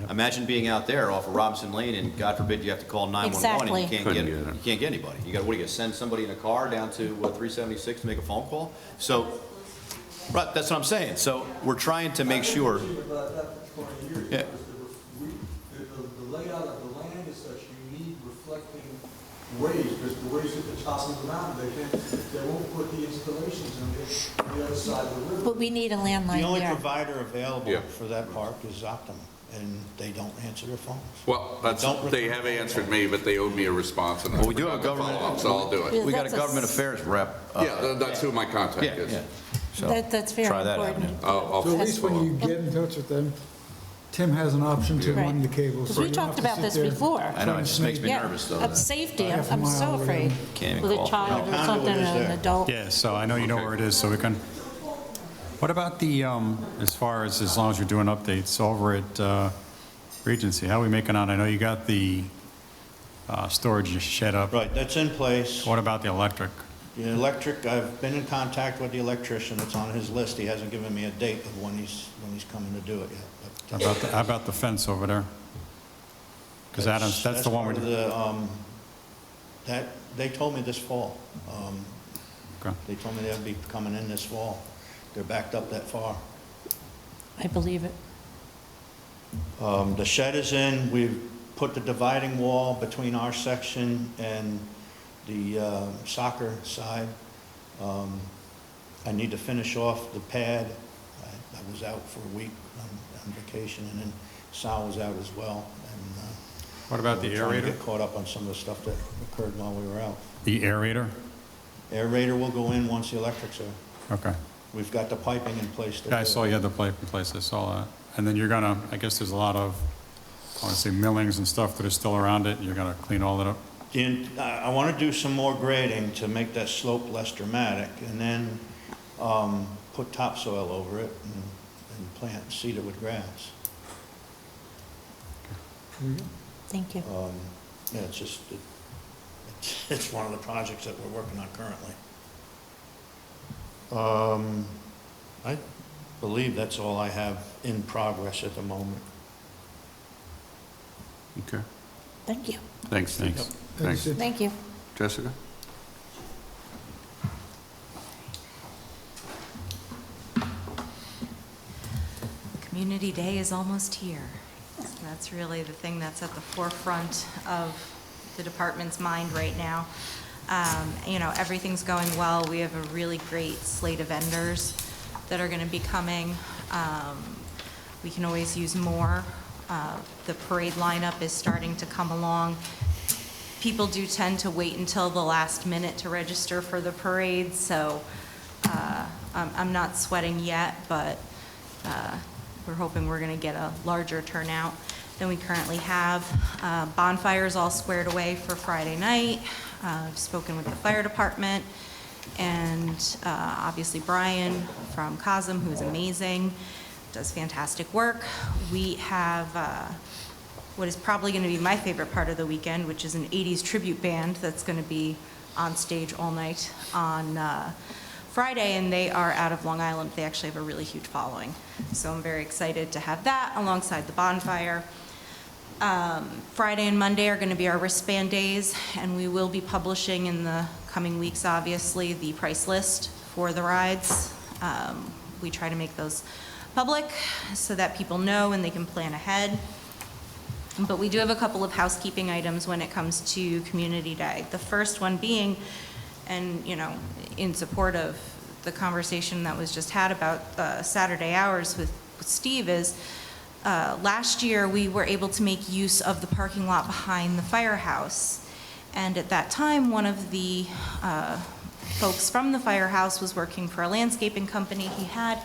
imagine being out there off of Robinson Lane, and God forbid you have to call 911 and you Exactly. can't Couldn't get, get it. you can't get anybody. You got, what, are you gonna send somebody in a car down to 376 to make a phone call? So, right, that's what I'm saying. So we're trying to make sure. About that for 20 years, Yeah. because the layout of the land is such, you need reflecting waves, because the waste at the top of the mountain. They won't put the installations on the other side of the river. But we need a The landline only there. provider available Yeah. for that park is Optum, and they don't answer their phones. Well, Don't they have answered me, but they owed me a response, and I Well, we do forgot have to government- follow up, so I'll do it. We got a That's a government affairs rep. Yeah, that's who my contact Yeah, is. yeah. So That's very try that important. avenue. I'll So at least when follow you up. get in touch with them, Tim has an option to Right. run the cables. Because so we you don't talked have to about sit this there. before. I know, it just makes me Yeah, nervous, though. of that- safety, Half a I'm so mile away. afraid. Can't even With a call. child No, or conduit something, is or an there. adult. Yeah, so I know you know Okay. where it is, so we can, what about the, as far as long as you're doing updates over at Regency, how are we making out? I know you got the storage shed up. Right, that's in place. What about the electric? The electric, I've been in contact with the electrician, it's on his list, he hasn't given me a date of when he's coming to do it yet. But How about the fence over there? Because Adams, that's the one part we're, of the, they told me this fall. okay. They told me they'll be coming in this fall. They're backed up that far. I believe it. The shed is in, we've put the dividing wall between our section and the soccer side. I need to finish off the pad. I was out for a week on vacation, and then Sal was out as well. And What about the we're trying to aerator? get caught up on some of the stuff that occurred while we were out. The aerator? Aerator will go in once the electric's are. Okay. We've got the piping in place. to Yeah, I do it. saw you had the pipe in place, I saw that. And then you're gonna, I guess there's a lot of, I want to say millings and stuff that are still around it, you're gonna clean all that up? I want to do some more grading to make that slope less dramatic, and then put topsoil over it and plant, seed it with grass. Thank you. Yeah, it's just, it's one of the projects that we're working on currently. I believe that's all I have in progress at the moment. Okay. Thank you. Thanks, Steve. Thanks. Thanks. Thank you. Jessica? Community Day is almost here. So that's really the thing that's at the forefront of the department's mind right now. You know, everything's going well. We have a really great slate of vendors that are going to be coming. We can always use more. The parade lineup is starting to come along. People do tend to wait until the last minute to register for the parade, so I'm not sweating yet, but we're hoping we're going to get a larger turnout than we currently have. Bonfire's all squared away for Friday night. I've spoken with the fire department, and obviously Brian from COSM, who's amazing, does fantastic work. We have what is probably going to be my favorite part of the weekend, which is an 80s tribute band that's going to be on stage all night on Friday, and they are out of Long Island. They actually have a really huge following. So I'm very excited to have that alongside the bonfire. Friday and Monday are going to be our wristband days, and we will be publishing in the coming weeks, obviously, the price list for the rides. We try to make those public so that people know and they can plan ahead. But we do have a couple of housekeeping items when it comes to Community Day. The first one being, and you know, in support of the conversation that was just had about Saturday hours with Steve, is last year we were able to make use of the parking lot behind the firehouse. And at that time, one of the folks from the firehouse was working for a landscaping company. He had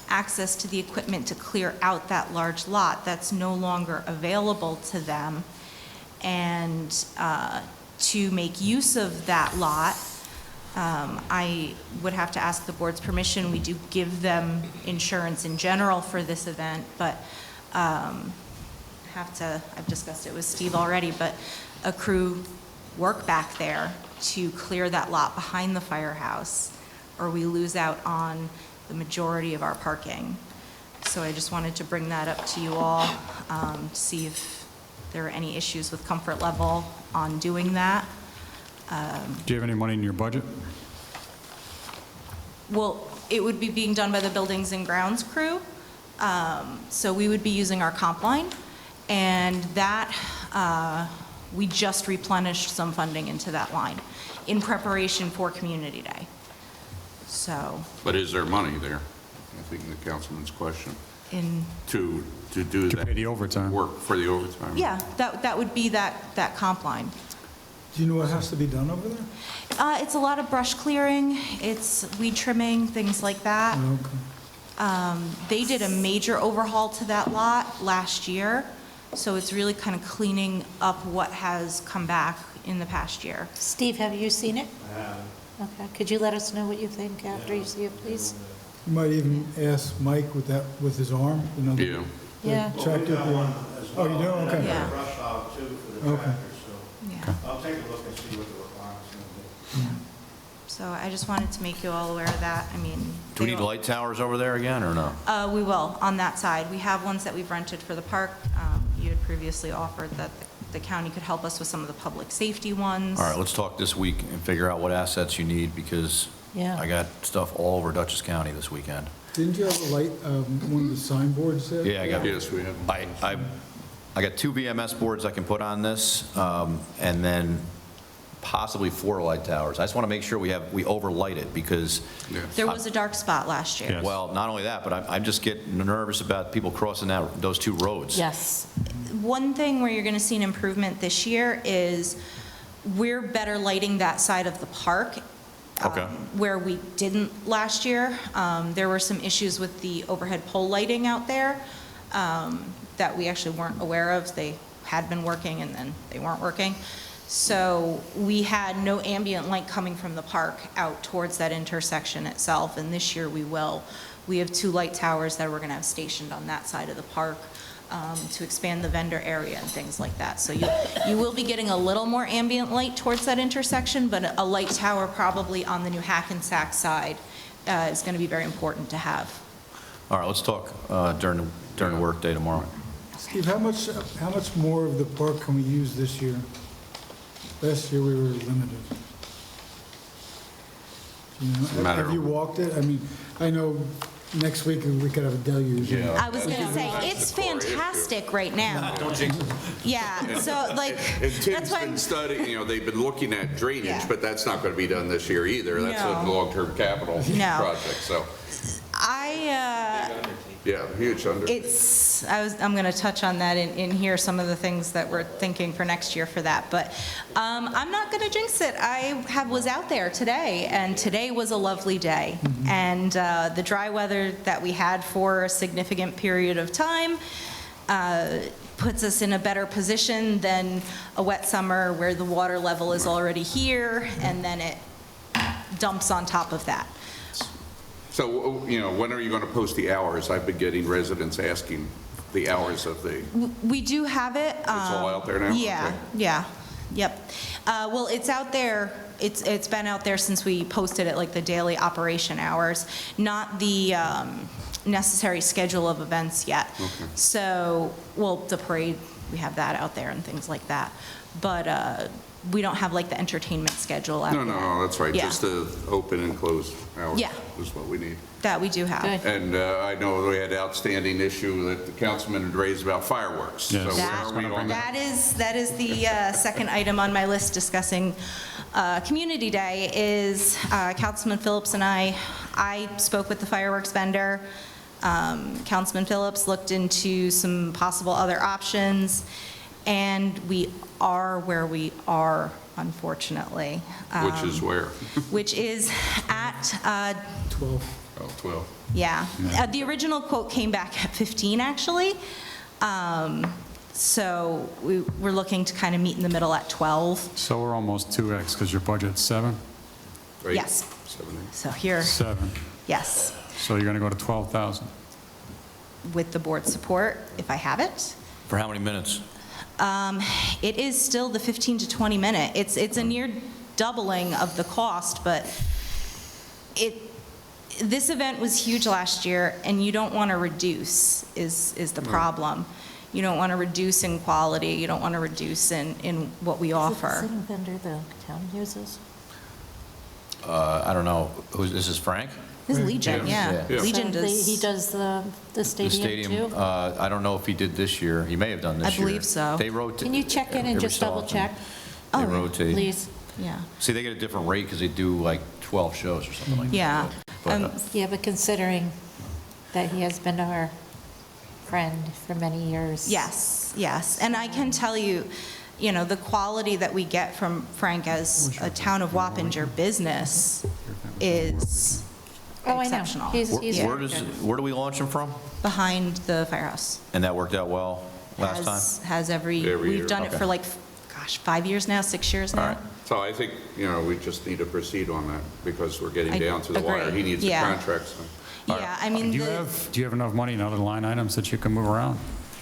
access to the equipment to clear out that large lot. That's no longer available to them. And to make use of that lot, I would have to ask the board's permission. We do give them insurance in general for this event, but I've discussed it with Steve already, but accrue work back there to clear that lot behind the firehouse, or we lose out on the majority of our parking. So I just wanted to bring that up to you all, to see if there are any issues with comfort level on doing that. Do you have any money in your budget? Well, it would be being done by the Buildings and Grounds crew. So we would be using our comp line, and that, we just replenished some funding into that line. in preparation for Community Day. So, But is there money there? I think the councilman's question, in, to do To that. pay the overtime. Work for the overtime. yeah, that would be that comp line. Do you know what has to be done over there? It's a lot of brush clearing, it's weed trimming, things like that. Okay. They did a major overhaul to that lot last year, so it's really kind of cleaning up what has come back in the past year. Steve, have you seen it? Okay, could you let us know what you think after you see it, please? You might even ask Mike with his arm, you know. Yeah. Yeah. Check it. Oh, you do? Okay. Yeah. Brush hog too for the Okay. tractor, so Yeah. I'll take a look and see what the requirements are going to be. So I just wanted to make you all aware of that. I mean. Do we they need will- light towers over there again, or no? We will, on that side. We have ones that we've rented for the park. You had previously offered that the county could help us with some of the public safety ones. All right, let's talk this week and figure out what assets you need, because Yeah. I got stuff all over Dutchess County this weekend. Didn't you have a light, one of the signboards there? Yeah, I got, Yes, we have. I got 2 VMS boards I can put on this, and then possibly 4 light towers. I just want to make sure we overlight it, because, There was a dark spot last year. Yes. well, not only that, but I'm just getting nervous about people crossing those 2 roads. Yes. One thing where you're going to see an improvement this year is we're better lighting that side of the park. Okay. Where we didn't last year. There were some issues with the overhead pole lighting out there that we actually weren't aware of. They had been working and then they weren't working. So we had no ambient light coming from the park out towards that intersection itself, and this year we will. We have 2 light towers that we're going to have stationed on that side of the park to expand the vendor area and things like that. So you will be getting a little more ambient light towards that intersection, but a light tower probably on the new Hackensack side is going to be very important to have. All right, let's talk during the workday tomorrow. Steve, how much more of the park can we use this year? Last year we were limited. You know, Matter- have you walked it? I mean, I know next week we could have a deluge. Yeah. I was going to say, it's fantastic right now. Don't jinx it. Yeah, so like, And that's Tim's why, been studying, they've been looking at drainage, Yeah. but that's not going to be done this year either. That's a No. long-term capital No. project, so, yeah, huge under. I'm going to touch on that in here, some of the things that we're thinking for next year for that, but I'm not going to jinx it. I was out there today, and today was a lovely day. And the dry weather that we had for a significant period of time puts us in a better position than a wet summer where the water level is already here, and then it dumps on top of that. So, when are you going to post the hours? I've been getting residents asking the hours of the, We do have it. It's all out there now? Yeah, Okay. yeah, yep. Well, it's out there, it's been out there since we posted it, like the daily operation hours, not the necessary schedule of events yet. Okay. So, well, the parade, we have that out there and things like that. But we don't have like the entertainment schedule out there. no, that's right. Yeah. Just the open and close hours Yeah. is what we need. That we do have. Good. And I know we had an outstanding issue that the councilman had raised about fireworks. So Yes. where are we on that? That is the second item on my list discussing Community Day is Councilman Phillips and I spoke with the fireworks vendor. Councilman Phillips looked into some possible other options, and we are where we are, unfortunately. Which is where? Which is at 12. Oh, 12. yeah. The original quote came back at 15, actually. So we're looking to kind of meet in the middle at 12. So we're almost 2x, because your budget's 7? Right? Yes. 7, 8. So here, 7. yes, So you're going to go to 12,000. with the board support, if I have it. For how many minutes? It is still the 15 to 20 minute. It's a near doubling of the cost, but this event was huge last year, and you don't want to reduce is the problem. You don't want to reduce in quality, you don't want to reduce in what we offer. Is it the same vendor the town uses? I don't know. This is Frank? This is Legion, Yeah. yeah. Yeah. Legion So does. he does the The stadium too? I don't know if he did this year. He may have done this I year. believe so. They rotate. Can you check in and every just so double often. check? They Oh, rotate. Please. Yeah. See, they get a different rate because they do like 12 shows or something like that. Yeah. But, Yeah, but considering that he has been our friend for many years. Yes, yes. And I can tell you, the quality that we get from Frank as a town of Wappinger business is Oh, I know. exceptional. He's Yeah. Where do we launch them from? Behind the firehouse. And that worked out well last time? Has Every year. we've done it Okay. for 5 years now, 6 years now. All right. So I think, we just need to proceed on that because we're getting I down to the wire. agree. He needs a Yeah. contract, so. Yeah, I mean, Do you have enough money in other line items that you can move around?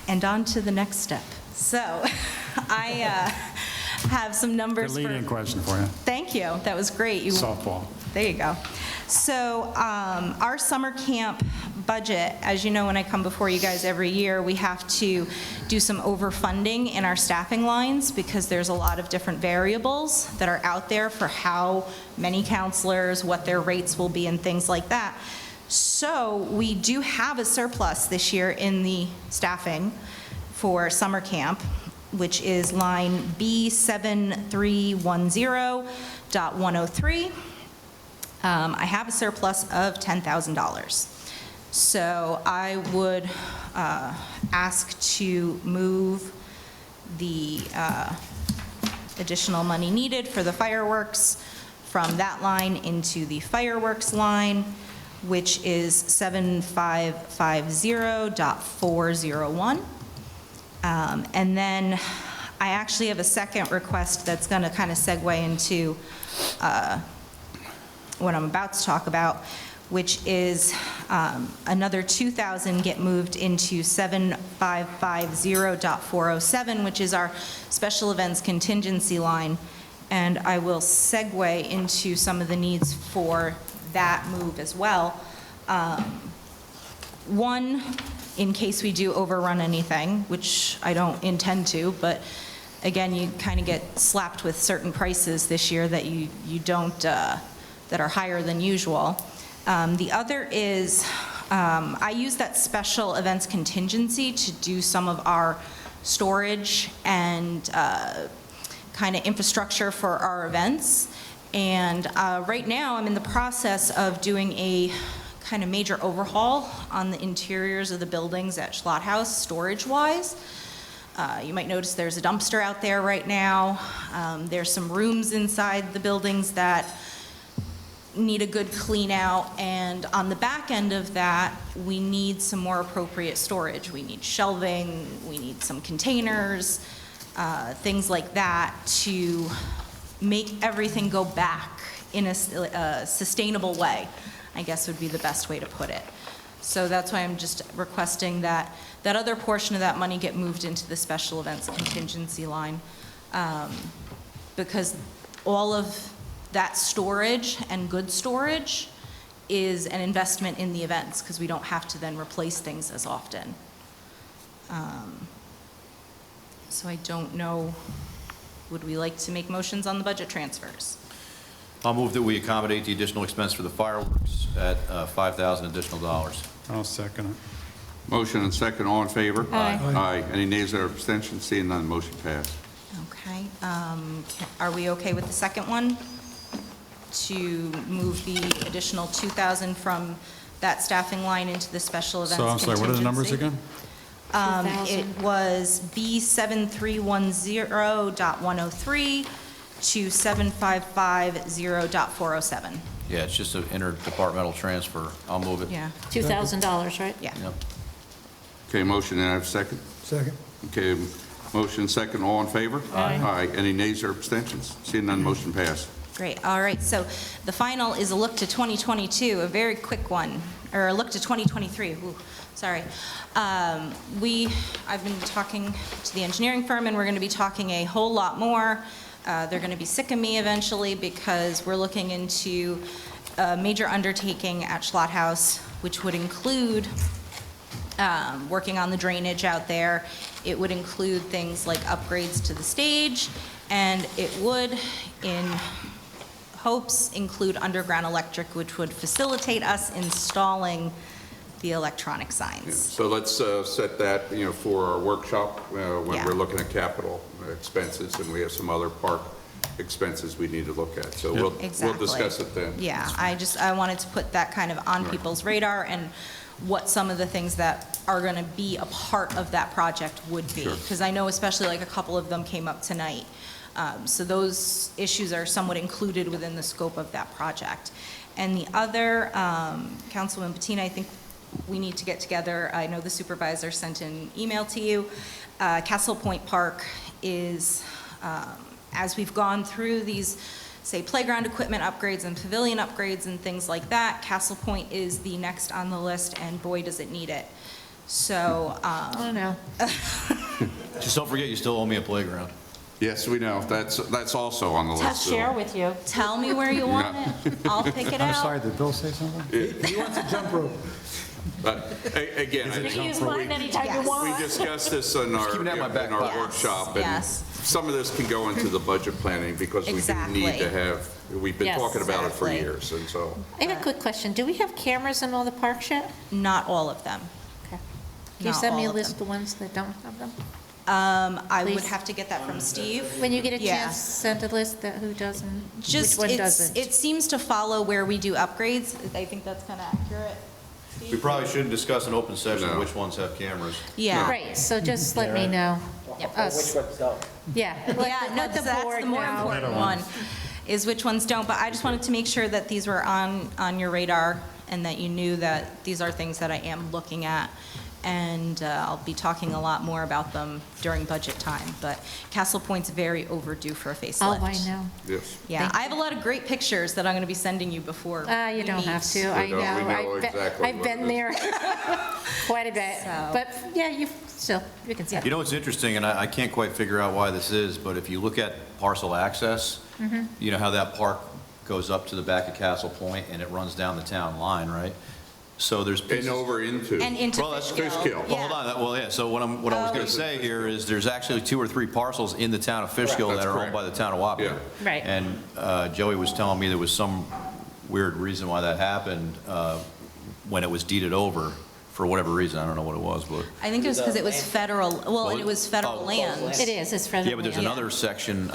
and on to the next step. So I have some numbers Good for. leading question for you. Thank you. That was great. Softball. There you go. So our summer camp budget, as you know, when I come before you guys every year, we have to do some overfunding in our staffing lines because there's a lot of different variables that are out there for how many counselors, what their rates will be, and things like that. So we do have a surplus this year in the staffing for summer camp, which is line B7310.103. I have a surplus of $10,000. So I would ask to move the additional money needed for the fireworks from that line into the fireworks line, which is 7550.401. And then I actually have a second request that's going to kind of segue into what I'm about to talk about, which is another 2,000 get moved into 7550.407, which is our special events contingency line. And I will segue into some of the needs for that move as well. One, in case we do overrun anything, which I don't intend to, but again, you kind of get slapped with certain prices this year that you don't, that are higher than usual. The other is, I use that special events contingency to do some of our storage and kind of infrastructure for our events. And right now, I'm in the process of doing a kind of major overhaul on the interiors of the buildings at Schlott House, storage-wise. You might notice there's a dumpster out there right now. There's some rooms inside the buildings that need a good clean out, and on the back end of that, we need some more appropriate storage. We need shelving, we need some containers, things like that to make everything go back in a sustainable way, I guess would be the best way to put it. So that's why I'm just requesting that that other portion of that money get moved into the special events contingency line, because all of that storage and good storage is an investment in the events, because we don't have to then replace things as often. So I don't know, would we like to make motions on the budget transfers? I'll move that we accommodate the additional expense for the fireworks at $5,000 additional dollars. I'll second it. Motion and second, all in favor? Aye. Aye. Any nays or abstentions? Seeing none, motion passed. Okay, are we okay with the second one? To move the additional 2,000 from that staffing line into the special events So I'm sorry, what are the numbers contingency? again? It was B7310.103 to 7550.407. Yeah, it's just an interdepartmental transfer. I'll move it. Yeah, $2,000, right? yeah. Yep. Okay, motion, and I have a second? Second. Okay, motion second, all in favor? Aye. Aye. Any nays or abstentions? Seeing none, motion passed. Great, all right, so the final is a look to 2022, a very quick one, or a look to 2023, ooh, sorry. I've been talking to the engineering firm, and we're going to be talking a whole lot more. They're going to be sick of me eventually, because we're looking into a major undertaking at Schlott House, which would include working on the drainage out there. It would include things like upgrades to the stage, and it would, in hopes, include underground electric, which would facilitate us installing the electronic signs. So let's set that, for our workshop when Yeah. we're looking at capital expenses, and we have some other park expenses we need to look at. So we'll Exactly. discuss it then. Yeah, I wanted to put that kind of on people's radar and what some of the things that are going to be a part of that project would be. Sure. Because I know especially like a couple of them came up tonight. So those issues are somewhat included within the scope of that project. And the other, Councilwoman Bettina, I think we need to get together. I know the supervisor sent an email to you. Castle Point Park is, as we've gone through these, say, playground equipment upgrades and pavilion upgrades and things like that, Castle Point is the next on the list, and boy, does it need it. So, I don't know. Just don't forget, you still owe me a playground. Yes, we know. That's also on the list. I'll so- share with you. tell me where you want it. I'll pick it I'm out. sorry, did Bill say something? He wants a jump rope. But again, You can use mine anytime you Yes. want. we discussed this in our keep it out my back pocket. workshop. And Yes. some of this can go into the budget planning because we do Exactly. need to have, we've been Yes, talking about it for exactly. years, and so. I have a quick question. Do we have cameras in all the parks yet? Not all of them. Okay. Can you Not send me all a of list of the ones that don't have them? I would Please. have to get that from Steve. When you get a Yeah. chance, send a list that who doesn't, Just, which one it's, doesn't. it seems to follow where we do upgrades. I think that's kind of accurate. We probably shouldn't discuss in open session No. which ones have cameras. Yeah. Right, so just let me know. Yep. Us. Which ones don't? Yeah. Yeah, no, Let the that's board the more know. important one, is which ones don't. But I just wanted to make sure that these were on your radar and that you knew that these are things that I am looking at. And I'll be talking a lot more about them during budget time. But Castle Point's very overdue for a facelift. Oh, I know. Yes. Yeah, Thank I have a lot of great pictures that I'm going to be sending you before. You we don't have meet. to. I We know know. exactly I've what been it is. there quite a bit. So- But, yeah, you can see it. You know what's interesting, and I can't quite figure out why this is, but if you look at parcel access, you know how that park goes up to the back of Castle Point and it runs down the town line, right? So there's pieces. And over into. And into Well, that's Fishkill. Fishkill. Well, hold on, well, yeah, so what I was going to say here is there's actually 2 or 3 parcels in the town of Fishkill That's that are correct. owned by the town of Wappinger. Yeah. Right. And Joey was telling me there was some weird reason why that happened when it was deeded over, for whatever reason, I don't know what it was, but. I think it was because it was federal, well, and it was Oh, federal land. It is, it's friendly. Yeah, but there's another section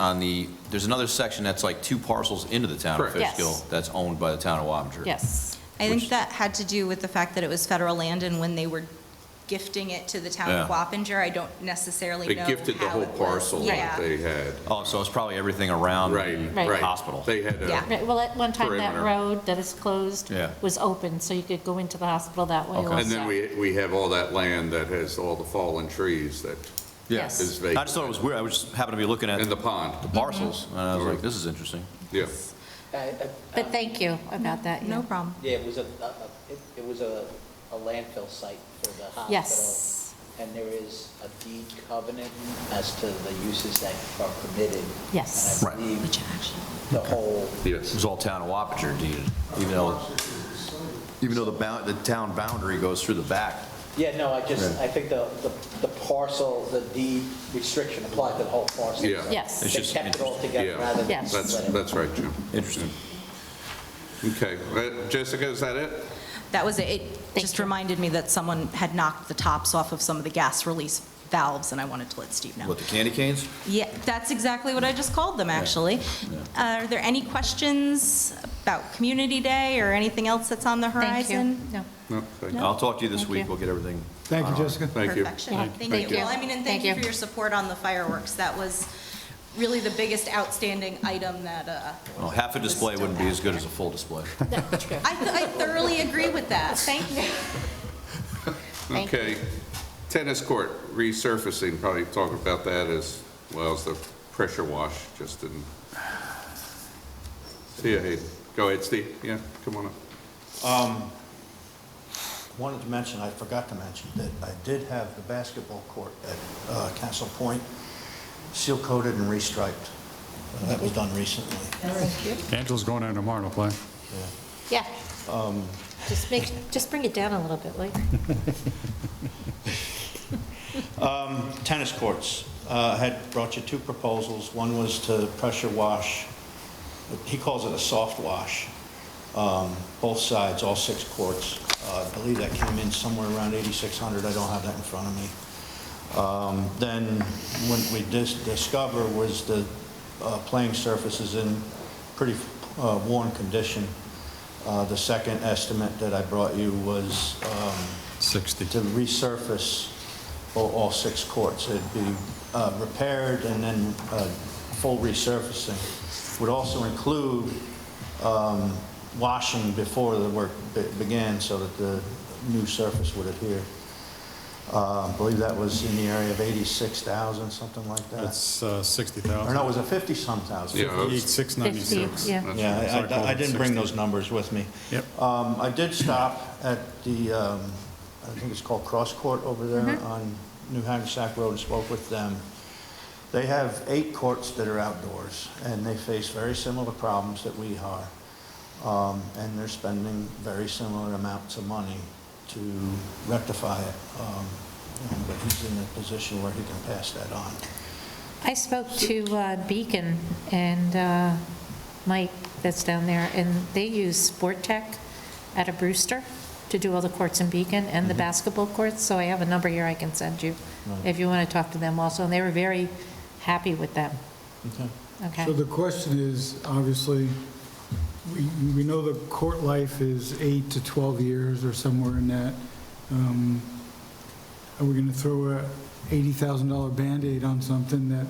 there's another section that's like 2 parcels into the town of Correct. Fishkill Yes. that's owned by the town of Wappinger. Yes. I think that had to do with the fact that it was federal land, and when they were gifting it to the town of Yeah. Wappinger, I don't necessarily They know gifted the how whole it was. parcel Yeah. that they had. Oh, so it's probably everything around Right, the right. hospital. They had Yeah. a, Right, well, at one time, that Perimeter. road that is closed Yeah. was open, so you could go into the hospital that way Okay. also. and then we have all that land that has all the fallen trees that Yes. is I vacant. just thought it was weird, I was just happened to be looking at And the the pond, parcels, and I was like, this is interesting. yeah. But thank you about that, yeah. No problem. Yeah, it was a landfill site for the hospital. Yes. And there is a deed covenant as to the uses that are permitted. Yes. And I believe Which actually, the whole, It Yes. was all town of Wappinger deeded, even though the town boundary goes through the back. yeah, no, I think the parcel, the deed restriction applied to the whole parcel. Yeah. Yes. It's They just kept it all interesting. together Yeah. rather than Yes. split it. That's right, Jim. Interesting. Okay, Jessica, is that it? that was it. It just reminded me that someone had knocked the tops off of some of the gas release valves, and I wanted to let Steve know. What, the candy canes? Yeah, that's exactly what I just called them, actually. Are there any questions about Community Day or anything else that's on the Thank you. horizon? No. No, thank you. I'll talk to you this Thank week, you. we'll get everything. Thank you, Jessica. Thank you. Perfection. Yeah, Thank thank you. you. Well, I mean, and thank Thank you you. for your support on the fireworks. That was really the biggest outstanding item that, Well, half a display wouldn't be as good as a full display. That's true. I thoroughly agree with that. Thank you. Thank you. Okay, tennis court resurfacing, probably talk about that as well as the pressure wash, just didn't. See ya, Hayden. Go ahead, Steve, yeah, come on up. Wanted to mention, I forgot to mention, that I did have the basketball court at Castle Point seal coated and restriped. That was done recently. Angela's going in tomorrow to play. Yeah. Just bring it down a little bit, like. Tennis courts. I had brought you 2 proposals. One was to pressure wash, he calls it a soft wash, both sides, all 6 courts. I believe that came in somewhere around $8,600. I don't have that in front of me. Then what we discovered was the playing surface is in pretty worn condition. The second estimate that I brought you was 60. to resurface all 6 courts. It'd be repaired and then full resurfacing. Would also include washing before the work began so that the new surface would adhere. I believe that was in the area of 86,000, something like that. That's Or 60,000. no, was it 50-some thousand? Yeah, it was- 696. Yeah. Yeah, I didn't bring those numbers with me. Yep. I did stop at the, I think it's called Cross Court over there on New Hackensack Road and spoke with them. They have 8 courts that are outdoors, and they face very similar problems that we are. And they're spending very similar amounts of money to rectify it. But he's in a position where he can pass that on. I spoke to Beacon and Mike that's down there, and they use Sport Tech out of Brewster to do all the courts in Beacon and the basketball courts, so I have a number here I can send you if you want to talk to them also, and they were very happy with them. Okay. Okay. So the question is, obviously, we know the court life is 8 to 12 years or somewhere in that. Are we going to throw a $80,000 Band-Aid on something that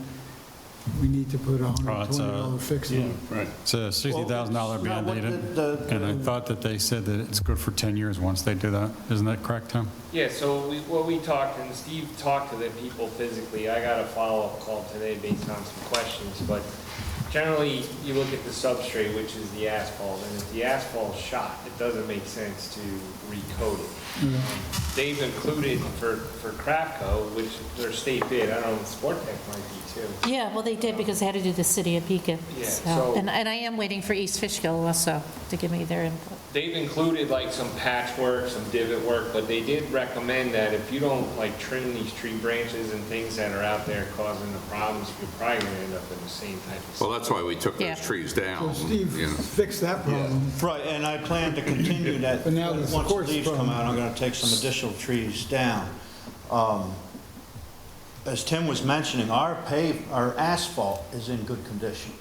we need to put a $120 fix on? Right. It's a $60,000 Band-Aid, the- and I thought that they said that it's good for 10 years once they do that. Isn't that correct, Tim? Yeah, so what we talked, and Steve talked to the people physically, I got a follow-up call today based on some questions, but generally, you look at the substrate, which is the asphalt, and if the asphalt's shot, it doesn't make sense to recoat it. They've included for Craftco, which their state bid, I don't know, Sport Tech might be too. Yeah, well, they did because they had to do the city of Beacon. Yeah, so- And I am waiting for East Fishkill also to give me their input. They've included like some patchwork, some divot work, but they did recommend that if you don't like trim these tree branches and things that are out there causing the problems, you're probably gonna end up in the same type of. Well, that's why we took Yeah. those trees So down. Steve you know. fixed that problem. Right, and I plan to continue that. But now there's Once courts leaves come problem. out, I'm going to take some additional trees down. As Tim was mentioning, our asphalt is in good condition.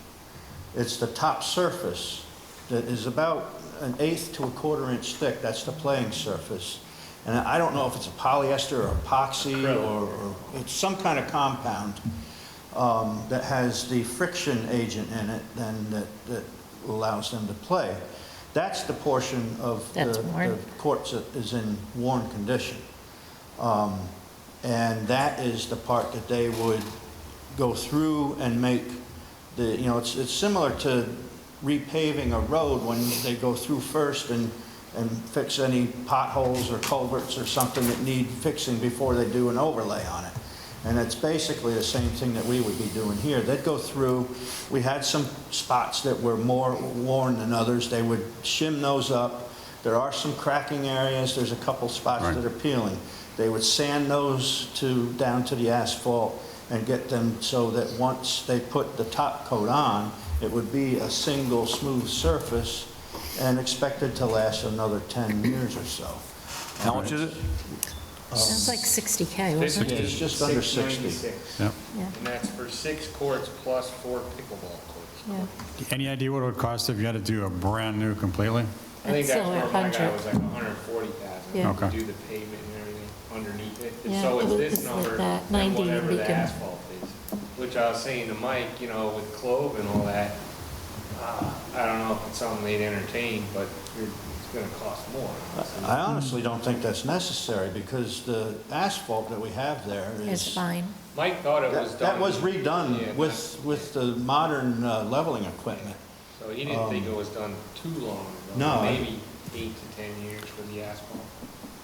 It's the top surface that is about 1/8 to 1/4 inch thick. That's the playing surface. And I don't know if it's a polyester or epoxy or it's some kind of compound that has the friction agent in it then that allows them to play. That's the portion of That's the worn. courts that is in worn condition. And that is the part that they would go through and make it's similar to repaving a road when they go through first and fix any potholes or culverts or something that need fixing before they do an overlay on it. And it's basically the same thing that we would be doing here. They'd go through, we had some spots that were more worn than others. They would shim those up. There are some cracking areas. There's a couple spots that are peeling. They would sand those down to the asphalt and get them so that once they put the top coat on, it would be a single smooth surface and expected to last another 10 years or so. How much is it? Sounds like 60K, wasn't it? It's just under 60. 696. Yep. Yeah. And that's for 6 courts plus 4 pickleball courts. Yeah. Any idea what it would cost if you had to do a brand new completely? I think It's that's still where my guy 100. was like 140,000. Yeah. Okay. To do the pavement and everything underneath it. And Yeah, so it it's was this like number that, and 90 in whatever the Beacon. asphalt is. Which I was saying to Mike, with Clove and all that, I don't know if it's something they'd entertain, but it's gonna cost more. honestly. I honestly don't think that's necessary because the asphalt that we have there It's is, fine. Mike thought it was done. that was Yeah, redone with the modern leveling equipment. So he didn't think it was done too long ago. No. Maybe 8 to 10 years for the asphalt.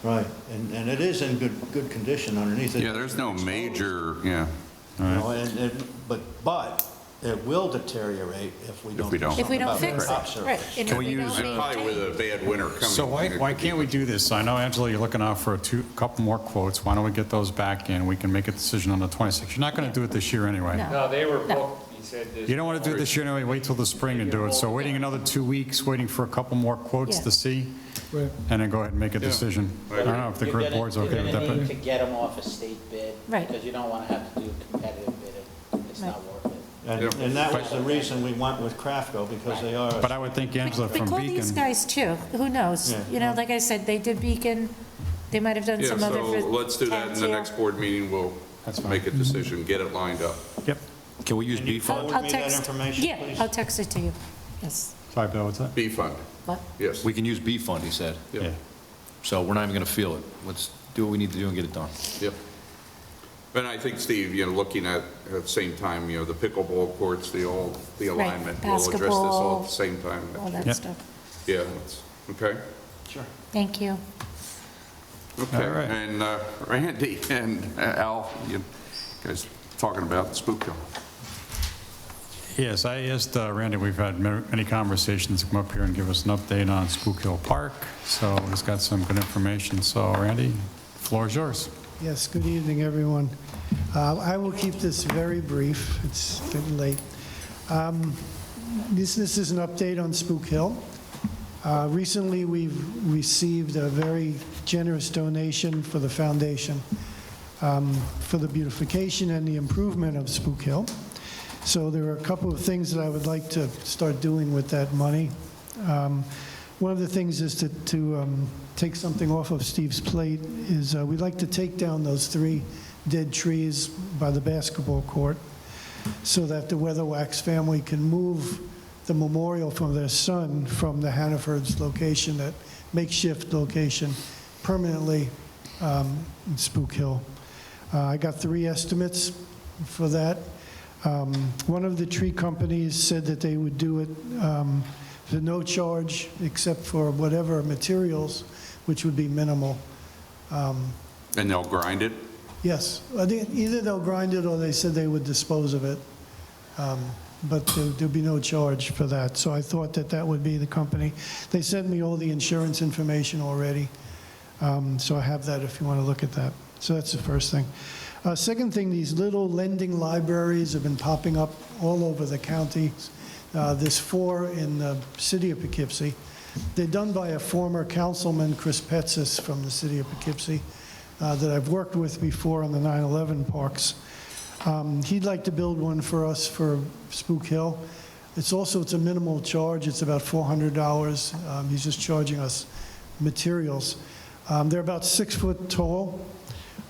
Right, and it is in good condition underneath it. Yeah, there's no major, But it will deteriorate if we don't. we don't. do If we don't something fix about the top it, surface. right. And if we we use, don't Probably with maintain- a bad winter coming. So why can't we do this? I know, Angela, you're looking out for a couple more quotes. Why don't we get those back in? We can make a decision on the 26th. You're not going to do it this year anyway. No. No, they were No. booked, he said this. You don't want to do it this year anyway, wait till the spring and do it. So waiting another 2 weeks, waiting for a couple more quotes Yeah. to see, Right. and then go ahead and make a decision. I don't know if the grid board's okay with that, You're gonna need but to get them off a state bid. Right. Because you don't want to have to do a competitive bid. It's not worth it. And that was the reason we went with Crafco, because they are. But I would think Angela But from call these Beacon, guys too, who knows? Yeah. You know, like I said, they did Beacon, they might have done Yeah, some other. so let's do that in towns the here. next board meeting. We'll That's fine. make a decision, get it lined up. yep, Can we use Can you B fund? forward I'll me that text- information, Yeah, please? I'll text it to you, yes. sorry, Bill, what's that? B fund, What? yes. We can use B fund, he said. Yep. Yeah. So we're not even going to feel it. Let's do what we need to do and get it done. Yep. And I think, Steve, looking at the same time, the pickleball courts, the alignment, we'll address this all at the same time. All that Yep. stuff. Yeah, that's, okay? Sure. Thank you. Okay, All right. and Randy and Al, you guys talking about Spook Hill. Yes, I asked Randy, we've had many conversations, to come up here and give us an update on Spook Hill Park, so he's got some good information. So Randy, the floor is yours. Yes, good evening, everyone. I will keep this very brief. It's getting late. This is an update on Spook Hill. Recently, we've received a very generous donation for the foundation for the beautification and the improvement of Spook Hill. So there are a couple of things that I would like to start doing with that money. One of the things is to take something off of Steve's plate is we'd like to take down those 3 dead trees by the basketball court so that the Weatherwax family can move the memorial from their son from the Hannaford's location, that makeshift location, permanently in Spook Hill. I got 3 estimates for that. One of the tree companies said that they would do it for no charge except for whatever materials, which would be minimal. And they'll grind it? Yes, I think either they'll grind it or they said they would dispose of it, but there'll be no charge for that. So I thought that that would be the company. They sent me all the insurance information already, so I have that if you want to look at that. So that's the first thing. Second thing, these little lending libraries have been popping up all over the county. There's 4 in the city of Poughkeepsie. They're done by a former councilman, Chris Petsis, from the city of Poughkeepsie, that I've worked with before on the 9/11 parks. He'd like to build one for us for Spook Hill. It's a minimal charge. It's about $400. He's just charging us materials. They're about 6 foot tall.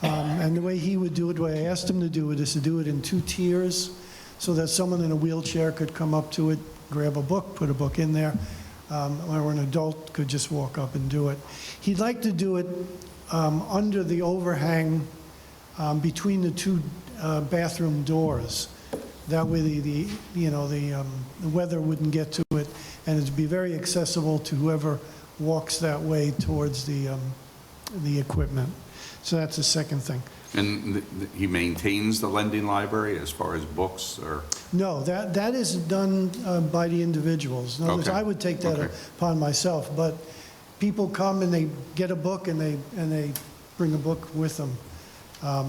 And the way he would do it, the way I asked him to do it, is to do it in 2 tiers so that someone in a wheelchair could come up to it, grab a book, put a book in there, or an adult could just walk up and do it. He'd like to do it under the overhang between the 2 bathroom doors. That way the weather wouldn't get to it, and it'd be very accessible to whoever walks that way towards the equipment. So that's the second thing. And he maintains the lending library as far as books, or? No, that is done by the individuals. In other words, Okay. I would take that Okay. upon myself, but people come and they get a book and they bring a book with them.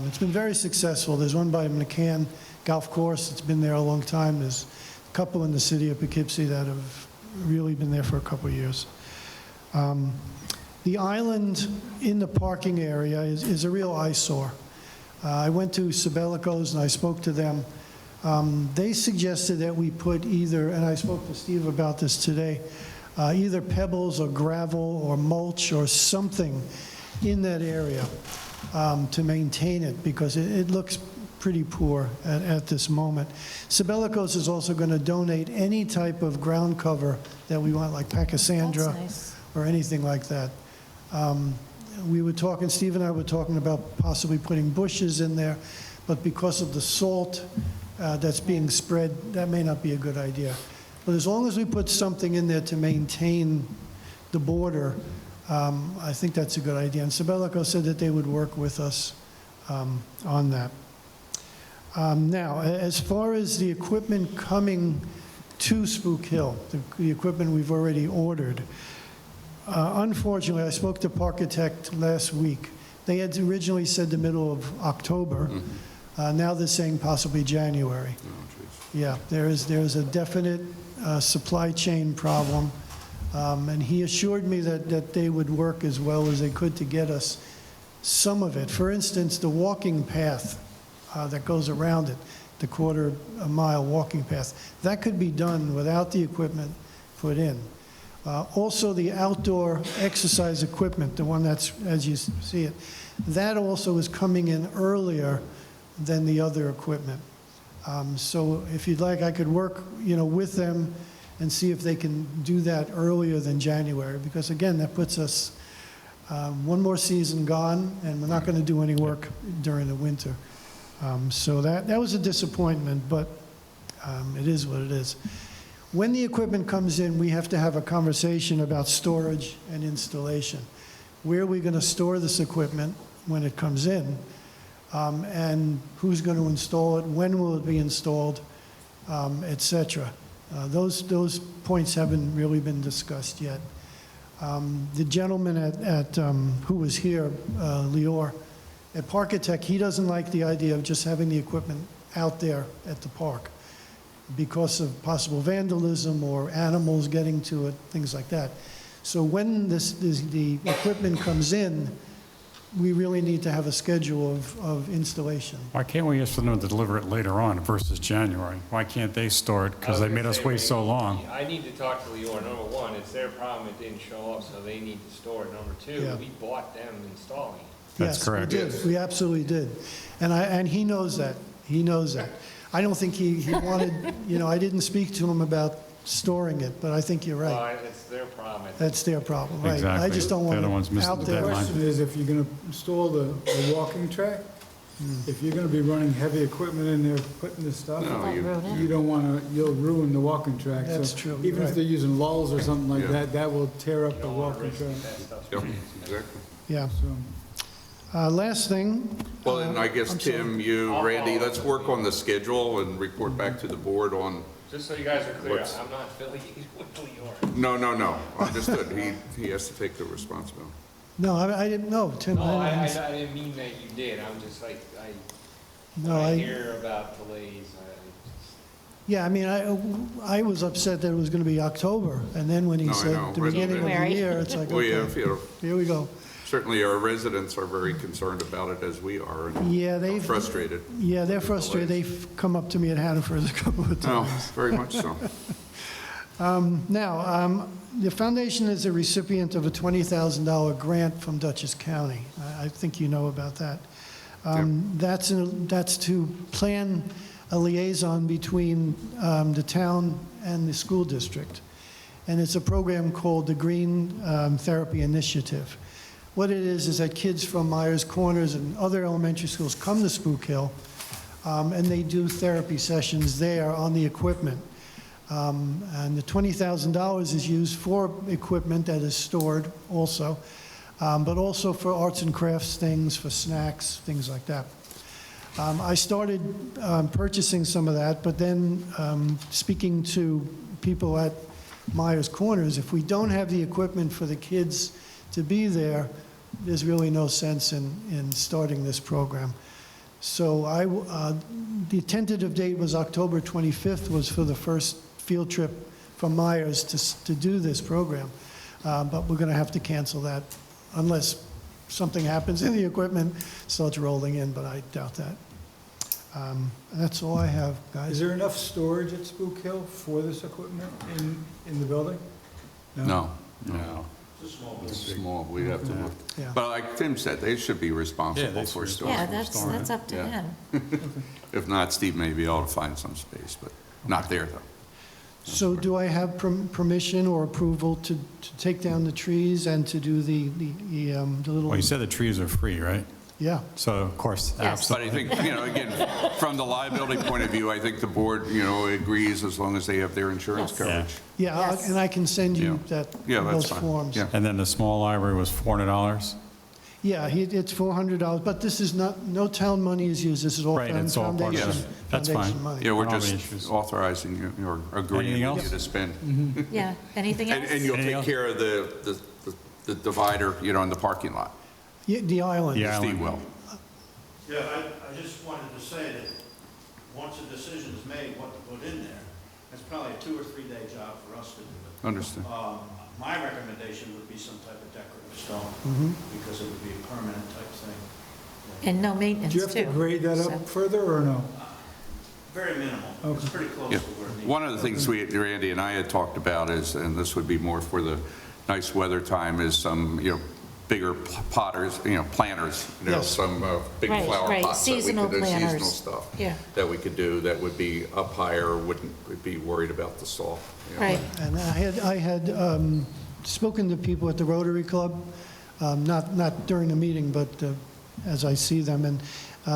It's been very successful. There's one by McCann Golf Course. It's been there a long time. There's a couple in the city of Poughkeepsie that have really been there for a couple of years. The island in the parking area is a real eyesore. I went to Sabelico's and I spoke to them. They suggested that we put either, and I spoke to Steve about this today, either pebbles or gravel or mulch or something in that area to maintain it, because it looks pretty poor at this moment. Sabelico's is also going to donate any type of ground cover that we want, like pachysandra. That's nice. Or anything like that. We were talking, Steve and I were talking about possibly putting bushes in there, but because of the salt that's being spread, that may not be a good idea. But as long as we put something in there to maintain the border, I think that's a good idea. And Sabelico said that they would work with us on that. Now, as far as the equipment coming to Spook Hill, the equipment we've already ordered, unfortunately, I spoke to Parkitect last week. They had originally said the middle of October. Now they're saying possibly January. Yeah, there is a definite supply chain problem. And he assured me that they would work as well as they could to get us some of it. For instance, the walking path that goes around it, the quarter-mile walking path. That could be done without the equipment put in. Also, the outdoor exercise equipment, the one that's, as you see it, that also is coming in earlier than the other equipment. So if you'd like, I could work, with them and see if they can do that earlier than January, because again, that puts us one more season gone, and we're not going to do any work during the winter. So that was a disappointment, but it is what it is. When the equipment comes in, we have to have a conversation about storage and installation. Where are we going to store this equipment when it comes in? And who's going to install it? When will it be installed? Et cetera. Those points haven't really been discussed yet. The gentleman who was here, Lior, at Parkitect, he doesn't like the idea of just having the equipment out there at the park because of possible vandalism or animals getting to it, things like that. So when the equipment comes in, we really need to have a schedule of installation. Why can't we ask for them to deliver it later on versus January? Why can't they store it? Because they made us wait so long. I need to talk to Lior. Number one, it's their problem it didn't show up, so they need to store it. Number two, Yeah. we bought them installing it. That's correct. Yes, we did. We absolutely did. And he knows that. He knows that. I don't think he wanted, I didn't speak to him about storing it, but I think you're right. Well, it's their problem. That's their problem, right? Exactly. I just don't They're want the ones it missing out the there. The deadline. question is, if you're going to install the walking track, if you're going to be running heavy equipment in there, putting this stuff, No, you don't want to, you'll ruin the walking track. So That's true, Even if right. they're using lulls or something like Yeah. that, that will tear up the Don't wanna walking risk track. that stuff. Yep, exactly. Yeah. So, Last thing. Well, then I guess, I'm sorry. Tim, you, I'll Randy, follow let's up. work on the schedule and report back to the board on, Just so you guys are clear, What's- I'm not affiliated with Lior. no, understood. He has to take the responsibility. No, I didn't know, Tim. No, I didn't mean that you did. I'm just like, No, when I I, hear about delays, yeah, I mean, I was upset that it was going to be October, and then when he No, I said know. the beginning of the Right. year, it's like, Well, yeah, okay, here we go. certainly our residents are very concerned about it, as we are, and Yeah, they've, frustrated. yeah, they're frustrated. They've come up to me at Hannaford a couple of No, times. very much so. Now, the foundation is a recipient of a $20,000 grant from Dutchess County. I think you know about that. That's to plan a liaison between the town and the school district. And it's a program called the Green Therapy Initiative. What it is that kids from Myers Corners and other elementary schools come to Spook Hill, and they do therapy sessions there on the equipment. And the $20,000 is used for equipment that is stored also, but also for arts and crafts things, for snacks, things like that. I started purchasing some of that, but then speaking to people at Myers Corners, if we don't have the equipment for the kids to be there, there's really no sense in starting this program. So the tentative date was October 25th, was for the first field trip from Myers to do this program. But we're going to have to cancel that unless something happens and the equipment starts rolling in, but I doubt that. That's all I have, guys. is there enough storage at Spook Hill for this equipment in the building? No. It's a small It's building. small, we'd have to look. Yeah. But like Tim said, they should be Yeah, responsible they for should. storage. Yeah, that's up to Yeah. them. If not, Steve may be able to find some space, but not there, though. So do I have permission or approval to take down the trees and to do the little? Well, you said the trees are free, right? Yeah. So, of course, Yes. But I think, again, from the liability point of view, I think the board, agrees as long as they have their insurance Yes. coverage. Yeah, Yes. and I can send you Yeah. Yeah, that's those fine. forms. Yeah. And then the small library was $400? Yeah, it's $400, but this is no town money is used. This is all Right, it's all part of foundation, it. That's foundation fine. money. Yeah, we're All the just issues. authorizing you, or agreeing Anything with you else? to spend. Yeah, anything else? And you'll Anything take else? care of the divider, in the parking lot. Yeah, the island. Yeah. Steve will. Yeah, I just wanted to say that once a decision is made, what to put in there, it's probably a 2 or 3 day job for us to do it. Understand. My recommendation would be some type of decorative stone, because it would be a permanent type thing. And no maintenance, Do too. you have to grade that so- up further or no? Very minimal. It's pretty close Yeah. to where it needs. One of the things Randy and I had talked about is, and this would be more for the nice weather time, is some, bigger planters, Yes. some big Right, flower right. pots that we Seasonal could do, seasonal planters. stuff. Yeah. That we could do that would be up higher, wouldn't be worried about the salt. Right. And I had spoken to people at the Rotary Club, not during the meeting, but as I see them, and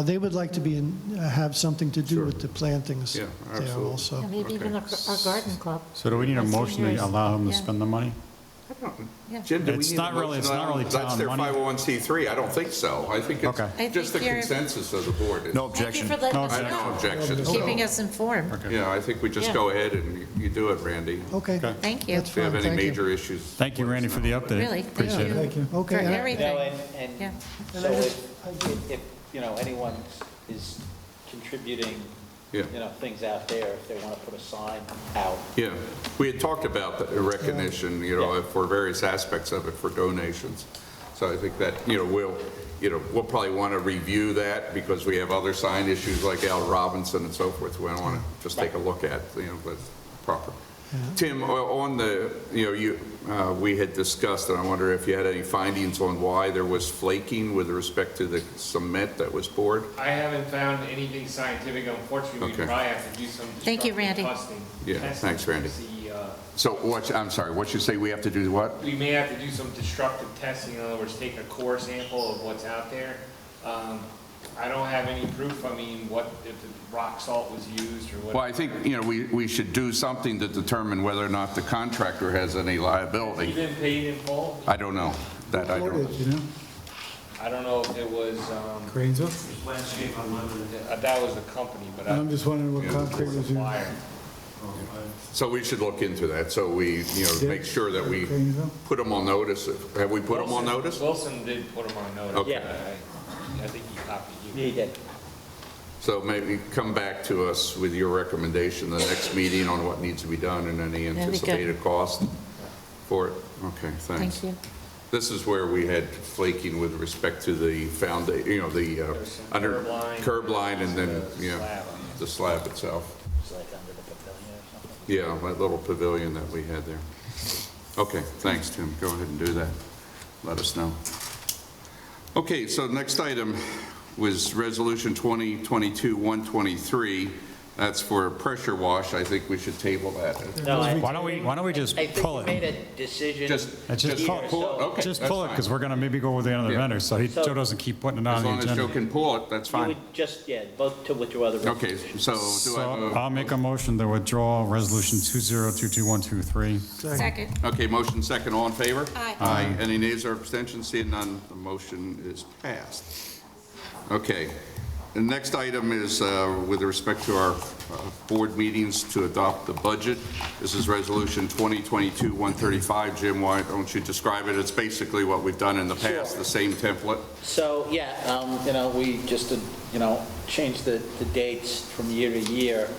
they would like to have something to do with the plantings Yeah, there absolutely. also. And maybe even our garden club. So do we need a Our motion to seniors. allow him to Yeah. spend the money? Yeah. Jim, do we It's need a not really- motion it's not on- really That's town their money. 501c3. I don't think so. I think it's Okay. I just the think you're- consensus of the board. No Thank you objection. for letting No us I have no know. objection. Keeping So, us informed. yeah, I think we just Yeah. go ahead and you do it, Randy. Okay. Thank you. That's If you have fine, any thank you. major issues. Thank you, Randy, for the update. Really, thank Appreciate you. it. Thank you. For Okay. and I- everything. Yeah. So if anyone is contributing, Yeah. things out there, if they want to put a sign out. Yeah, we had talked about the recognition, Yeah. for various aspects of it for donations. So I think that, we'll probably want to review that because we have other sign issues like Al Robinson and so forth. We want to just take a look at, but proper. Tim, on the, we had discussed, and I wonder if you had any findings on why there was flaking with respect to the cement that was poured? I haven't found anything scientific. Unfortunately, we Okay. probably have to do some Thank you, destructive Randy. testing. Yeah, testing thanks, Randy. to see, So I'm sorry, what you say we have to do what? we may have to do some destructive testing. In other words, take a core sample of what's out there. I don't have any proof. I mean, what if the rock salt was used or what? Well, I think, we should do something to determine whether or not the contractor has any You liability. been paid in full? I don't know. That I don't know. You know, I don't know if it was, Grainsville? Landscape Unlimited. that was the company, but I'm just wondering what Yeah. concrete was used. supplier. So we should look into that, so we, make sure that we Grainsville? put them on notice. Have we put them on notice? Wilson did put them on notice. Okay. Yeah. I think he copied you. He did. So maybe come back to us with your recommendation, the next meeting on what needs to be done and any That'd be good. anticipated cost for it. Okay, thanks. Thank you. This is where we had flaking with respect to the foundation, the There's some under curb line and then, the slab. the slab itself. It's like under the pavilion or something. Yeah, that little pavilion that we had there. Okay, thanks, Tim. Go ahead and do that. Let us know. Okay, so next item was Resolution 2022-123. That's for a pressure wash. I think we should table that. No, Why don't we just I think pull we made it? a decision. Just here, pull so- Okay, Just that's pull it, fine. because we're going to maybe go with the other Yeah. vendor, so So- Joe doesn't keep putting it As on the long as Joe agenda. can pull it, that's You fine. would just, vote to withdraw the Okay, resolution. so do I So have a... I'll make a motion to withdraw Resolution 2022-123. Second. Okay, motion second, all in favor? Aye. Aye. Any nays or abstentions? Seeing none, the motion is passed. Okay. The next item is with respect to our board meetings to adopt the budget. This is Resolution 2022-135. Jim, why don't you describe it? It's basically what we've done in the past, Sure. the same template. So, we just, changed the dates from year to year.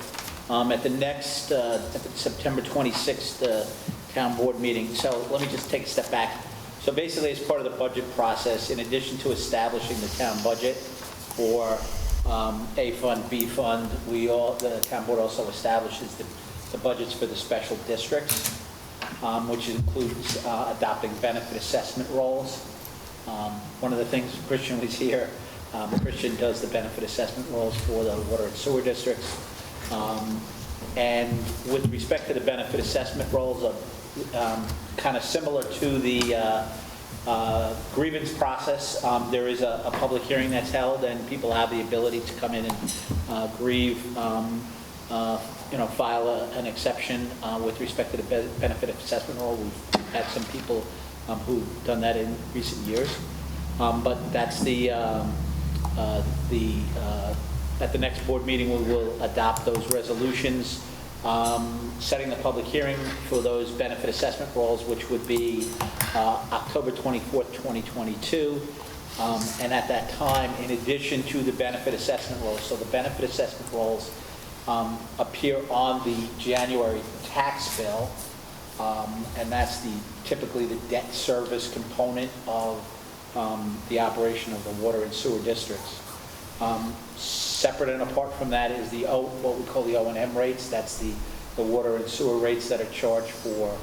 At the next, at the September 26th town board meeting, so let me just take a step back. So basically, as part of the budget process, in addition to establishing the town budget for A fund, B fund, the town board also establishes the budgets for the special districts, which includes adopting benefit assessment roles. One of the things, Christian was here, Christian does the benefit assessment roles for the water and sewer districts. And with respect to the benefit assessment roles, kind of similar to the grievance process, there is a public hearing that's held, and people have the ability to come in and grieve, file an exception with respect to the benefit assessment role. We've had some people who've done that in recent years. But that's at the next board meeting, we will adopt those resolutions, setting the public hearing for those benefit assessment roles, which would be October 24th, 2022. And at that time, in addition to the benefit assessment roles, so the benefit assessment roles appear on the January tax bill, and that's typically the debt service component of the operation of the water and sewer districts. Separate and apart from that is what we call the O&M rates. That's the water and sewer rates that are charged for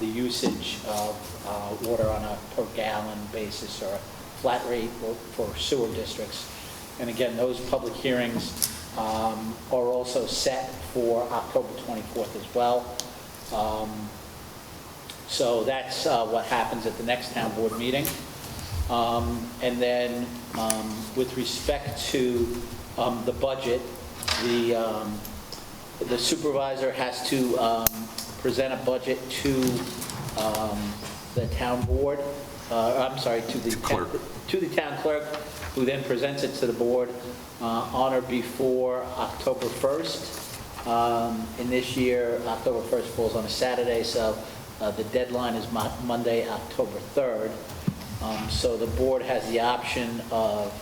the usage of water on a per gallon basis or a flat rate for sewer districts. And again, those public hearings are also set for October 24th as well. So that's what happens at the next town board meeting. And then with respect to the budget, the supervisor has to present a budget to the town board, I'm sorry, to the town clerk, who then presents it to the board on or before October 1st. In this year, October 1st falls on a Saturday, so the deadline is Monday, October 3rd. So the board has the option of,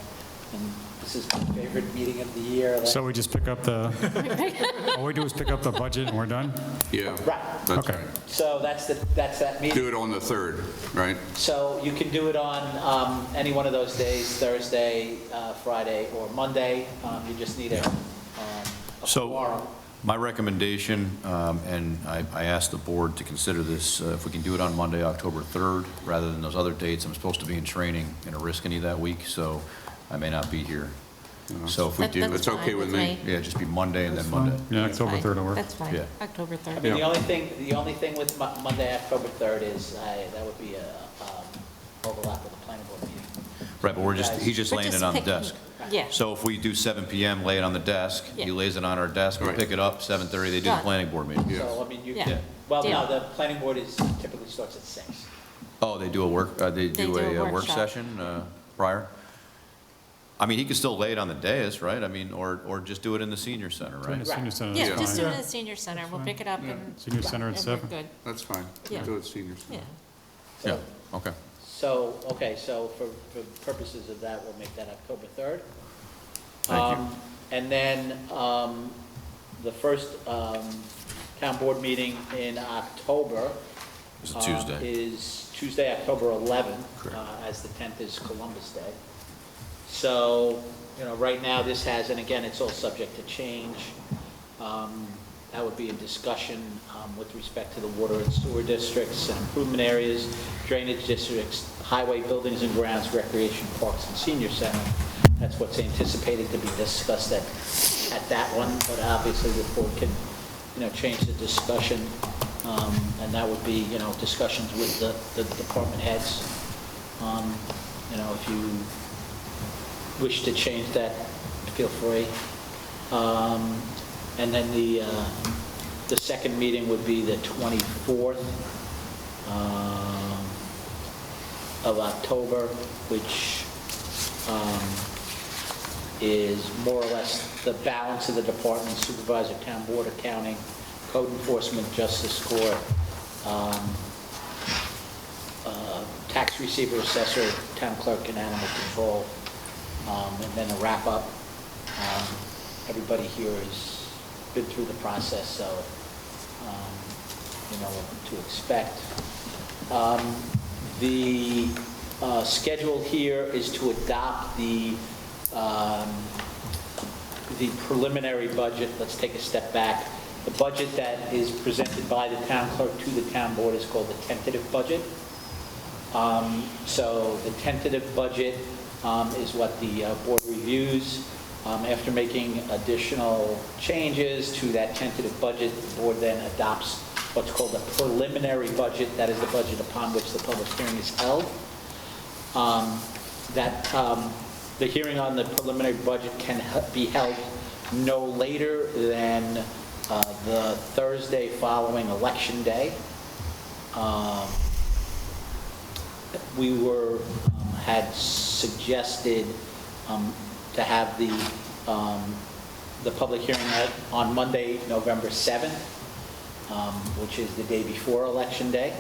and this is my favorite meeting of the year. So we just pick up all we do is pick up the budget and we're done? Yeah. Right. That's Okay. right. So that's that meeting. Do it on the 3rd, right? So you can do it on any one of those days, Thursday, Friday, or Monday. You just need a So quorum. my recommendation, and I asked the board to consider this, if we can do it on Monday, October 3rd, rather than those other dates. I'm supposed to be in training in Oriskany that week, so I may not be here. So if we do, It's okay with me. yeah, just be Monday and then Monday. Yeah, October 3rd will work. That's fine, Yeah. October 3rd. I mean, the only thing with Monday, October 3rd is that would be a overlap with the planning board meeting. Right, but he's just We're laying just it on the picking- desk. Yeah. So if we do 7 PM, lay it on the desk, he Yeah. lays it on our desk, we Right. pick it up, 7:30, they do the Done. planning board meeting. Yeah. So, I mean, you Yeah. can, well, no, Yeah. the planning board typically starts at 6. Oh, they do a work, they do a work workshop. session prior? I mean, he could still lay it on the dais, right? I mean, or just do it in the senior center, In the right? senior center, Yeah, that's just do fine. it at the senior center, we'll pick it up and. Senior center at and we're 7. good, That's fine. Yeah. Do it seniors. yeah. Yeah, okay. So, okay, so for purposes of that, we'll make that October 3rd. Thank you. And then the first town board meeting in October It's a Tuesday. is Tuesday, October 11th, Correct. as the 10th is Columbus Day. So, right now this has, and again, it's all subject to change. That would be a discussion with respect to the water and sewer districts and improvement areas, drainage districts, highway buildings and grounds, recreation parks, and senior center. That's what's anticipated to be discussed at that one, but obviously the board can, change the discussion, and that would be, discussions with the department heads. If you wish to change that, feel free. And then the second meeting would be the 24th of October, which is more or less the balance of the department: supervisor, town board, accounting, code enforcement, justice court, tax receiver, assessor, town clerk, and animal control, and then a wrap-up. Everybody here has been through the process, so you know what to expect. The schedule here is to adopt the preliminary budget. Let's take a step back. The budget that is presented by the town clerk to the town board is called the tentative budget. So the tentative budget is what the board reviews. After making additional changes to that tentative budget, the board then adopts what's called the preliminary budget. That is the budget upon which the public hearing is held. The hearing on the preliminary budget can be held no later than the Thursday following Election Day. We had suggested to have the public hearing on Monday, November 7th, which is the day before Election Day.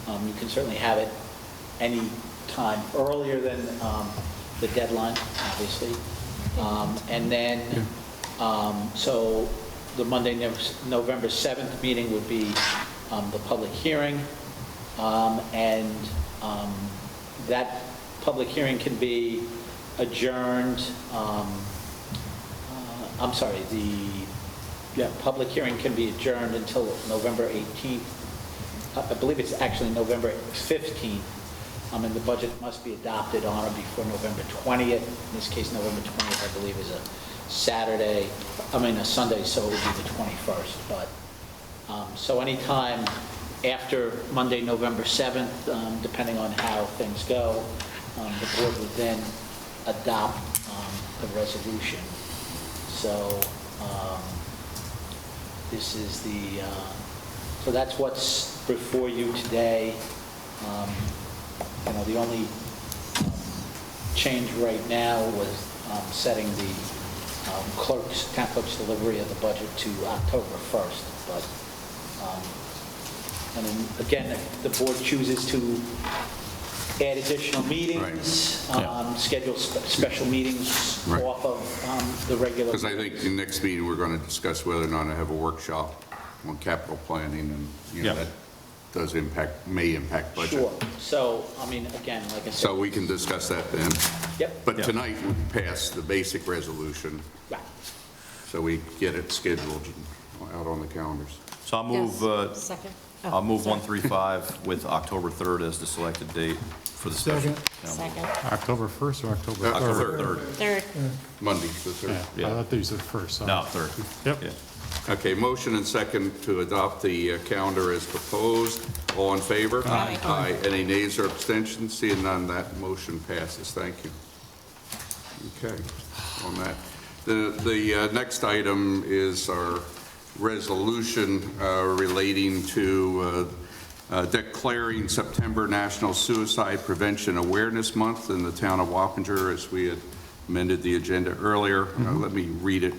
You can certainly have it any time earlier than the deadline, obviously. And then, so the Monday, November 7th meeting would be the public hearing. And that public hearing can be adjourned, I'm sorry, public hearing can be adjourned until November 18th. I believe it's actually November 15th. And the budget must be adopted on or before November 20th. In this case, November 20th, I believe, is a Sunday, so it would be the 21st. But, so anytime after Monday, November 7th, depending on how things go, the board would then adopt the resolution. So this is so that's what's before you today. The only change right now was setting the town clerk's delivery of the budget to October 1st. But, and then again, if the board chooses to add additional meetings, schedule special meetings off of the regular. Because I think the next meeting, we're going to discuss whether or not to have a workshop on capital planning, and that does may impact budget. Sure. So, again, like I said. So we can discuss that then. Yep. But tonight, we pass the basic resolution. Right. So we get it scheduled out on the calendars. So I'll move, Second. I'll move sorry. 135 with October 3rd as the selected date for the special. Second. October 1st or October 3rd? October 3rd. Third. Monday, the 3rd. Yeah, I thought you said 1st. so- No, 3rd. Yep. Yeah. Okay, motion and second to adopt the calendar as proposed. All in favor? Aye. Aye. Any nays or abstentions? Seeing none, that motion passes. Thank you. Okay, on that. The next item is our resolution relating to declaring September National Suicide Prevention Awareness Month in the town of Wappinger, as we had amended the agenda earlier. Let me read it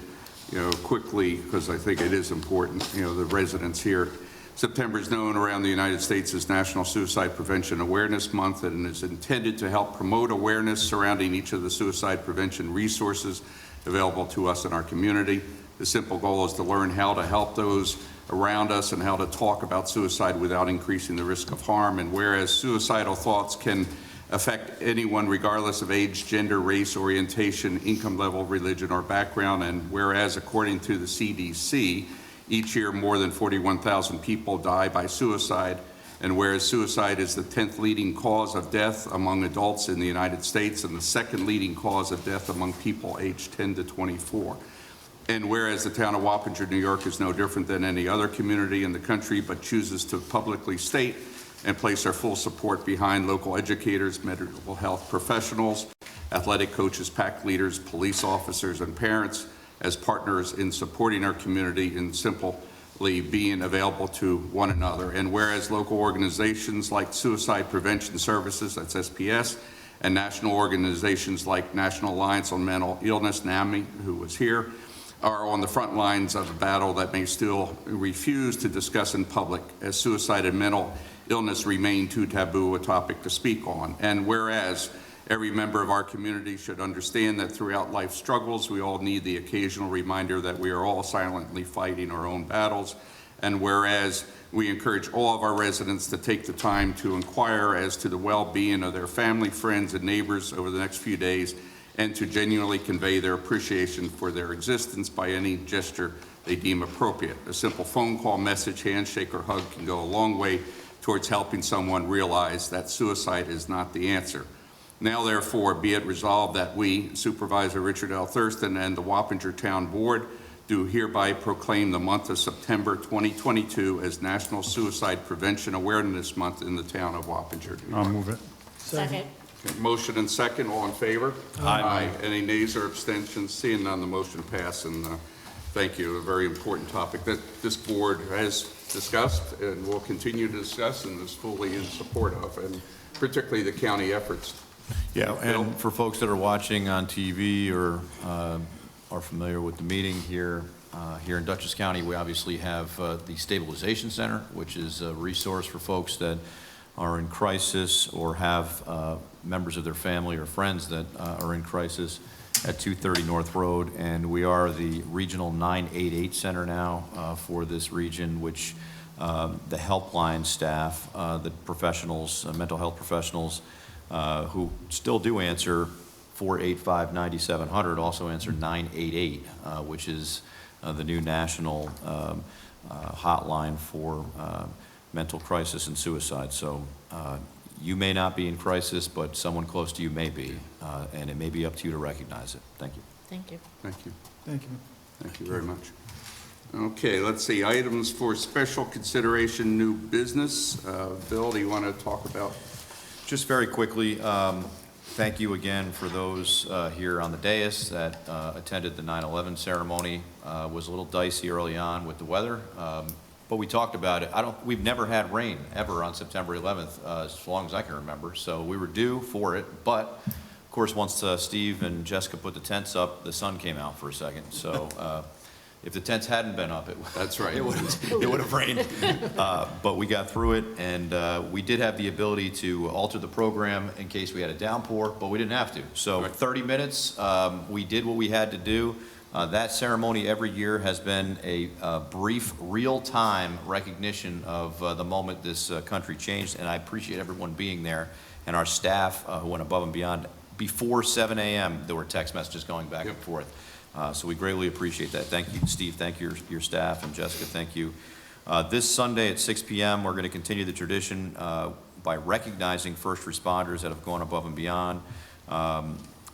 quickly, because I think it is important. The residents here. September is known around the United States as National Suicide Prevention Awareness Month, and is intended to help promote awareness surrounding each of the suicide prevention resources available to us in our community. The simple goal is to learn how to help those around us and how to talk about suicide without increasing the risk of harm. And whereas suicidal thoughts can affect anyone regardless of age, gender, race, orientation, income level, religion, or background, and whereas according to the CDC, each year more than 41,000 people die by suicide, and whereas suicide is the 10th leading cause of death among adults in the United States and the second leading cause of death among people aged 10 to 24. And whereas the town of Wappinger, New York is no different than any other community in the country, but chooses to publicly state and place our full support behind local educators, mental health professionals, athletic coaches, pack leaders, police officers, and parents as partners in supporting our community and simply being available to one another. And whereas local organizations like Suicide Prevention Services, that's SPS, and national organizations like National Alliance on Mental Illness, NAMI, who was here, are on the front lines of a battle that may still refuse to discuss in public, as suicide and mental illness remain too taboo a topic to speak on. And whereas every member of our community should understand that throughout life's struggles, we all need the occasional reminder that we are all silently fighting our own battles. And whereas we encourage all of our residents to take the time to inquire as to the well-being of their family, friends, and neighbors over the next few days, and to genuinely convey their appreciation for their existence by any gesture they deem appropriate. A simple phone call, message, handshake, or hug can go a long way towards helping someone realize that suicide is not the answer. Now, therefore, be it resolved that we, Supervisor Richard L. Thurston, and the Wappinger Town Board do hereby proclaim the month of September 2022 as National Suicide Prevention Awareness Month in the town of Wappinger. I'll move it. Second. Okay, motion and second, all in favor? Aye. Any nays or abstentions? Seeing none, the motion passed, and thank you. A very important topic that this board has discussed and will continue to discuss and is fully in support of, and particularly the county efforts. Yeah, and for folks that are watching on TV or are familiar with the meeting here, here in Dutchess County, we obviously have the Stabilization Center, which is a resource for folks that are in crisis or have members of their family or friends that are in crisis at 230 North Road. And we are the Regional 988 Center now for this region, which the helpline staff, the professionals, mental health professionals, who still do answer 485-9700, also answer 988, which is the new national hotline for mental crisis and suicide. So you may not be in crisis, but someone close to you may be, and it may be up to you to recognize it. Thank you. Thank you. Thank you. Thank you. Thank you very much. Okay, let's see, items for special consideration, new business. Bill, do you want to talk about? Just very quickly, thank you again for those here on the dais that attended the 9/11 ceremony. Was a little dicey early on with the weather, but we talked about it. We've never had rain ever on September 11th, as long as I can remember, so we were due for it. But of course, once Steve and Jessica put the tents up, the sun came out for a second. So if the tents hadn't been up, That's right. it would have rained. But we got through it, and we did have the ability to alter the program in case we had a downpour, but we didn't have to. So 30 minutes, we did what we had to do. That ceremony every year has been a brief, real-time recognition of the moment this country changed, and I appreciate everyone being there, and our staff who went above and beyond. Before 7 a.m., there were text messages going back and forth. So we greatly appreciate that. Thank you, Steve. Thank you, your staff, and Jessica, thank you. This Sunday at 6 p.m., we're going to continue the tradition by recognizing first responders that have gone above and beyond.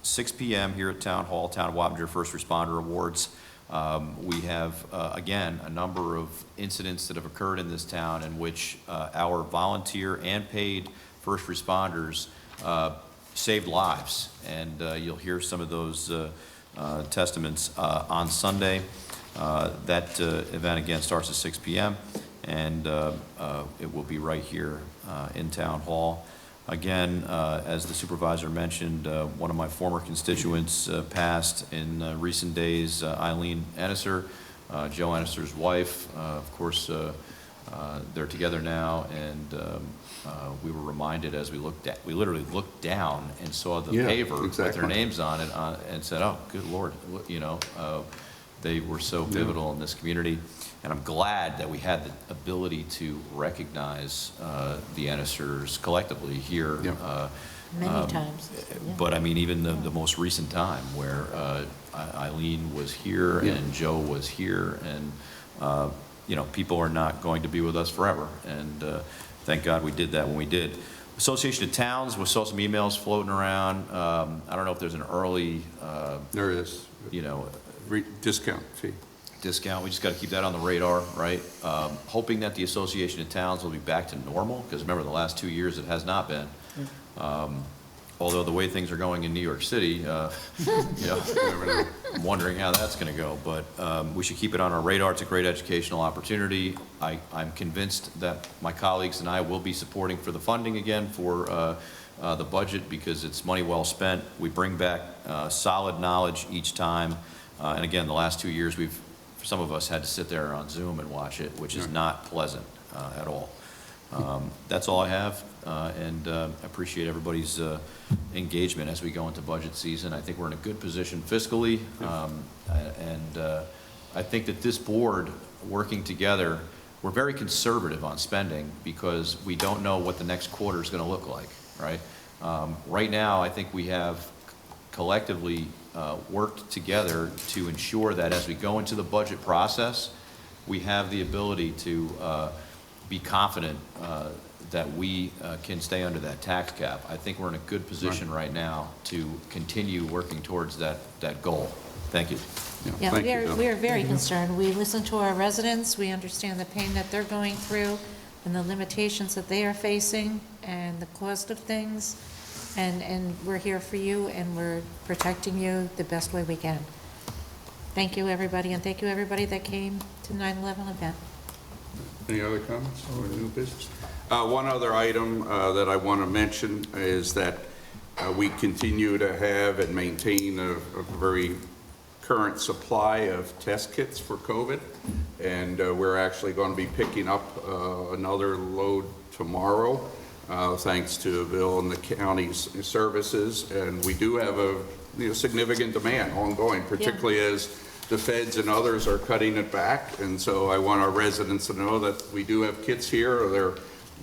6 p.m. here at Town Hall, Town of Wappinger First Responder Awards. We have, again, a number of incidents that have occurred in this town in which our volunteer and paid first responders saved lives. And you'll hear some of those testaments on Sunday. That event, again, starts at 6 p.m., and it will be right here in Town Hall. Again, as the supervisor mentioned, one of my former constituents passed in recent days, Eileen Ennisser, Joe Ennisser's wife. Of course, they're together now, and we were reminded as we literally looked down and saw the paver with their names on it, and said, "Oh, good Lord!" You know, they were so pivotal in this community. And I'm glad that we had the ability to recognize the Ennissers collectively here. Many times. But I mean, even the most recent time where Eileen was here and Joe was here, and you know, people are not going to be with us forever. And thank God we did that when we did. Association of Towns, we saw some emails floating around. I don't know if there's an early, there is, you know, discount fee. Discount. We just got to keep that on the radar, right? Hoping that the Association of Towns will be back to normal, because remember, the last 2 years it has not been. Although the way things are going in New York City, you know, I'm wondering how that's going to go. But we should keep it on our radar. It's a great educational opportunity. I'm convinced that my colleagues and I will be supporting for the funding again for the budget, because it's money well spent. We bring back solid knowledge each time. And again, the last 2 years, some of us had to sit there on Zoom and watch it, which is not pleasant at all. That's all I have, and I appreciate everybody's engagement as we go into budget season. I think we're in a good position fiscally, and I think that this board, working together, we're very conservative on spending because we don't know what the next quarter is going to look like, right? Right now, I think we have collectively worked together to ensure that as we go into the budget process, we have the ability to be confident that we can stay under that tax cap. I think we're in a good position right now to continue working towards that goal. Thank you. Yeah, we are very concerned. We listen to our residents. We understand the pain that they're going through and the limitations that they are facing and the cost of things. And we're here for you, and we're protecting you the best way we can. Thank you, everybody, and thank you, everybody that came to the 9/11 event. Any other comments or new business? One other item that I want to mention is that we continue to have and maintain a very current supply of test kits for COVID, and we're actually going to be picking up another load tomorrow. Thanks to Bill and the county's services, and we do have a significant demand ongoing, particularly as the feds and others are cutting it back. And so I want our residents to know that we do have kits here. They're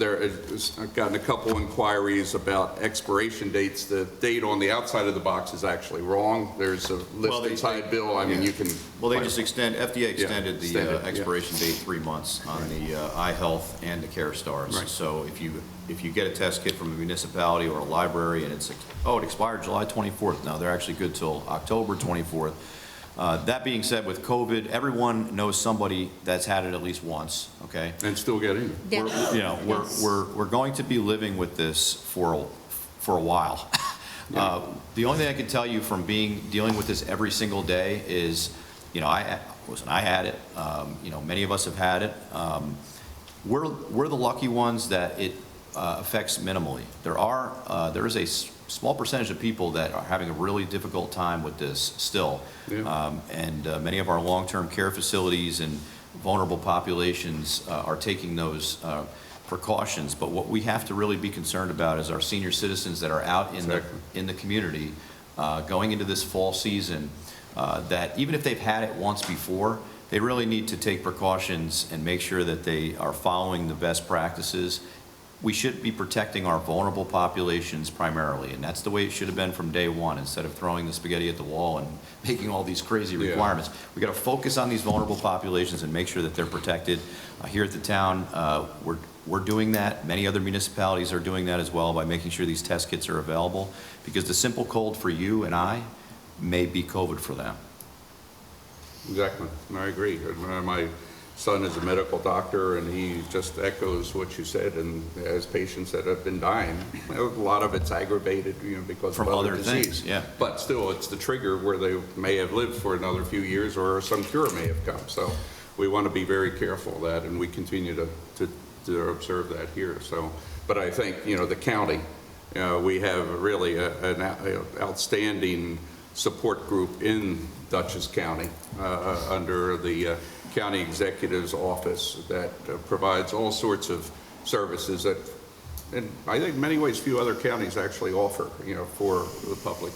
I've gotten a couple inquiries about expiration dates. The date on the outside of the box is actually wrong. There's a list inside, Bill. I mean, you can. Well, they just FDA extended the extended, expiration date 3 months on the iHealth and the Care Stars. Right. So if you get a test kit from a municipality or a library and it expired July 24th, now they're actually good till October 24th. That being said, with COVID, everyone knows somebody that's had it at least once, okay? And still getting it. Yeah. We're going to be living with this for a while. The only thing I can tell you from dealing with this every single day is, I had it. Many of us have had it. We're the lucky ones that it affects minimally. There is a small percentage of people that are having a really difficult time with this still. Yeah. Many of our long-term care facilities and vulnerable populations are taking those precautions. But what we have to really be concerned about is our senior citizens that are out in the community going into this fall season, that even if they've had it once before, they really need to take precautions and make sure that they are following the best practices. We should be protecting our vulnerable populations primarily, and that's the way it should have been from day one, instead of throwing the spaghetti at the wall and making all these crazy requirements. We got to focus on these vulnerable populations and make sure that they're protected. Here at the town, we're doing that. Many other municipalities are doing that as well by making sure these test kits are available, because the simple cold for you and I may be COVID for them. Exactly, I agree. My son is a medical doctor, and he just echoes what you said, and has patients that have been dying. A lot of it's aggravated, because From of other disease. things, yeah. But still, it's the trigger where they may have lived for another few years, or some cure may have come. So we want to be very careful of that, and we continue to observe that here. So, but I think, the county, we have really an outstanding support group in Dutchess County under the County Executive's Office that provides all sorts of services that, and I think in many ways, few other counties actually offer, for the public.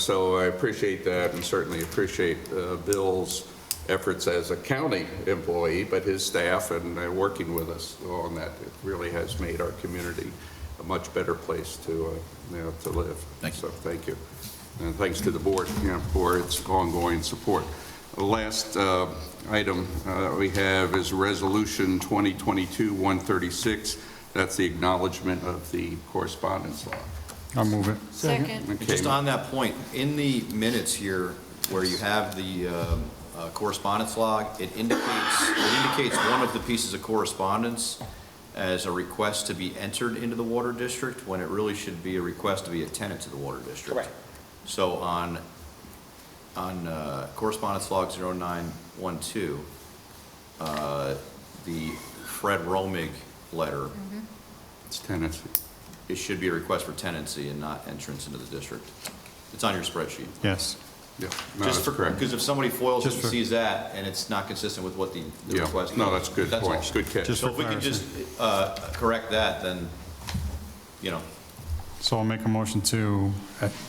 So I appreciate that, and certainly appreciate Bill's efforts as a county employee, but his staff and working with us on that. It really has made our community a much better place to live. Thank you. So thank you. And thanks to the board, for its ongoing support. The last item we have is Resolution 2022-136. That's the acknowledgement of the correspondence log. I'll move it. Second. Okay. Just on that point, in the minutes here, where you have the correspondence log, it indicates one of the pieces of correspondence as a request to be entered into the water district, when it really should be a request to be a tenant to the water district. Correct. So on correspondence log 0912, the Fred Romig letter, It's tenancy. it should be a request for tenancy and not entrance into the district. It's on your spreadsheet. Yes. Yeah, no, that's correct. Because if somebody foils it Just and for- sees that, and it's not consistent with what the Yeah, request is. no, that's a good all. point. Good catch. Just So for if we could just correct that, then, So I'll make a motion to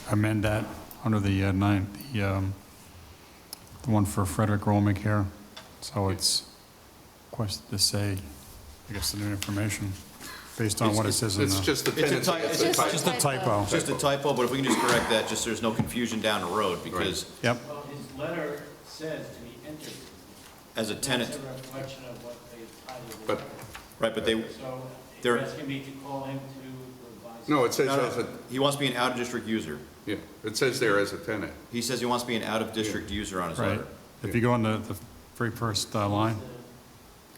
amend that under the one for Frederick Rolmick here. So it's requested to say, I guess, the new information based on what it says in It's the... just the It's a tenancy. ty- It's it's a a- Just a typo. it's just a typo, but if we can just correct that, just so there's no confusion down the road, because Yep. Well, his letter says to be entered. as a tenant, That's a reflection of what they titled the But- letter. right, but they, So they're- you're asking me to call him to revise. No, it says no, as a, no, he wants to be an out-of-district user. yeah, it says there as a tenant. He says he wants to be an out-of-district user on his Right. letter. If you go on the very first line,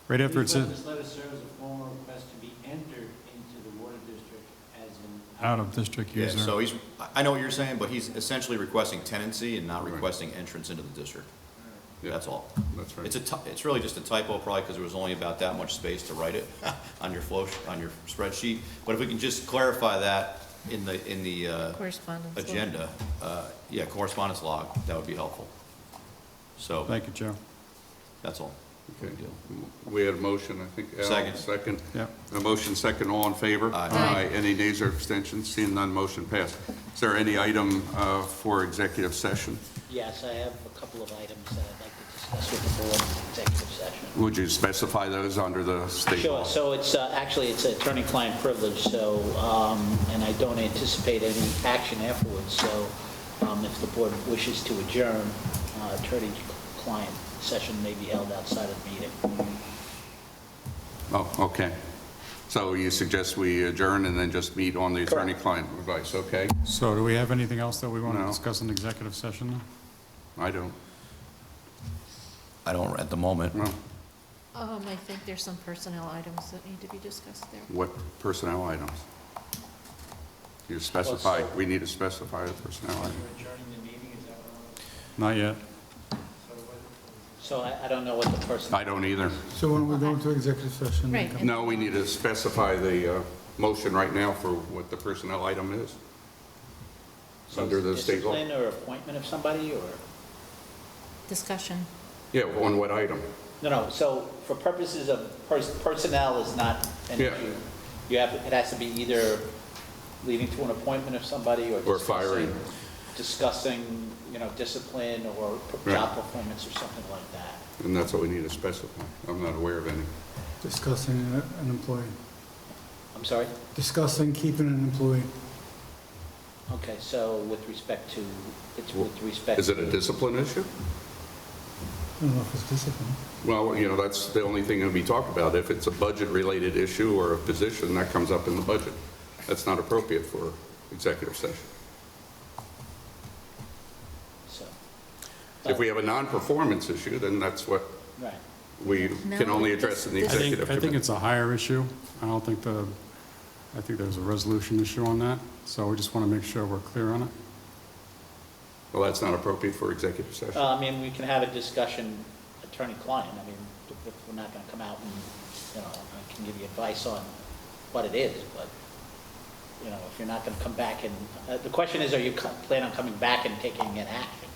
right after it says This letter serves a formal request to be entered into the water district as an. out-of-district Yeah, user. so I know what you're saying, but he's essentially requesting tenancy and not requesting entrance into the district. Yeah. That's all. That's right. It's really just a typo, probably because there was only about that much space to write it on your spreadsheet. But if we can just clarify that in the Correspondence. log. agenda, correspondence log, that would be helpful. So, Thank you, Joe. that's all. Okay. We had a motion, I think. Al, Second. Second. Yeah. A motion second, all in favor? Aye. Any nays or abstentions? Seeing none, motion passed. Is there any item for executive session? Yes, I have a couple of items that I'd like to discuss with the board in executive session. Would you specify those under the state Sure, law? so it's, actually, it's attorney-client privilege, so, and I don't anticipate any action afterwards, so if the board wishes to adjourn, attorney-client session may be held outside of the meeting. Oh, okay. So you suggest we adjourn and then just meet on the attorney-client advice, okay? So do we have anything else that we want to No. discuss in executive session now? I don't. I don't at the moment. No. I think there's some personnel items that need to be discussed there. What personnel items? You specify, we need to specify the personnel item. Adjourning the meeting, is that what? Not yet. So I don't know what the person. I don't either. So when we go into executive session? Right. No, we need to specify the motion right now for what the personnel item is. So Under the state law. Discipline or appointment of somebody, or? Discussion. Yeah, on what item? No, so for purposes of, personnel is not an Yeah. issue. You have, it has to be either leading to an appointment of somebody or. Or firing. Discussing, discipline or Right. job performance or something like that. And that's what we need to specify. I'm not aware of any. Discussing an employee. I'm sorry? Discussing keeping an employee. Okay, so with respect to, it's with respect. Is it a to- discipline issue? I don't know if it's discipline. Well, that's the only thing that we talk about. If it's a budget-related issue or a position, that comes up in the budget. That's not appropriate for executive session. So, If we have a non-performance issue, then that's what right. we can No, only address in the this- executive I think committee. it's a higher issue. I don't think I think there's a resolution issue on that, so we just want to make sure we're clear on it. Well, that's not appropriate for executive session. I mean, we can have a discussion, attorney-client. I mean, if we're not going to come out and, I can give you advice on what it is, but, if you're not going to come back and, the question is, are you plan on coming back and taking an action?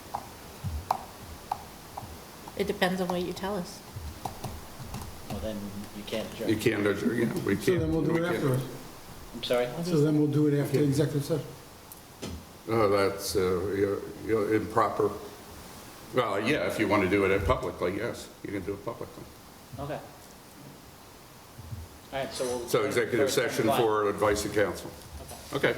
It depends on what you tell us. Well, then you can't adjourn. You can't, we can't. So then we'll do we it can't- afterwards. I'm sorry? So then we'll do it after executive session. That's improper. Well, yeah, if you want to do it publicly, yes, you can do it publicly. Okay. All right, so we'll. So executive session for advice of counsel. Okay.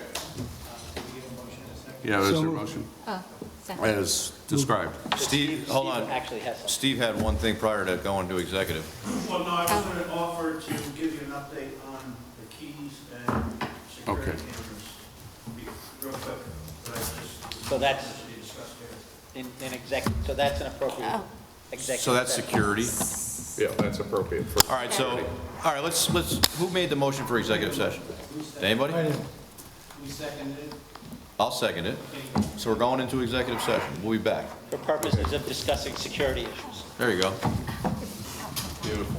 Yeah, is there a motion? Oh, second. As described. Steve, hold on. Actually has some. Steve had one thing prior to going to executive. Well, no, I was going to offer to give you an update on the keys and security Okay. cameras. Real quick, but I just. So that's- should be discussed here. In executive, so that's an appropriate Oh. executive. So that's session. security. Yeah, that's appropriate for. All right, let's, who made the motion for executive session? Anybody? We seconded it. I'll second it. So we're going into executive session. We'll be back. For purposes of discussing security issues. There you go. Beautiful.